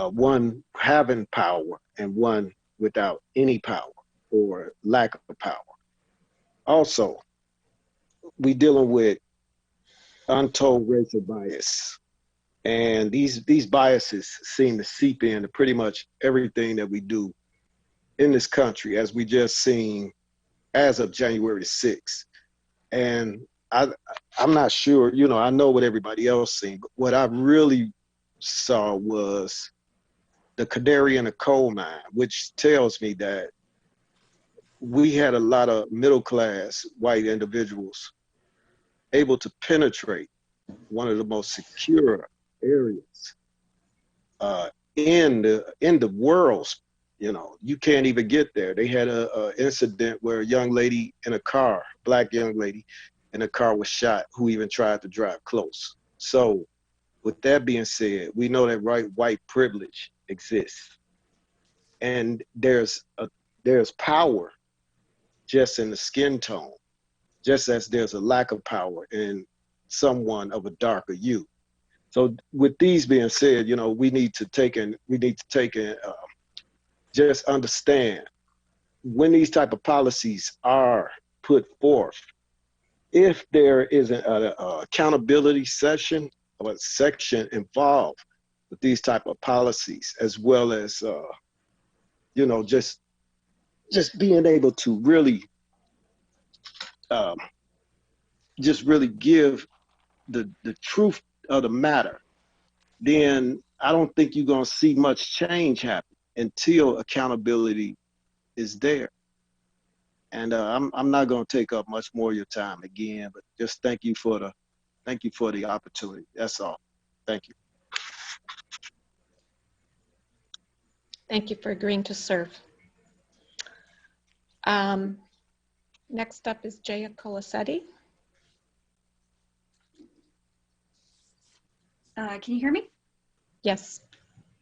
one having power and one without any power or lack of power. Also, we dealing with untold racial bias. And these biases seem to seep into pretty much everything that we do in this country, as we just seen as of January 6th. And I'm not sure, I know what everybody else seen, but what I really saw was the canary in the coal mine, which tells me that we had a lot of middle-class white individuals able to penetrate one of the most secure areas in the world. You can't even get there. They had a incident where a young lady in a car, Black young lady in a car, was shot, who even tried to drive close. So with that being said, we know that white privilege exists, and there's power just in the skin tone, just as there's a lack of power in someone of a darker hue. So with these being said, we need to take in just understand when these type of policies are put forth, if there is an accountability session or a section involved with these type of policies, as well as just being able to really just really give the truth of the matter then I don't think you're going to see much change happen until accountability is there. And I'm not going to take up much more of your time again, but just thank you for the opportunity. That's all. Thank you. Thank you for agreeing to serve. Next up is Jaya Colasetti. Can you hear me? Yes.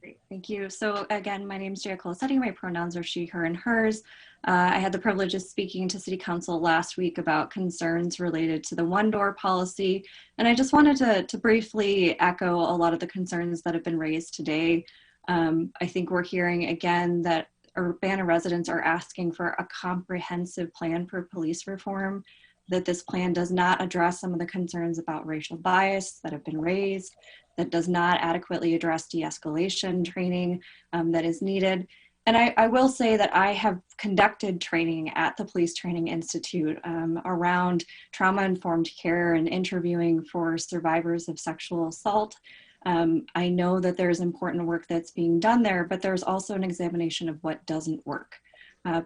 Great, thank you. So again, my name is Jaya Colasetti. My pronouns are she, her, and hers. I had the privilege of speaking to City Council last week about concerns related to the one-door policy. And I just wanted to briefly echo a lot of the concerns that have been raised today. I think we're hearing again that Urbana residents are asking for a comprehensive plan for police reform, that this plan does not address some of the concerns about racial bias that have been raised, that does not adequately address de-escalation training that is needed. And I will say that I have conducted training at the Police Training Institute around trauma-informed care and interviewing for survivors of sexual assault. I know that there's important work that's being done there, but there's also an examination of what doesn't work.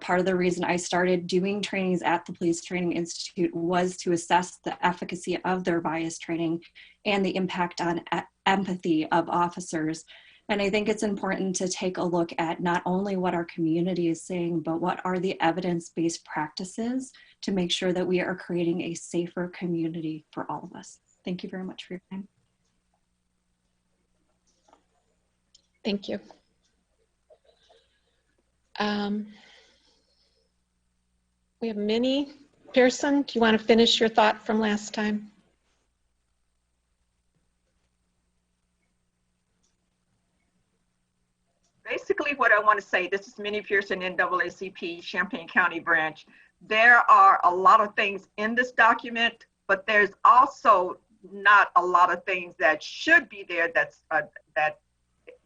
Part of the reason I started doing trainings at the Police Training Institute was to assess the efficacy of their bias training and the impact on empathy of officers. And I think it's important to take a look at not only what our community is saying, but what are the evidence-based practices to make sure that we are creating a safer community for all of us. Thank you very much for your time. Thank you. We have Minnie Pearson. Do you want to finish your thought from last time? Basically, what I want to say, this is Minnie Pearson, NAACP, Champaign County branch. There are a lot of things in this document, but there's also not a lot of things that should be there that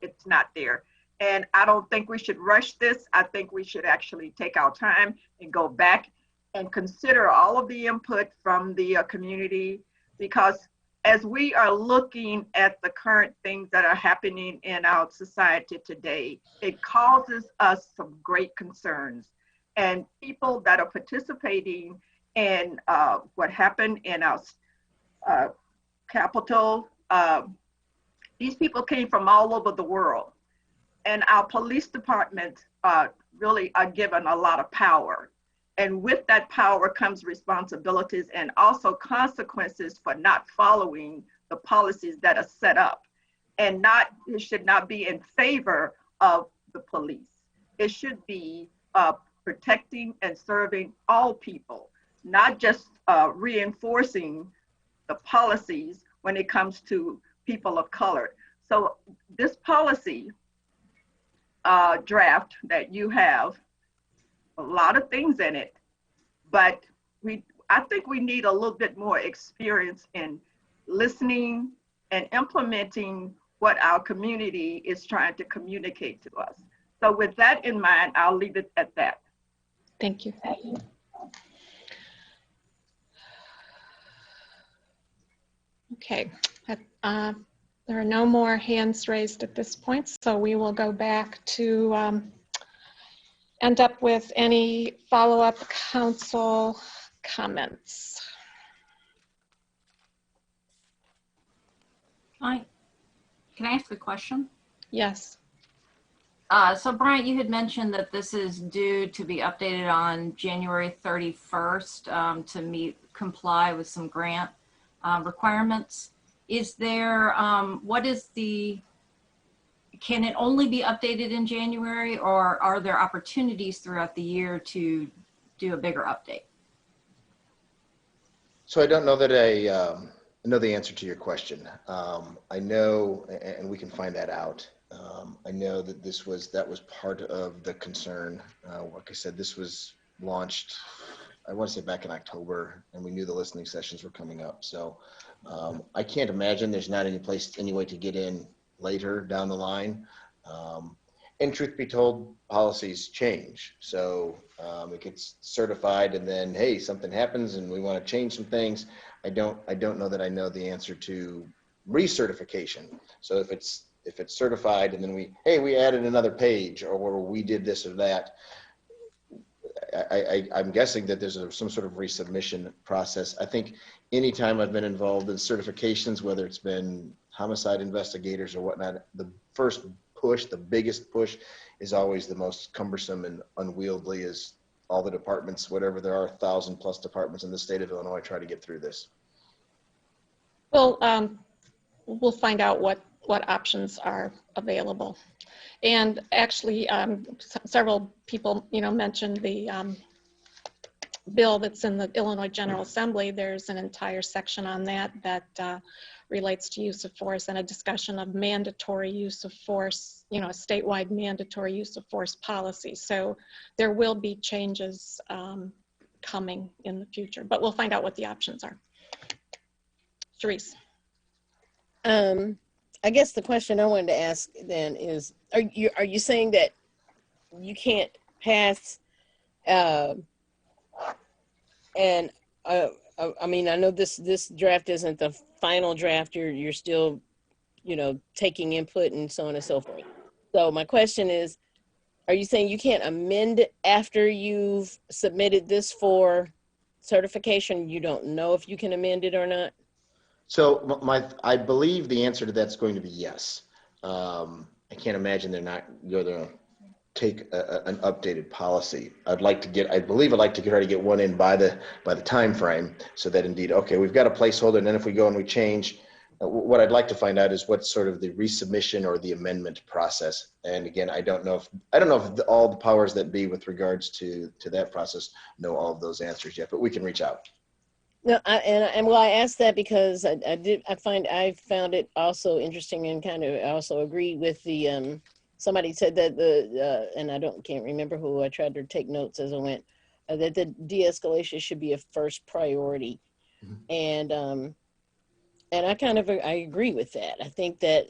it's not there. And I don't think we should rush this. I think we should actually take our time and go back and consider all of the input from the community, because as we are looking at the current things that are happening in our society today, it causes us some great concerns. And people that are participating in what happened in our capital, these people came from all over the world. And our police departments really are given a lot of power. And with that power comes responsibilities and also consequences for not following the policies that are set up. And it should not be in favor of the police. It should be protecting and serving all people, not just reinforcing the policies when it comes to people of color. So this policy draft that you have, a lot of things in it, but I think we need a little bit more experience in listening and implementing what our community is trying to communicate to us. So with that in mind, I'll leave it at that. Thank you. Okay, there are no more hands raised at this point, so we will go back to end up with any follow-up council comments. Hi, can I ask a question? Yes. So Bryant, you had mentioned that this is due to be updated on January 31st to comply with some grant requirements. Is there, can it only be updated in January, or are there opportunities throughout the year to do a bigger update? So I don't know that I know the answer to your question. I know, and we can find that out. I know that that was part of the concern. Like I said, this was launched, I want to say back in October, and we knew the listening sessions were coming up. So I can't imagine there's not any way to get in later down the line. And truth be told, policies change. So it gets certified and then, hey, something happens and we want to change some things. I don't know that I know the answer to recertification. So if it's certified and then we added another page, or we did this or that, I'm guessing that there's some sort of resubmission process. I think anytime I've been involved in certifications, whether it's been homicide investigators or whatnot, the first push, the biggest push, is always the most cumbersome and unwieldy, as all the departments, whatever there are 1,000+ departments in the state of Illinois, try to get through this. Well, we'll find out what options are available. And actually, several people, mentioned the bill that's in the Illinois General Assembly. There's an entire section on that relates to use of force, and a discussion of mandatory use of force, a statewide mandatory use of force policy. So there will be changes coming in the future, but we'll find out what the options are. Sharice. I guess the question I wanted to ask then is, are you saying that you can't pass I mean, I know this draft isn't the final draft. You're still, taking input and so on and so forth. So my question is, are you saying you can't amend after you've submitted this for certification? You don't know if you can amend it or not? So I believe the answer to that's going to be yes. I can't imagine they're not going to take an updated policy. I believe I'd like to try to get one in by the time frame, so that indeed, okay, we've got a placeholder, and then if we go and we change, what I'd like to find out is what's sort of the resubmission or the amendment process. And again, I don't know if all the powers that be with regards to that process know all of those answers yet, but we can reach out. No, I asked that because I found it also interesting, and kind of also agree with the somebody said that and I can't remember who, I tried to take notes as I went, that the de-escalation should be a first priority. Mm-hmm. And I agree with that. I think that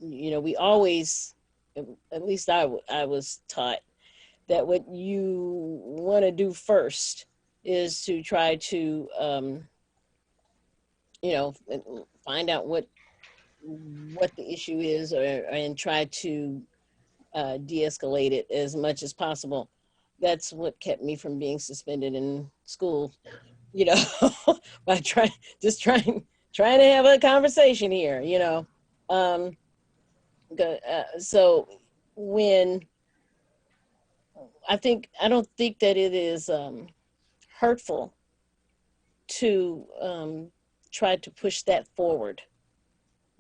we always, at least I was taught, that what you want to do first is to try to find out what the issue is, and try to de-escalate it as much as possible. That's what kept me from being suspended in school, by trying to have a conversation here, so when I don't think that it is hurtful to try to push that forward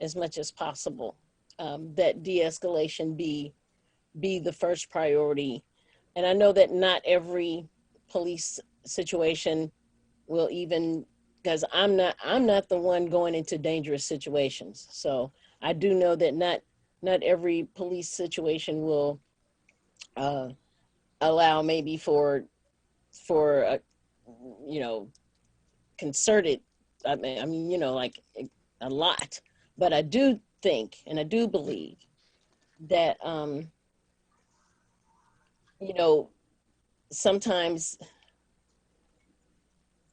as much as possible, that de-escalation be the first priority. And I know that not every police situation will even, because I'm not the one going into dangerous situations. So I do know that not every police situation will allow maybe for concerted, like a lot. But I do think, and I do believe that, sometimes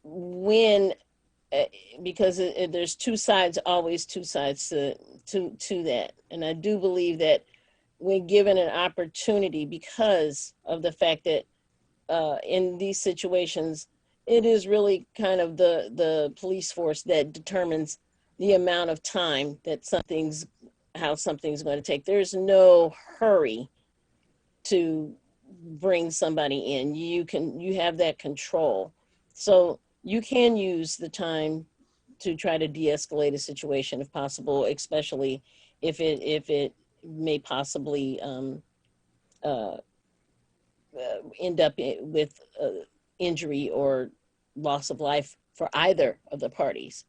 when, because there's always two sides to that. And I do believe that when given an opportunity, because of the fact that in these situations, it is really kind of the police force that determines the amount of time that how something's going to take. There's no hurry to bring somebody in. You have that control. So you can use the time to try to de-escalate a situation if possible, especially if it may possibly end up with injury or loss of life for either of the parties.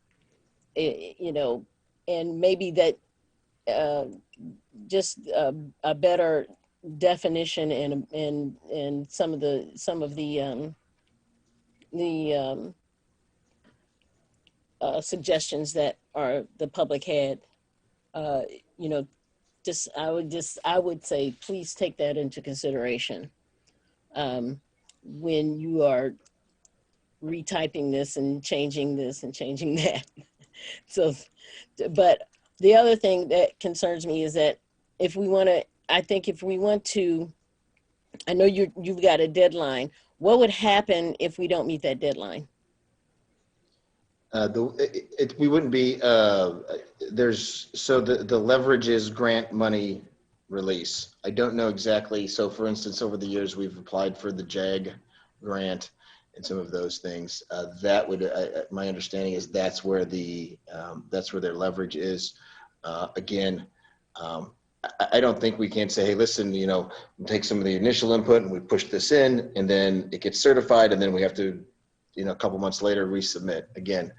And maybe that just a better definition and some of the suggestions that the public had, I would say, please take that into consideration when you are retyping this and changing that. So, but the other thing that concerns me is that if we want to, I think if we want to, I know you've got a deadline. What would happen if we don't meet that deadline? We wouldn't be, the leverage is grant money release. I don't know exactly. So for instance, over the years, we've applied for the JAG grant and some of those things. That would, my understanding is that's where their leverage is. Again, I don't think we can say, hey, listen, take some of the initial input and we push this in and then it gets certified and then we have to, a couple months later resubmit. Again,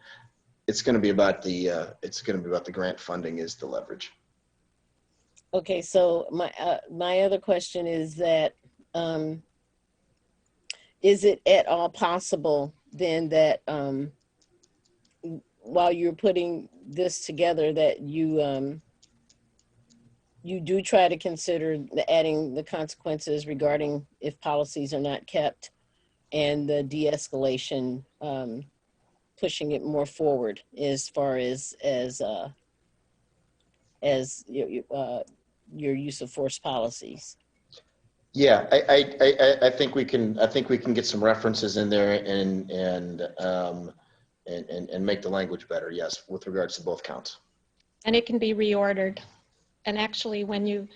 it's going to be about the grant funding is the leverage. Okay, so my other question is that is it at all possible then that while you're putting this together that you do try to consider adding the consequences regarding if policies are not kept and the de-escalation, pushing it more forward as far as your use of force policies? Yeah, I think we can get some references in there and make the language better. Yes, with regards to both counts. And it can be reordered. And actually, when you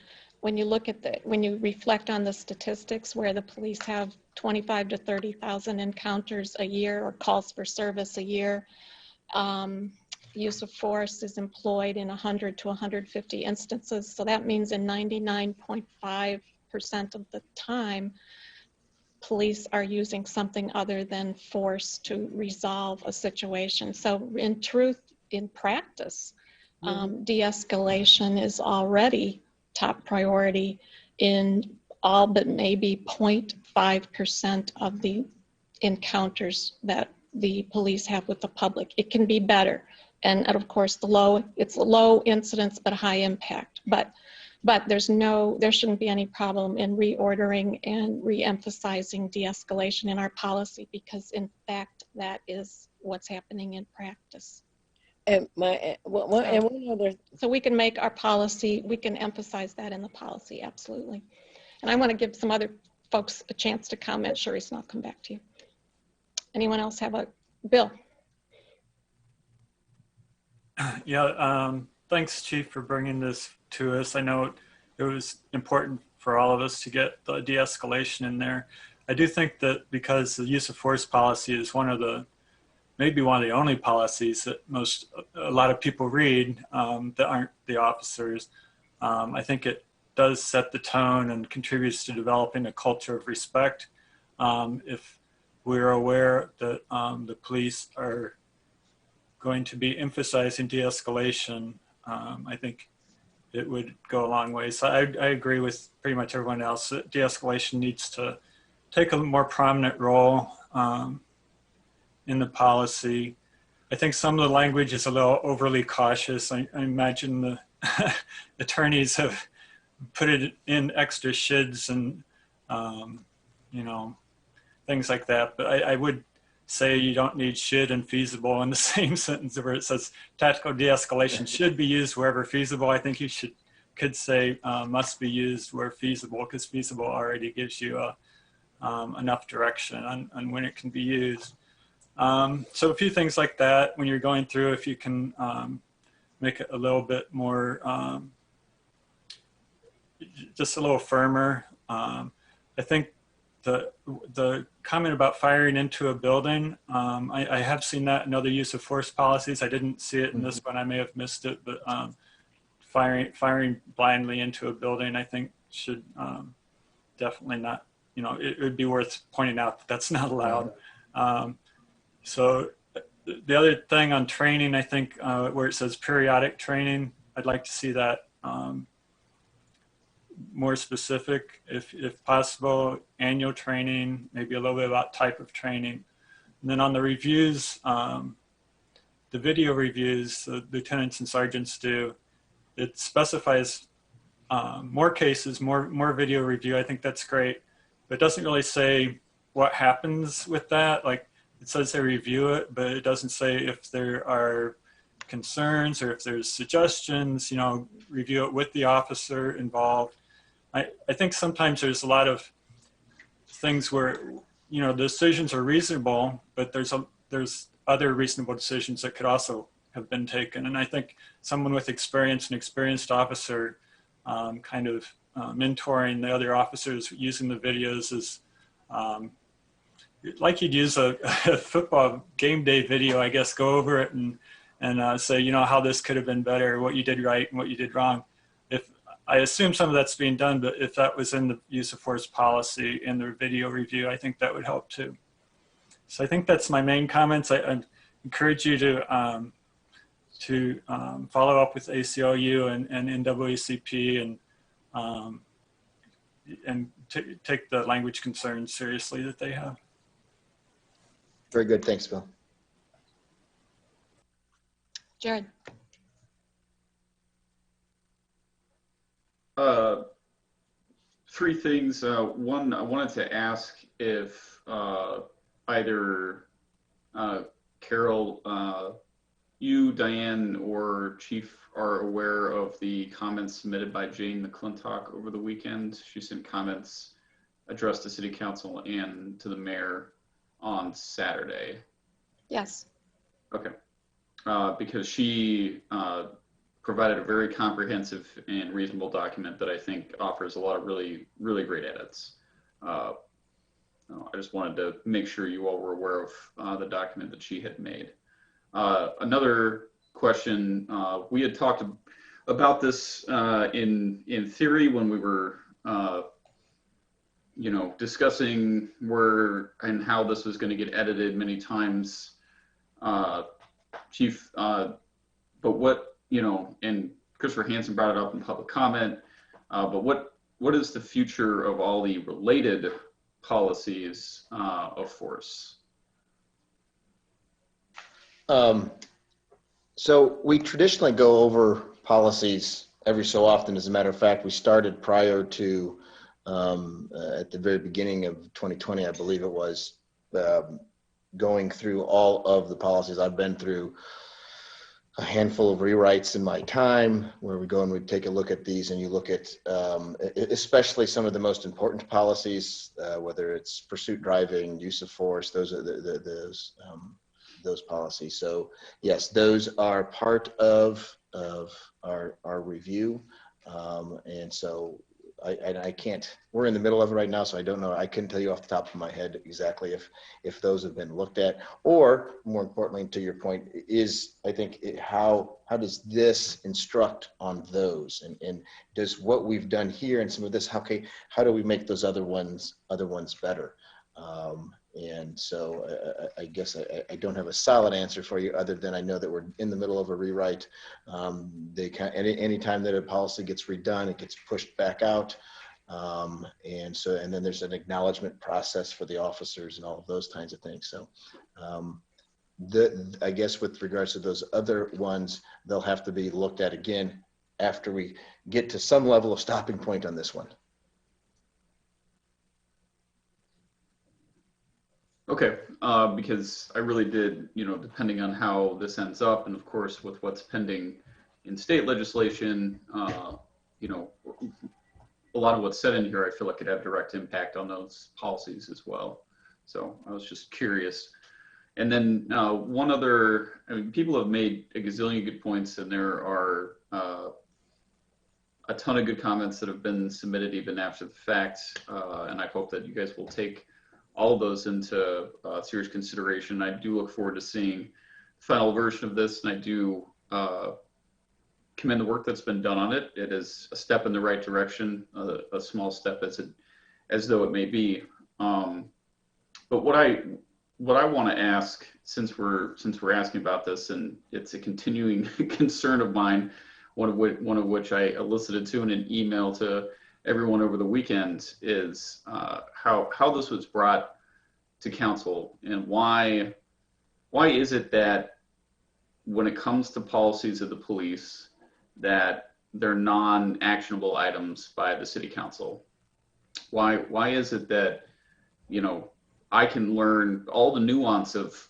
look at when you reflect on the statistics where the police have 25 to 30,000 encounters a year or calls for service a year, use of force is employed in 100 to 150 instances. So that means in 99.5% of the time, police are using something other than force to resolve a situation. So in truth, in practice, de-escalation is already top priority in all but maybe 0.5% of the encounters that the police have with the public. It can be better. And of course, it's low incidence but high impact. But there shouldn't be any problem in reordering and re-emphasizing de-escalation in our policy, because in fact, that is what's happening in practice. And one other. So we can make our policy, we can emphasize that in the policy, absolutely. And I want to give some other folks a chance to comment. Sharice, and I'll come back to you. Anyone else have a bill? Yeah, thanks, Chief, for bringing this to us. I know it was important for all of us to get the de-escalation in there. I do think that because the use of force policy is maybe one of the only policies that a lot of people read that aren't the officers. I think it does set the tone and contributes to developing a culture of respect. If we're aware that the police are going to be emphasizing de-escalation, I think it would go a long way. So I agree with pretty much everyone else that de-escalation needs to take a more prominent role in the policy. I think some of the language is a little overly cautious. I imagine the attorneys have put it in extra shoulds and, things like that. But I would say you don't need should and feasible in the same sentence where it says tactical de-escalation should be used wherever feasible. I think you could say must be used where feasible, because feasible already gives you enough direction on when it can be used. So a few things like that when you're going through, if you can make it a little bit more, just a little firmer. I think the comment about firing into a building, I have seen that in other use of force policies. I didn't see it in this one. I may have missed it, but firing blindly into a building, I think should definitely not, it would be worth pointing out that that's not allowed. So the other thing on training, I think where it says periodic training, I'd like to see that more specific, if possible, annual training, maybe a little bit about type of training. And then on the reviews, the video reviews the lieutenants and sergeants do, it specifies more cases, more video review. I think that's great, but it doesn't really say what happens with that. Like, it says they review it, but it doesn't say if there are concerns or if there's suggestions, you know, review it with the officer involved. I think sometimes there's a lot of things where, you know, the decisions are reasonable, but there's other reasonable decisions that could also have been taken. And I think someone with experience, an experienced officer, mentoring the other officers using the videos is like you'd use a football game day video, I guess, go over it and say, you know, how this could have been better, what you did right and what you did wrong. If I assume some of that's being done, but if that was in the use of force policy in the video review, I think that would help too. So I think that's my main comments. I encourage you to follow up with ACLU and NAACP and take the language concerns seriously that they have. Very good. Thanks, Bill. Jared. Three things. One, I wanted to ask if either Carol, you, Diane, or Chief are aware of the comments submitted by Jane McClintock over the weekend. She sent comments addressed to City Council and to the mayor on Saturday. Yes. Okay. Because she provided a very comprehensive and reasonable document that I think offers a lot of really, really great edits. I just wanted to make sure you all were aware of the document that she had made. Another question, we had talked about this in theory when we were you know, discussing where and how this was going to get edited many times, Chief, but what, you know, and Christopher Hansen brought it up in public comment, but what is the future of all the related policies of force? So we traditionally go over policies every so often. As a matter of fact, we started prior to at the very beginning of 2020, I believe it was, going through all of the policies. I've been through a handful of rewrites in my time where we go and we take a look at these, and you look at especially some of the most important policies, whether it's pursuit driving, use of force, those are those policies. So yes, those are part of our review, and so I can't, we're in the middle of it right now, so I don't know. I couldn't tell you off the top of my head exactly if those have been looked at, or more importantly, to your point, is I think how does this instruct on those, and does what we've done here and some of this, how do we make those other ones better? And so I guess I don't have a solid answer for you other than I know that we're in the middle of a rewrite. Any time that a policy gets redone, it gets pushed back out. And then there's an acknowledgement process for the officers and all of those kinds of things. So I guess with regards to those other ones, they'll have to be looked at again after we get to some level of stopping point on this one. Okay, because I really did, you know, depending on how this ends up, and of course with what's pending in state legislation, you know, a lot of what's said in here, I feel like could have direct impact on those policies as well. So I was just curious. And then one other, I mean, people have made a gazillion good points, and there are a ton of good comments that have been submitted even after the fact. And I hope that you guys will take all of those into serious consideration. I do look forward to seeing the final version of this, and I do commend the work that's been done on it. It is a step in the right direction, a small step as though it may be. But what I want to ask, since we're asking about this, and it's a continuing concern of mine, one of which I elicited to in an email to everyone over the weekend, is how this was brought to council, and why is it that when it comes to policies of the police that they're non-actionable items by the city council? Why is it that, you know, I can learn all the nuance of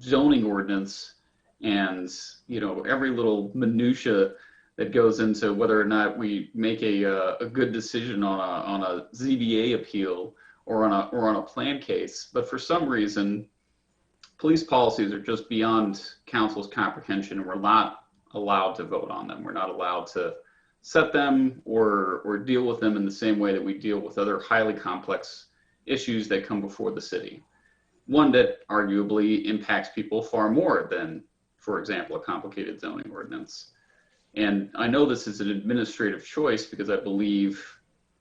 zoning ordinance And, you know, every little minutia that goes into whether or not we make a good decision on a ZBA appeal or on a plan case. But for some reason, police policies are just beyond council's comprehension, and we're not allowed to vote on them. We're not allowed to set them or deal with them in the same way that we deal with other highly complex issues that come before the city. One that arguably impacts people far more than, for example, a complicated zoning ordinance. And I know this is an administrative choice because I believe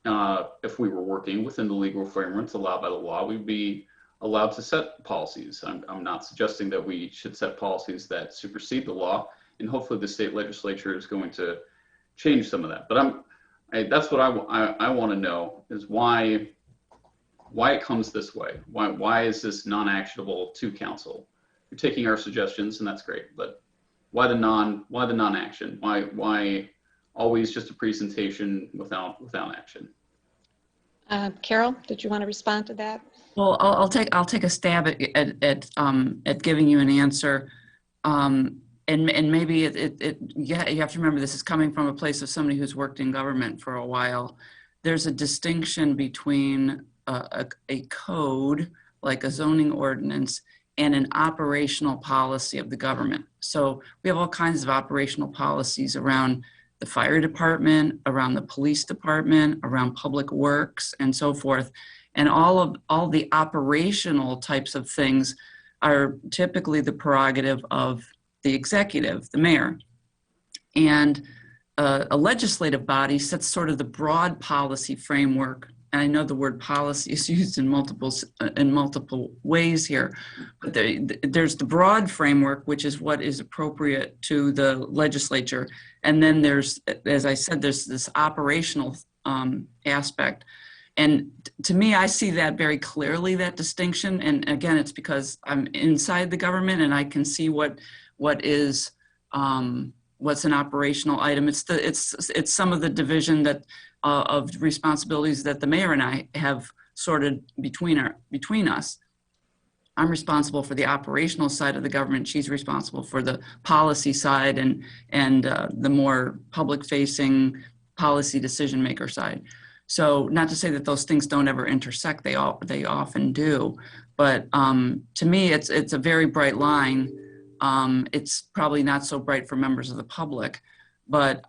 if we were working within the legal frameworks allowed by the law, we'd be allowed to set policies. I'm not suggesting that we should set policies that supersede the law, and hopefully the state legislature is going to change some of that. But that's what I want to know is why it comes this way. Why is this non-actionable to council? You're taking our suggestions, and that's great, but why the non-action? Why always just a presentation without action? Carol, did you want to respond to that? Well, I'll take a stab at giving you an answer, and maybe yeah, you have to remember this is coming from a place of somebody who's worked in government for a while. There's a distinction between a code like a zoning ordinance and an operational policy of the government. So we have all kinds of operational policies around the fire department, around the police department, around public works, and so forth. And all the operational types of things are typically the prerogative of the executive, the mayor. And a legislative body sets sort of the broad policy framework. And I know the word policy is used in multiple ways here, but there's the broad framework, which is what is appropriate to the legislature. And then there's, as I said, there's this operational aspect. And to me, I see that very clearly, that distinction. And again, it's because I'm inside the government and I can see what's an operational item. It's some of the division that of responsibilities that the mayor and I have sorted between us. I'm responsible for the operational side of the government. She's responsible for the policy side and the more public-facing policy decision-maker side. So not to say that those things don't ever intersect, they often do. But to me, it's a very bright line. It's probably not so bright for members of the public, but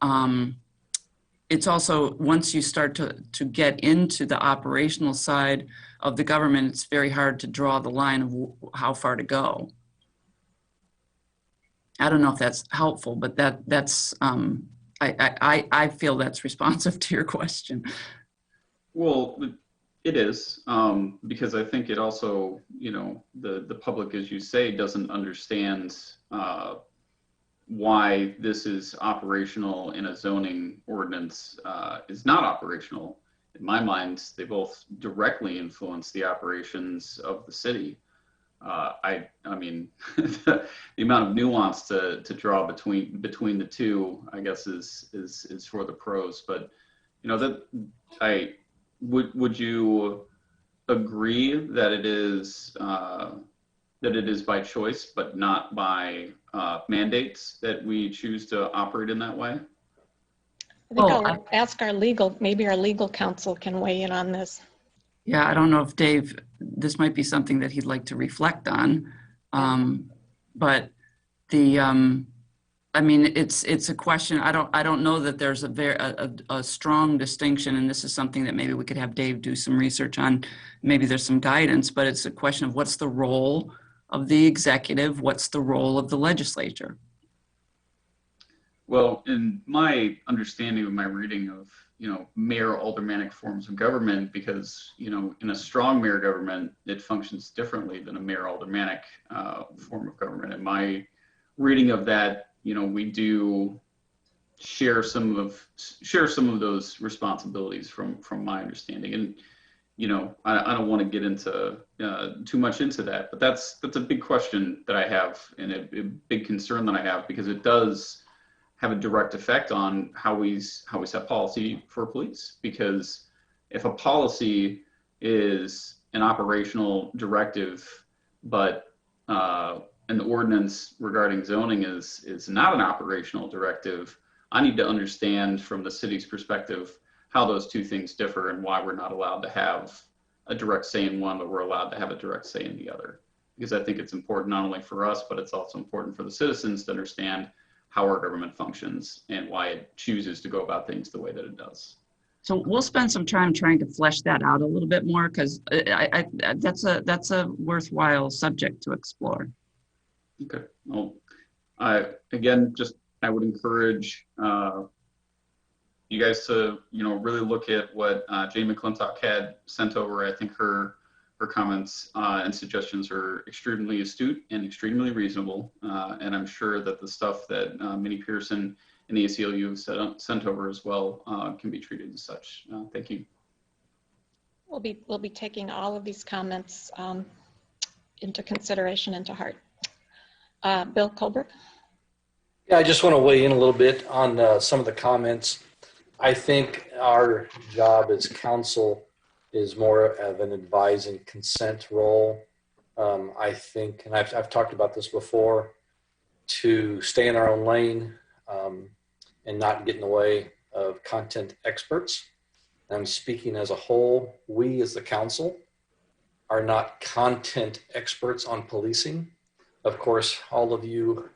it's also, once you start to get into the operational side of the government, it's very hard to draw the line of how far to go. I don't know if that's helpful, but that's I feel that's responsive to your question. Well, it is, because I think it also, you know, the public, as you say, doesn't understand why this is operational in a zoning ordinance is not operational. In my mind, they both directly influence the operations of the city. I mean, the amount of nuance to draw between the two, I guess, is for the pros. But you know, would you agree that it is by choice, but not by mandates, that we choose to operate in that way? I think I'll ask maybe our legal counsel can weigh in on this. Yeah, I don't know if Dave, this might be something that he'd like to reflect on, but I mean, it's a question. I don't know that there's a strong distinction, and this is something that maybe we could have Dave do some research on. Maybe there's some guidance, but it's a question of what's the role of the executive, what's the role of the legislature? Well, in my understanding of my reading of, you know, mayor aldermanic forms of government, because, you know, in a strong mayor government, it functions differently than a mayor aldermanic form of government. In my reading of that, you know, we do share some of those responsibilities from my understanding. And, you know, I don't want to get into too much into that, but that's a big question that I have, and a big concern that I have, because it does have a direct effect on how we set policy for police. Because if a policy is an operational directive, but and the ordinance regarding zoning is not an operational directive, I need to understand from the city's perspective how those two things differ and why we're not allowed to have a direct say in one, but we're allowed to have a direct say in the other. Because I think it's important not only for us, but it's also important for the citizens to understand how our government functions and why it chooses to go about things the way that it does. So we'll spend some time trying to flesh that out a little bit more, because that's a worthwhile subject to explore. Okay. Well, I would encourage you guys to really look at what Jay McClintock had sent over. I think her comments and suggestions are extremely astute and extremely reasonable, and I'm sure that the stuff that Minnie Pearson and the ACLU have sent over as well can be treated as such. Thank you. We'll be taking all of these comments into consideration and to heart. Bill Colbrook. Yeah, I just want to weigh in a little bit on some of the comments. I think our job as council is more of an advise and consent role. I think, and I've talked about this before, to stay in our own lane and not get in the way of content experts. I'm speaking as a whole. We as the council are not content experts on policing. Of course, all of you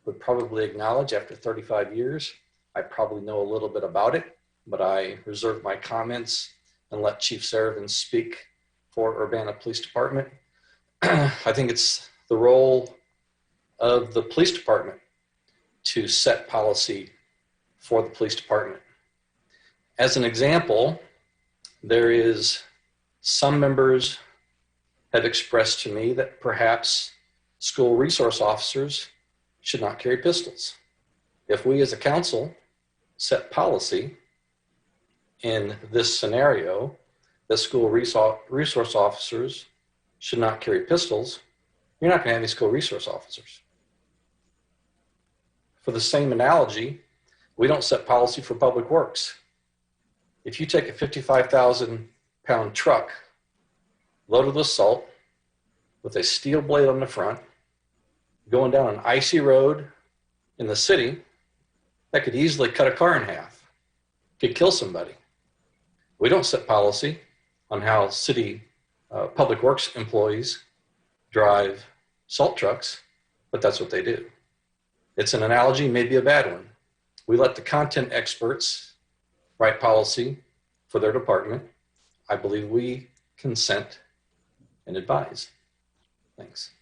would probably acknowledge after 35 years, I probably know a little bit about it, but I reserve my comments and let Chief Sarabin speak for Urbana Police Department. I think it's the role of the police department to set policy for the police department. As an example, there is some members have expressed to me that perhaps school resource officers should not carry pistols. If we as a council set policy in this scenario, that school resource officers should not carry pistols, you're not going to have any school resource officers. For the same analogy, we don't set policy for public works. If you take a 55,000-pound truck loaded with salt with a steel blade on the front, going down an icy road in the city, that could easily cut a car in half, could kill somebody. We don't set policy on how city public works employees drive salt trucks, but that's what they do. It's an analogy, maybe a bad one. We let the content experts write policy for their department. I believe we consent and advise. Thanks.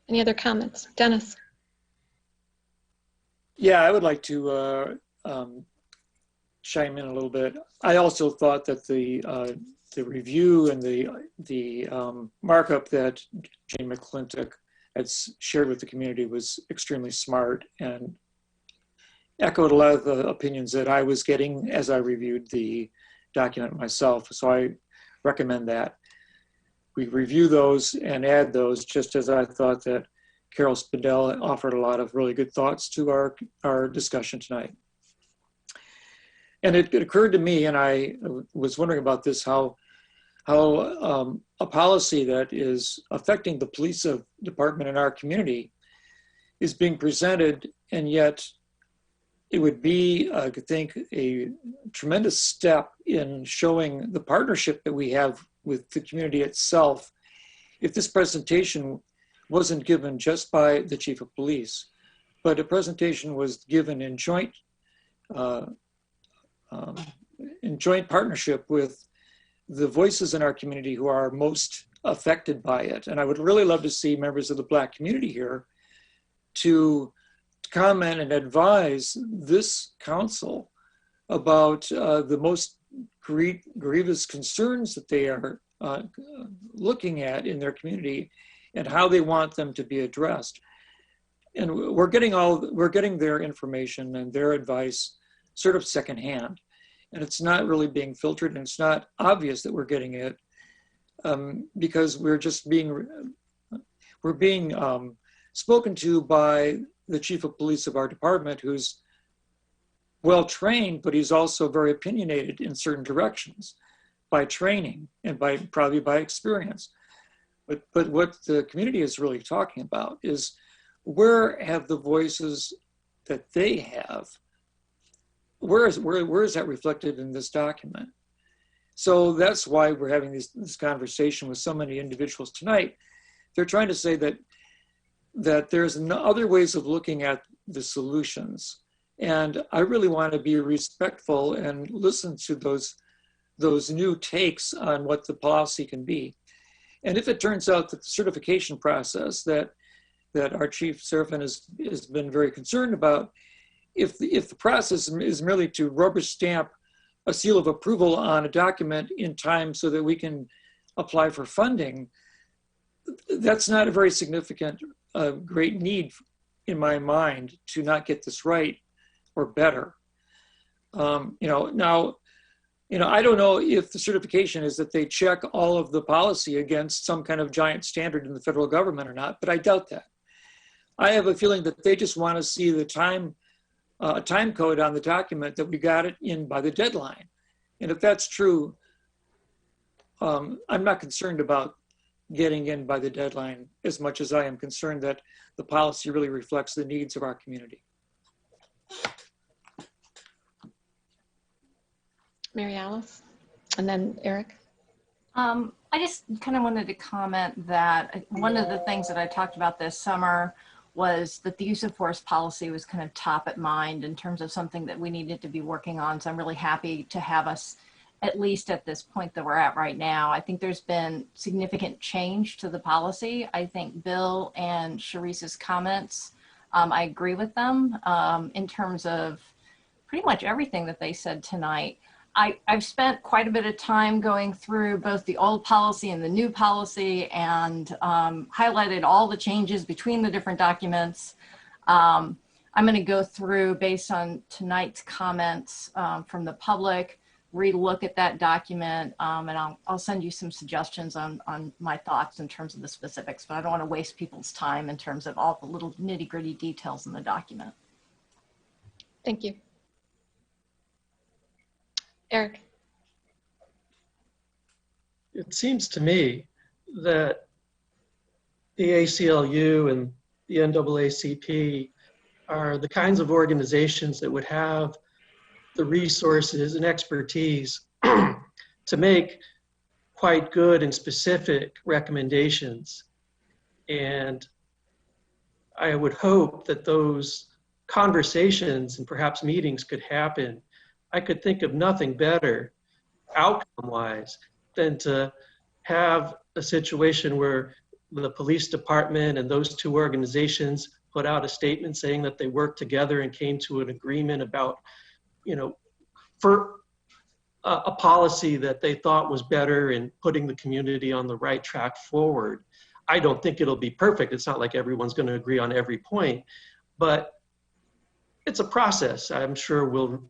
Any other comments? Dennis? Yeah, I would like to chime in a little bit. I also thought that the review and the markup that Jane McClintock had shared with the community was extremely smart and echoed a lot of the opinions that I was getting as I reviewed the document myself. So I recommend that we review those and add those, just as I thought that Carol Spindell offered a lot of really good thoughts to our discussion tonight. And it occurred to me, and I was wondering about this, how a policy that is affecting the police department in our community is being presented, and yet it would be, I think, a tremendous step in showing the partnership that we have with the community itself if this presentation wasn't given just by the chief of police, but a presentation was given in joint partnership with the voices in our community who are most affected by it. And I would really love to see members of the Black community here to comment and advise this council about the most grievous concerns that they are looking at in their community and how they want them to be addressed. And we're getting their information and their advice sort of secondhand. And it's not really being filtered, and it's not obvious that we're getting it because we're just being spoken to by the chief of police of our department, who's well trained, but he's also very opinionated in certain directions by training and probably by experience. But what the community is really talking about is where have the voices that they have, where is that reflected in this document? So that's why we're having this conversation with so many individuals tonight. They're trying to say that there's other ways of looking at the solutions. And I really want to be respectful and listen to those new takes on what the policy can be. And if it turns out that the certification process that our Chief Serafin has been very concerned about, if the process is merely to rubber stamp a seal of approval on a document in time so that we can apply for funding, that's not a very significant, great need in my mind to not get this right or better. I don't know if the certification is that they check all of the policy against some kind of giant standard in the federal government or not, but I doubt that. I have a feeling that they just want to see the time code on the document that we got it in by the deadline. And if that's true, I'm not concerned about getting in by the deadline as much as I am concerned that the policy really reflects the needs of our community. Mary Alice, and then Eric. I just kind of wanted to comment that one of the things that I talked about this summer was that the use of force policy was kind of top of mind in terms of something that we needed to be working on. So I'm really happy to have us, at least at this point that we're at right now. I think there's been significant change to the policy. I think Bill and Sharice's comments, I agree with them in terms of pretty much everything that they said tonight. I've spent quite a bit of time going through both the old policy and the new policy and highlighted all the changes between the different documents. I'm going to go through, based on tonight's comments from the public, relook at that document, and I'll send you some suggestions on my thoughts in terms of the specifics, but I don't want to waste people's time in terms of all the little nitty-gritty details in the document. Thank you. Eric. It seems to me that the ACLU and the NAACP are the kinds of organizations that would have the resources and expertise to make quite good and specific recommendations. And I would hope that those conversations and perhaps meetings could happen. I could think of nothing better outcome-wise than to have a situation where the police department and those two organizations put out a statement saying that they worked together and came to an agreement about, for a policy that they thought was better in putting the community on the right track forward. I don't think it'll be perfect. It's not like everyone's going to agree on every point, but it's a process. I'm sure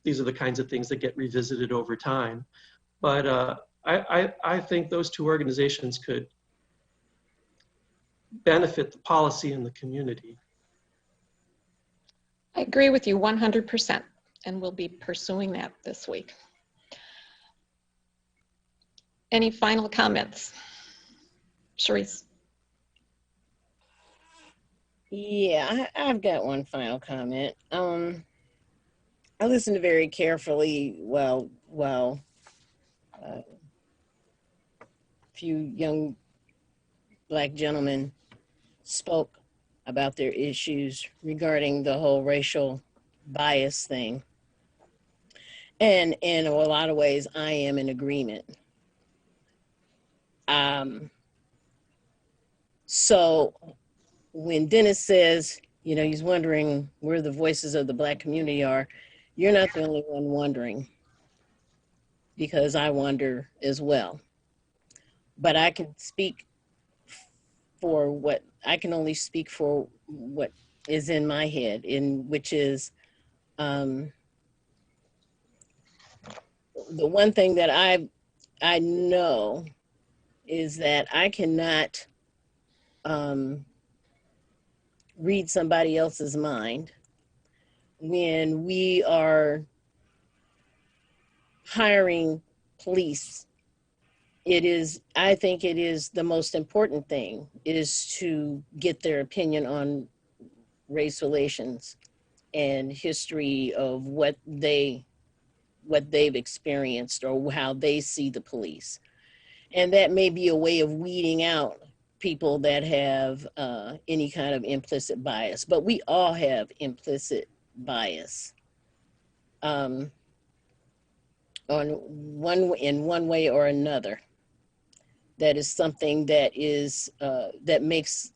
these are the kinds of things that get revisited over time. But I think those two organizations could benefit the policy and the community. I agree with you 100%, and we'll be pursuing that this week. Any final comments? Sharice. Yeah, I've got one final comment. I listened very carefully while a few young Black gentlemen spoke about their issues regarding the whole racial bias thing. And in a lot of ways, I am in agreement. So when Dennis says, he's wondering where the voices of the Black community are, you're not the only one wondering, because I wonder as well. But I can speak for what, I can only speak for what is in my head, which is the one thing that I know is that I cannot read somebody else's mind when we are hiring police I think it is the most important thing is to get their opinion on race relations and history of what they've experienced or how they see the police. And that may be a way of weeding out people that have any kind of implicit bias, but we all have implicit bias in one way or another. That is something that is that makes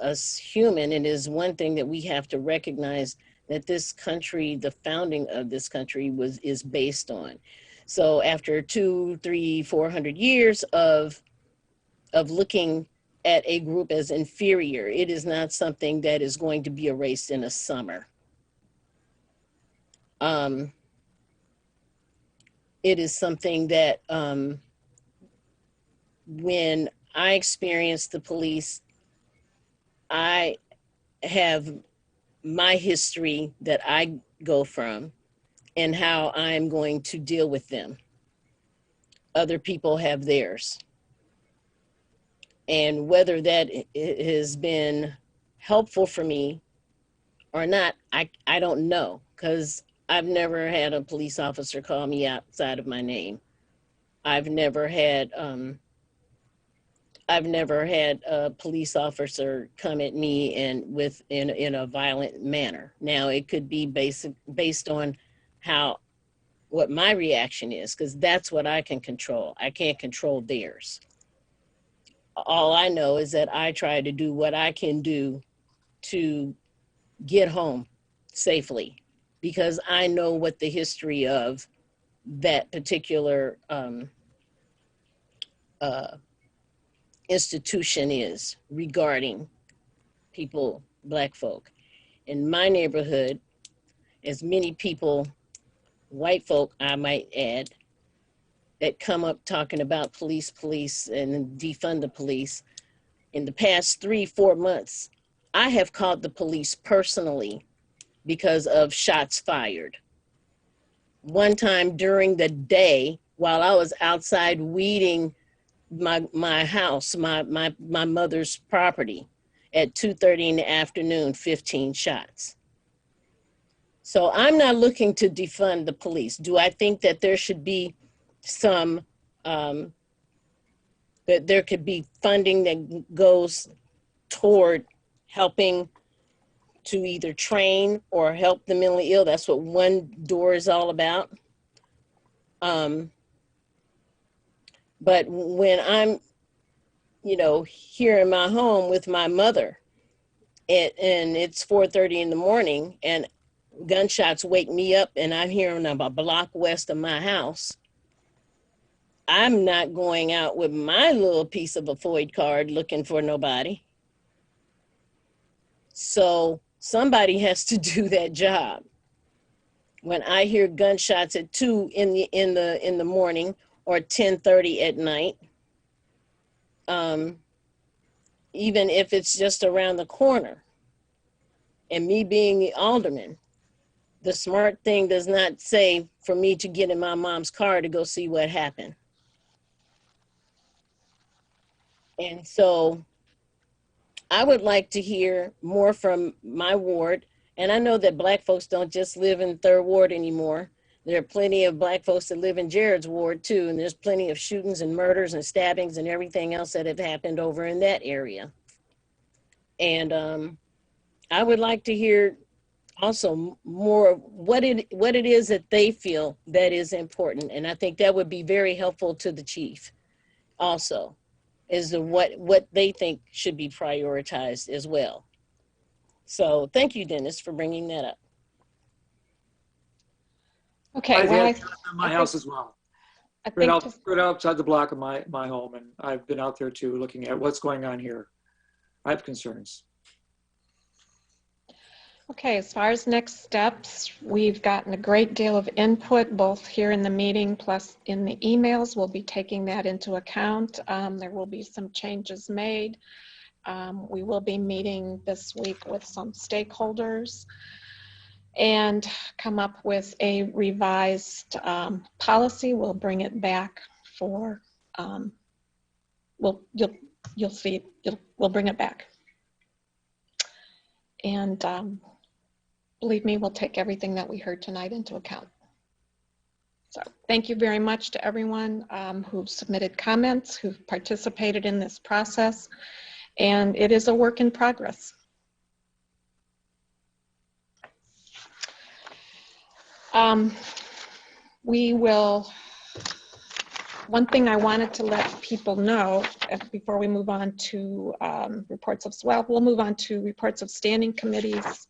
us human, and is one thing that we have to recognize that this country, the founding of this country is based on. So after 200, 300, 400 years of looking at a group as inferior, it is not something that is going to be erased in a summer. It is something that when I experience the police, I have my history that I go from and how I'm going to deal with them. Other people have theirs. And whether that has been helpful for me or not, I don't know, because I've never had a police officer call me outside of my name. I've never had a police officer come at me in a violent manner. Now it could be based on what my reaction is, because that's what I can control. I can't control theirs. All I know is that I try to do what I can do to get home safely, because I know what the history of that particular institution is regarding people, Black folk. In my neighborhood, as many people, white folk, I might add, that come up talking about police, and defund the police. In the past 3-4 months, I have called the police personally because of shots fired. One time during the day, while I was outside weeding my house, my mother's property, at 2:30 in the afternoon, 15 shots. So I'm not looking to defund the police. Do I think that there should be some, that there could be funding that goes toward helping to either train or help the mentally ill? That's what One Door is all about. But when I'm, here in my home with my mother, and it's 4:30 in the morning, and gunshots wake me up, and I'm hearing them a block west of my house, I'm not going out with my little piece of a FOID card looking for nobody. So somebody has to do that job. When I hear gunshots at 2 in the morning or 10:30 at night, even if it's just around the corner, and me being the alderman, the smart thing does not say for me to get in my mom's car to go see what happened. And so I would like to hear more from my ward. And I know that Black folks don't just live in 3rd Ward anymore. There are plenty of Black folks that live in Jared's ward too. And there's plenty of shootings and murders and stabbings and everything else that have happened over in that area. And I would like to hear also more of what it is that they feel that is important. And I think that would be very helpful to the chief also, is what they think should be prioritized as well. So thank you, Dennis, for bringing that up. Okay, well, I've had my house as well. Right outside the block of my home, and I've been out there too, looking at what's going on here. I have concerns. Okay, as far as next steps, we've gotten a great deal of input, both here in the meeting plus in the emails. We'll be taking that into account. There will be some changes made. We will be meeting this week with some stakeholders and come up with a revised policy. We'll bring it back for you'll see, we'll bring it back. And believe me, we'll take everything that we heard tonight into account. So thank you very much to everyone who submitted comments, who participated in this process, and it is a work in progress. One thing I wanted to let people know before we move on to we'll move on to reports of standing committees.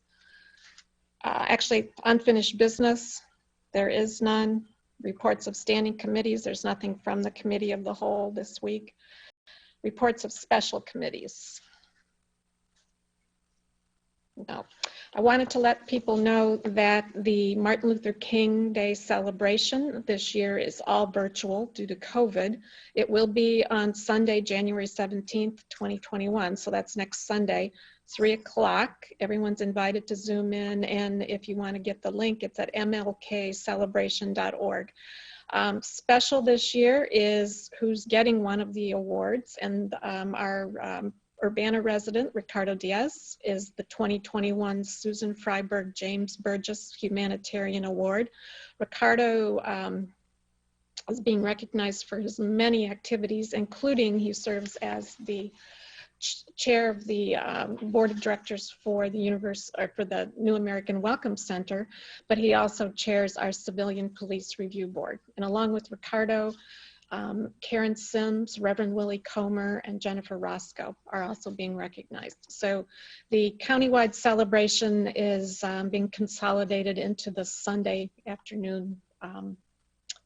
Actually, unfinished business, there is none. Reports of standing committees, there's nothing from the committee of the whole this week. Reports of special committees. No. I wanted to let people know that the Martin Luther King Day celebration this year is all virtual due to COVID. It will be on Sunday, January 17th, 2021. So that's next Sunday, 3 o'clock. Everyone's invited to Zoom in. And if you want to get the link, it's at mlkcelebration.org. Special this year is who's getting one of the awards. And our Urbana resident, Ricardo Diaz, is the 2021 Susan Freiberg James Burgess Humanitarian Award. Ricardo is being recognized for his many activities, including he serves as the chair of the board of directors for the New American Welcome Center, but he also chairs our Civilian Police Review Board. And along with Ricardo, Karen Sims, Reverend Willie Comer, and Jennifer Roscoe are also being recognized. So the countywide celebration is being consolidated into the Sunday afternoon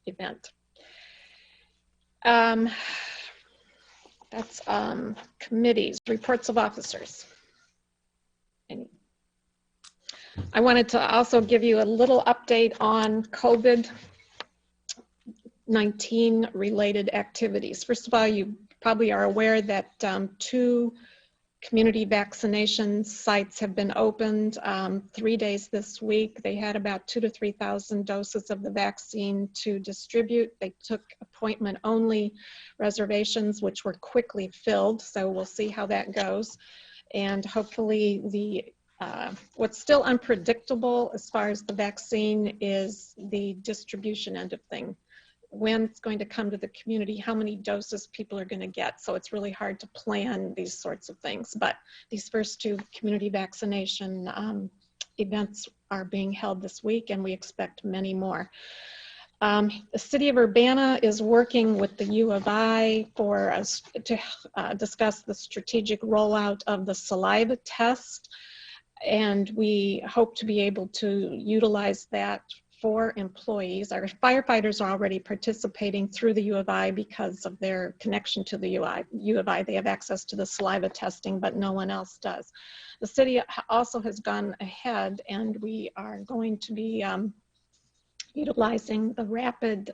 event. That's committees, reports of officers. I wanted to also give you a little update on COVID-19 related activities. First of all, you probably are aware that 2 community vaccination sites have been opened 3 days this week. They had about 2,000 to 3,000 doses of the vaccine to distribute. They took appointment only reservations, which were quickly filled. So we'll see how that goes. And hopefully what's still unpredictable as far as the vaccine is the distribution end of thing. When it's going to come to the community, how many doses people are going to get. So it's really hard to plan these sorts of things. But these first 2 community vaccination events are being held this week, and we expect many more. The city of Urbana is working with the U of I for us to discuss the strategic rollout of the saliva test. And we hope to be able to utilize that for employees. Our firefighters are already participating through the U of I because of their connection to the U of I. They have access to the saliva testing, but no one else does. The city also has gone ahead, and we are going to be utilizing the rapid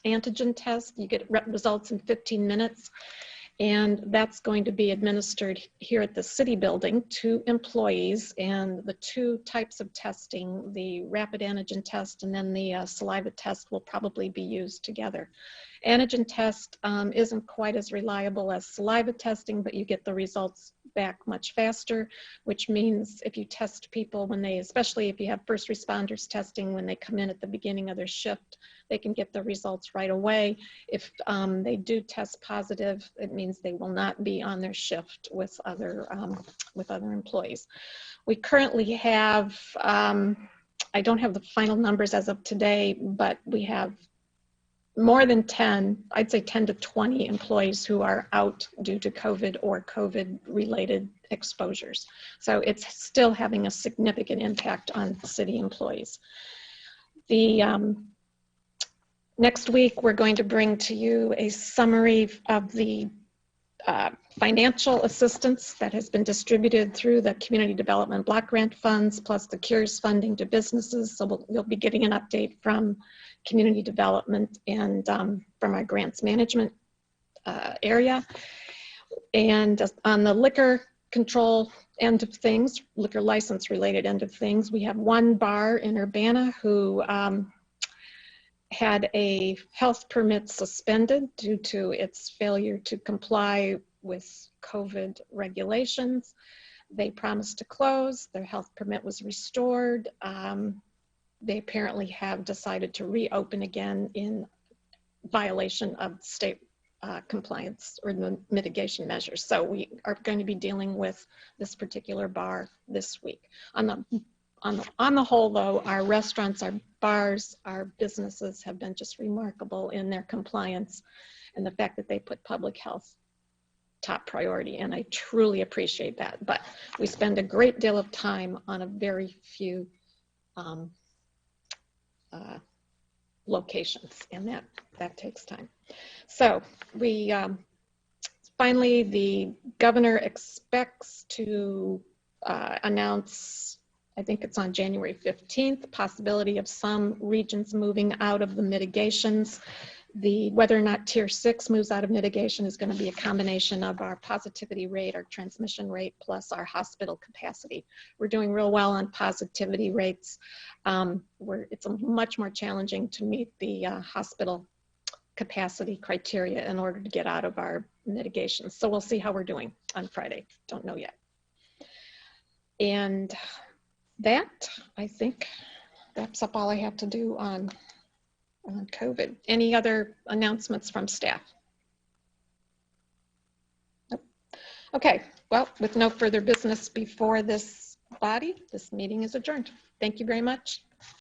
antigen test. You get results in 15 minutes. And that's going to be administered here at the city building to employees. And the 2 types of testing, the rapid antigen test and then the saliva test, will probably be used together. Antigen test isn't quite as reliable as saliva testing, but you get the results back much faster, which means if you test people when they, especially if you have first responders testing when they come in at the beginning of their shift, they can get the results right away. If they do test positive, it means they will not be on their shift with other employees. We currently have, I don't have the final numbers as of today, but we have more than 10, I'd say 10 to 20 employees who are out due to COVID or COVID related exposures. So it's still having a significant impact on city employees. Next week, we're going to bring to you a summary of the financial assistance that has been distributed through the Community Development Block Grant Funds, plus the CARES funding to businesses. So you'll be getting an update from Community Development and from our grants management area. And on the liquor control end of things, liquor license related end of things, we have one bar in Urbana who had a health permit suspended due to its failure to comply with COVID regulations. They promised to close. Their health permit was restored. They apparently have decided to reopen again in violation of state compliance or the mitigation measures. So we are going to be dealing with this particular bar this week. On the whole, though, our restaurants, our bars, our businesses have been just remarkable in their compliance and the fact that they put public health top priority, and I truly appreciate that. But we spend a great deal of time on a very few locations, and that takes time. So we finally, the governor expects to announce, I think it's on January 15th, the possibility of some regions moving out of the mitigations. Whether or not tier 6 moves out of mitigation is going to be a combination of our positivity rate, our transmission rate, plus our hospital capacity. We're doing real well on positivity rates. It's much more challenging to meet the hospital capacity criteria in order to get out of our mitigation. So we'll see how we're doing on Friday. Don't know yet. And that, I think, wraps up all I have to do on COVID. Any other announcements from staff? Nope. Okay, well, with no further business before this body, this meeting is adjourned. Thank you very much.